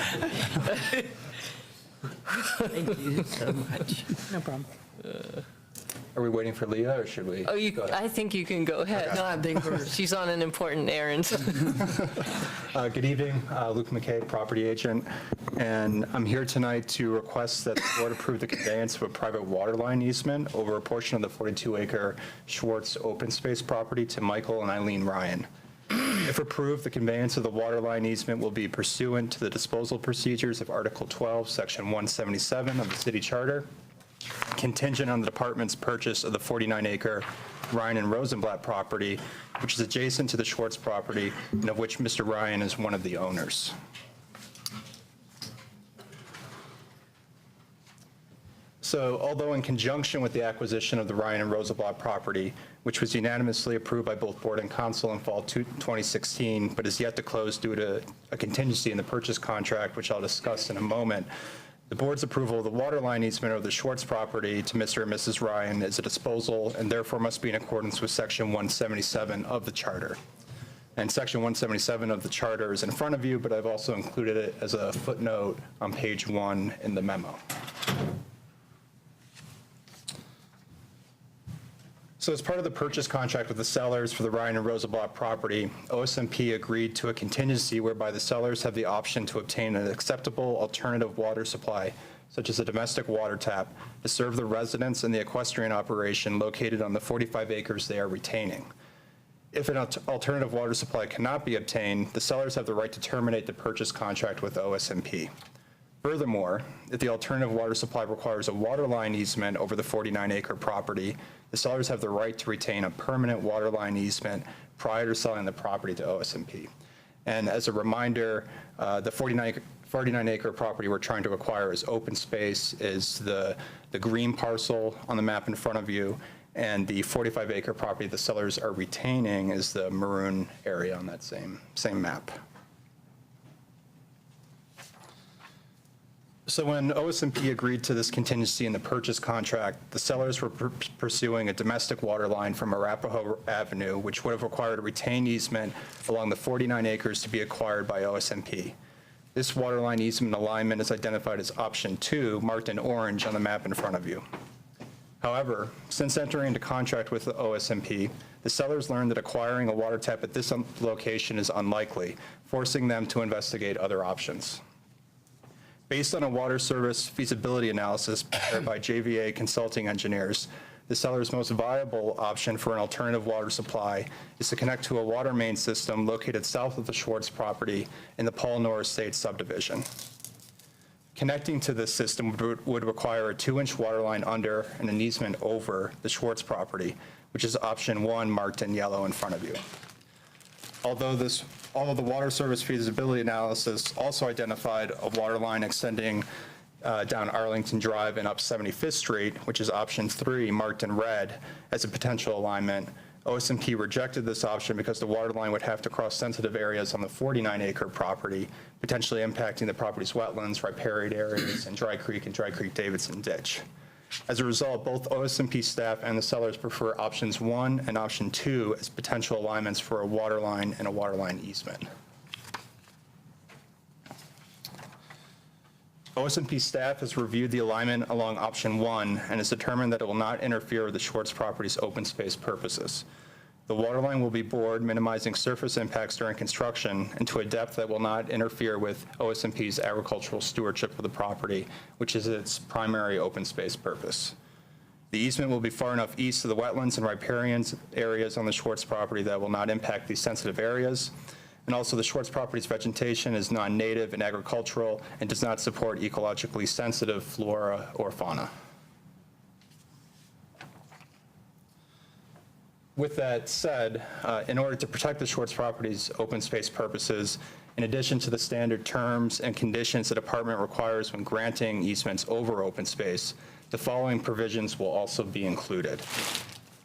Thank you so much. No problem. Are we waiting for Leah, or should we? Oh, I think you can go ahead. No, I think She's on an important errand. Good evening, Luke McKay, property agent, and I'm here tonight to request that the board approve the conveyance of a private water line easement over a portion of the 42-acre Schwartz open space property to Michael and Eileen Ryan. If approved, the conveyance of the water line easement will be pursuant to the disposal procedures of Article 12, Section 177 of the City Charter, contingent on the department's purchase of the 49-acre Ryan and Rosenblatt property, which is adjacent to the Schwartz property, and of which Mr. Ryan is one of the owners. So although in conjunction with the acquisition of the Ryan and Rosenblatt property, which was unanimously approved by both board and council in fall 2016, but is yet to close due to a contingency in the purchase contract, which I'll discuss in a moment, the board's approval of the water line easement of the Schwartz property to Mr. and Mrs. Ryan is a disposal and therefore must be in accordance with Section 177 of the Charter. And Section 177 of the Charter is in front of you, but I've also included it as a footnote on page 1 in the memo. So as part of the purchase contract with the sellers for the Ryan and Rosenblatt property, OSMP agreed to a contingency whereby the sellers have the option to obtain an acceptable alternative water supply, such as a domestic water tap, to serve the residents in the equestrian operation located on the 45 acres they are retaining. If an alternative water supply cannot be obtained, the sellers have the right to terminate the purchase contract with OSMP. Furthermore, if the alternative water supply requires a water line easement over the 49-acre property, the sellers have the right to retain a permanent water line easement prior to selling the property to OSMP. And as a reminder, the 49-acre property we're trying to acquire is open space, is the green parcel on the map in front of you, and the 45-acre property the sellers are retaining is the maroon area on that same map. So when OSMP agreed to this contingency in the purchase contract, the sellers were pursuing a domestic water line from Arapahoe Avenue, which would have required a retained easement along the 49 acres to be acquired by OSMP. This water line easement alignment is identified as option 2, marked in orange on the map in front of you. However, since entering into contract with the OSMP, the sellers learned that acquiring a water tap at this location is unlikely, forcing them to investigate other options. Based on a water service feasibility analysis prepared by JVA Consulting Engineers, the seller's most viable option for an alternative water supply is to connect to a water main system located south of the Schwartz property in the Paul Knorr Estates subdivision. Connecting to this system would require a 2-inch water line under and an easement over the Schwartz property, which is option 1 marked in yellow in front of you. Although the water service feasibility analysis also identified a water line extending down Arlington Drive and up 75th Street, which is option 3 marked in red as a potential alignment, OSMP rejected this option because the water line would have to cross sensitive areas on the 49-acre property, potentially impacting the property's wetlands, riparian areas, and Dry Creek Davidson Ditch. As a result, both OSMP staff and the sellers prefer options 1 and option 2 as potential alignments for a water line and a water line easement. OSMP staff has reviewed the alignment along option 1 and has determined that it will not interfere with the Schwartz property's open space purposes. The water line will be bored, minimizing surface impacts during construction, and to a depth that will not interfere with OSMP's agricultural stewardship of the property, which is its primary open space purpose. The easement will be far enough east of the wetlands and riparian areas on the Schwartz property that will not impact these sensitive areas. And also the Schwartz property's vegetation is non-native and agricultural and does not support ecologically sensitive flora or fauna. With that said, in order to protect the Schwartz property's open space purposes, in addition to the standard terms and conditions the department requires when granting easements over open space, the following provisions will also be included.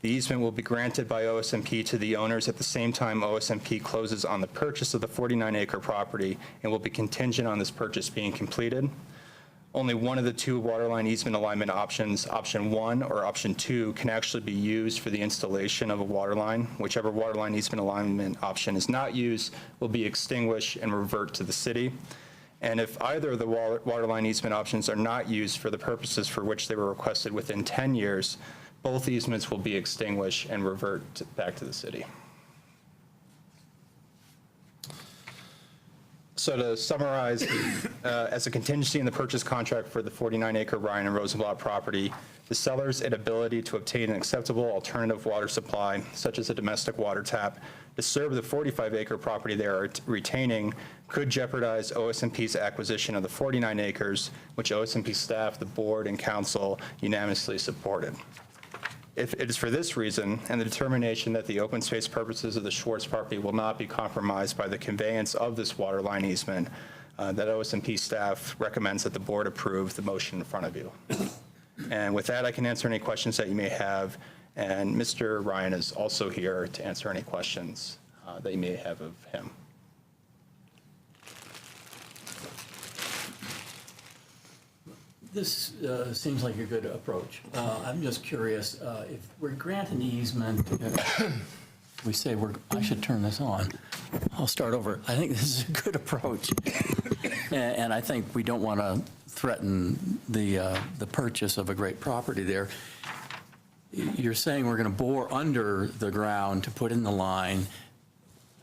The easement will be granted by OSMP to the owners at the same time OSMP closes on the purchase of the 49-acre property and will be contingent on this purchase being completed. Only one of the 2 waterline easement alignment options, option 1 or option 2, can actually be used for the installation of a waterline. Whichever waterline easement alignment option is not used will be extinguished and revert to the city. And if either of the waterline easement options are not used for the purposes for which they were requested within 10 years, both easements will be extinguished and revert back to the city. So to summarize, as a contingency in the purchase contract for the 49-acre Ryan and Rosenblatt property, the seller's inability to obtain an acceptable alternative water supply, such as a domestic water tap, to serve the 45-acre property they are retaining could jeopardize OSMP's acquisition of the 49 acres, which OSMP staff, the board, and council unanimously supported. If it is for this reason, and the determination that the open space purposes of the Schwartz property will not be compromised by the conveyance of this water line easement, that OSMP staff recommends that the board approve the motion in front of you. And with that, I can answer any questions that you may have. And Mr. Ryan is also here to answer any questions that you may have of him. This seems like a good approach. I'm just curious, if we're granting easement, we say I should turn this on. I'll start over. I think this is a good approach. And I think we don't want to threaten the purchase of a great property there. You're saying we're going to bore under the ground to put in the line.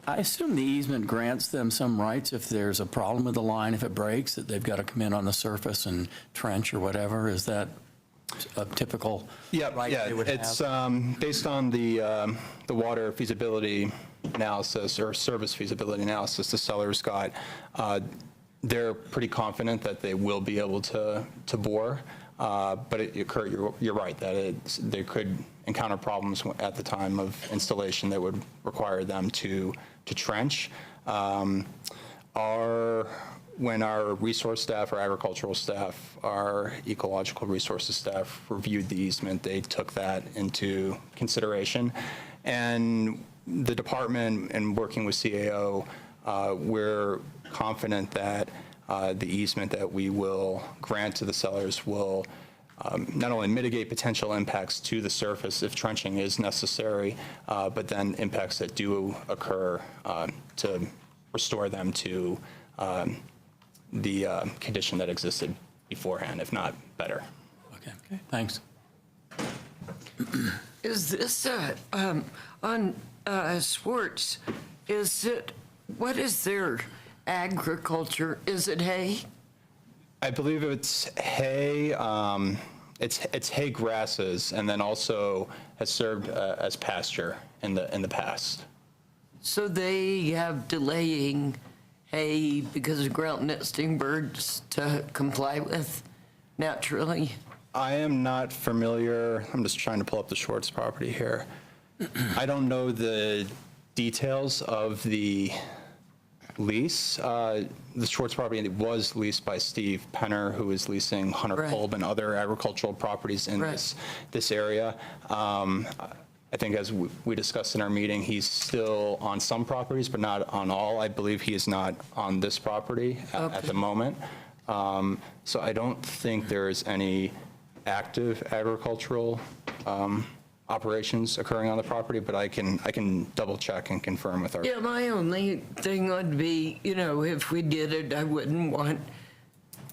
I assume the easement grants them some rights if there's a problem with the line, if it breaks, that they've got to come in on the surface and trench or whatever. Is that a typical right they would have? It's based on the water feasibility analysis or service feasibility analysis the sellers got. They're pretty confident that they will be able to bore. But you're right that they could encounter problems at the time of installation that would require them to trench. When our resource staff, our agricultural staff, our ecological resources staff reviewed the easement, they took that into consideration. And the department, and working with CAO, we're confident that the easement that we will grant to the sellers will not only mitigate potential impacts to the surface if trenching is necessary, but then impacts that do occur to restore them to the condition that existed beforehand, if not better. Okay, thanks. Is this on Swartz? What is their agriculture? Is it hay? I believe it's hay. It's hay grasses, and then also has served as pasture in the past. So they have delaying hay because of ground nesting birds to comply with naturally? I am not familiar. I'm just trying to pull up the Schwartz property here. I don't know the details of the lease. The Schwartz property was leased by Steve Penner, who is leasing Hunter Kolb and other agricultural properties in this area. I think as we discussed in our meeting, he's still on some properties, but not on all. I believe he is not on this property at the moment. So I don't think there is any active agricultural operations occurring on the property, but I can double check and confirm with our. Yeah, my only thing would be, if we did it, I wouldn't want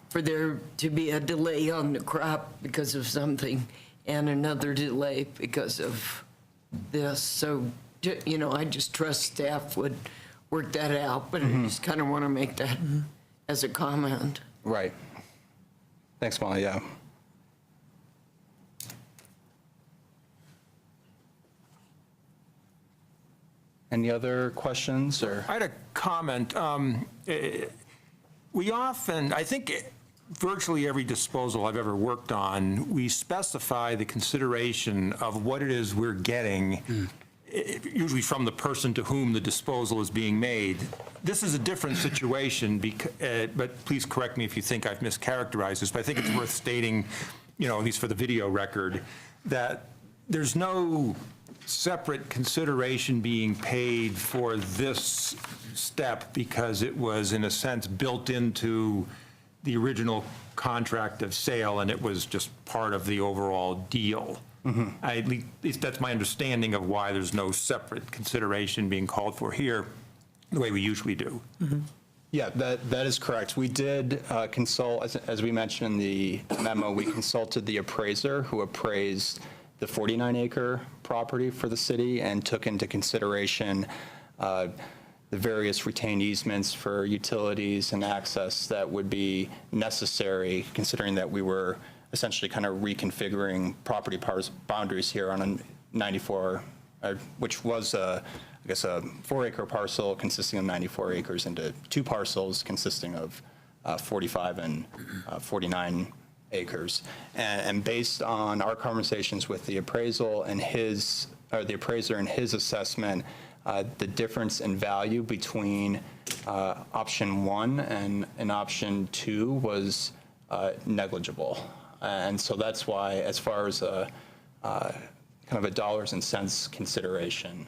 for there to be a delay on the crop because of something and another delay because of this. So, I just trust staff would work that out, but I just kind of want to make that as a comment. Right. Thanks, Molly. Yeah. Any other questions? Or I had a comment. We often, I think virtually every disposal I've ever worked on, we specify the consideration of what it is we're getting, usually from the person to whom the disposal is being made. This is a different situation, but please correct me if you think I've mischaracterized this, but I think it's worth stating, at least for the video record, that there's no separate consideration being paid for this step because it was, in a sense, built into the original contract of sale and it was just part of the overall deal. At least that's my understanding of why there's no separate consideration being called for here the way we usually do. Yeah, that is correct. We did consult, as we mentioned in the memo, we consulted the appraiser who appraised the 49-acre property for the city and took into consideration the various retained easements for utilities and access that would be necessary, considering that we were essentially kind of reconfiguring property boundaries here on a 94, which was, I guess, a 4-acre parcel consisting of 94 acres into 2 parcels consisting of 45 and 49 acres. And based on our conversations with the appraiser and his assessment, the difference in value between option 1 and option 2 was negligible. And so that's why, as far as kind of a dollars and cents consideration,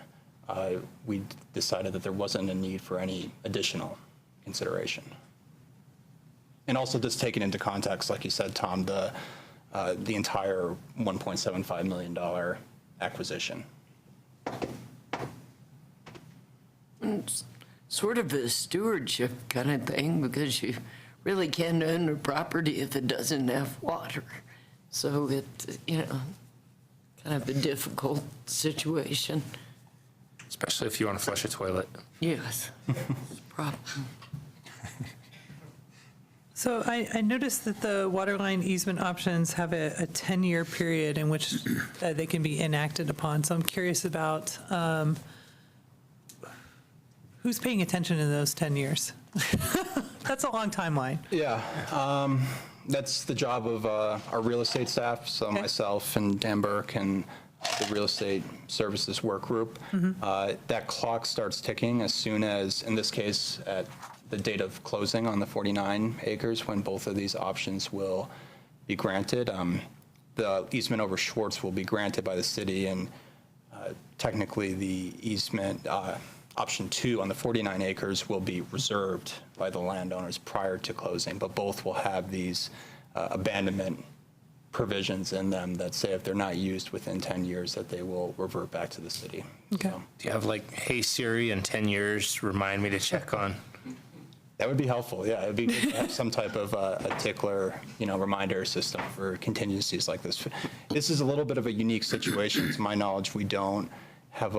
we decided that there wasn't a need for any additional consideration. And also just taking into context, like you said, Tom, the entire $1.75 million acquisition. It's sort of a stewardship kind of thing, because you really can't own a property if it doesn't have water. So it's, kind of a difficult situation. Especially if you want to flush a toilet. Yes, it's a problem. So I noticed that the water line easement options have a 10-year period in which they can be enacted upon. So I'm curious about who's paying attention in those 10 years? That's a long timeline. Yeah, that's the job of our real estate staff, so myself and Dan Burke and the real estate services work group. That clock starts ticking as soon as, in this case, at the date of closing on the 49 acres, when both of these options will be granted. The easement over Schwartz will be granted by the city, and technically the easement, option 2 on the 49 acres will be reserved by the landowners prior to closing, but both will have these abandonment provisions in them that say if they're not used within 10 years that they will revert back to the city. Okay. So, Do you have like, hey Siri, in 10 years, remind me to check on? that would be helpful, yeah. It'd be good to have some type of a tickler, reminder system for contingencies like this. This is a little bit of a unique situation. To my knowledge, we don't have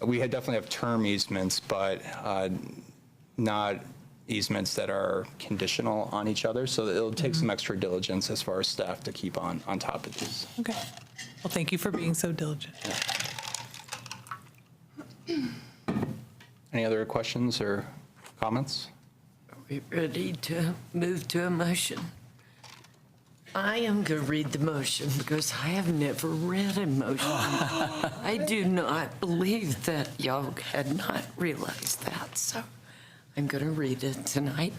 we definitely have term easements, but not easements that are conditional on each other. So it'll take some extra diligence as far as staff to keep on top of these. Okay. Well, thank you for being so diligent. Any other questions or comments? Are we ready to move to a motion? I am going to read the motion because I have never read a motion. I do not believe that y'all had not realized that, so I'm going to read it tonight,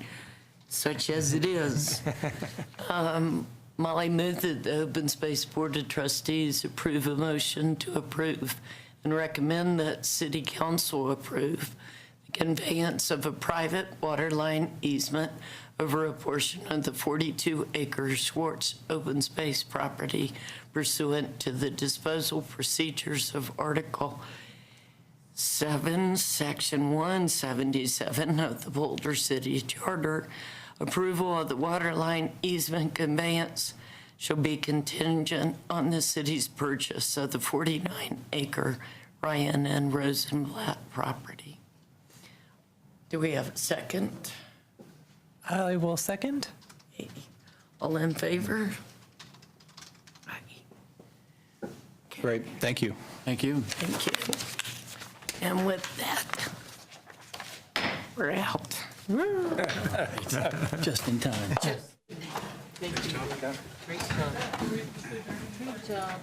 such as it is. Molly moved that the Open Space Board of Trustees approve a motion to approve and recommend that City Council approve the conveyance of a private water line easement over a portion of the 42-acre Schwartz open space property pursuant to the disposal procedures of Article 7, Section 177 of the Boulder City Charter. Approval of the water line easement conveyance shall be contingent on the city's purchase of the 49-acre Ryan and Rosenblatt property. Do we have a second? I will second. All in favor? Great, thank you. Thank you. Thank you. And with that, we're out. Just in time. Thank you. Great job. Great job.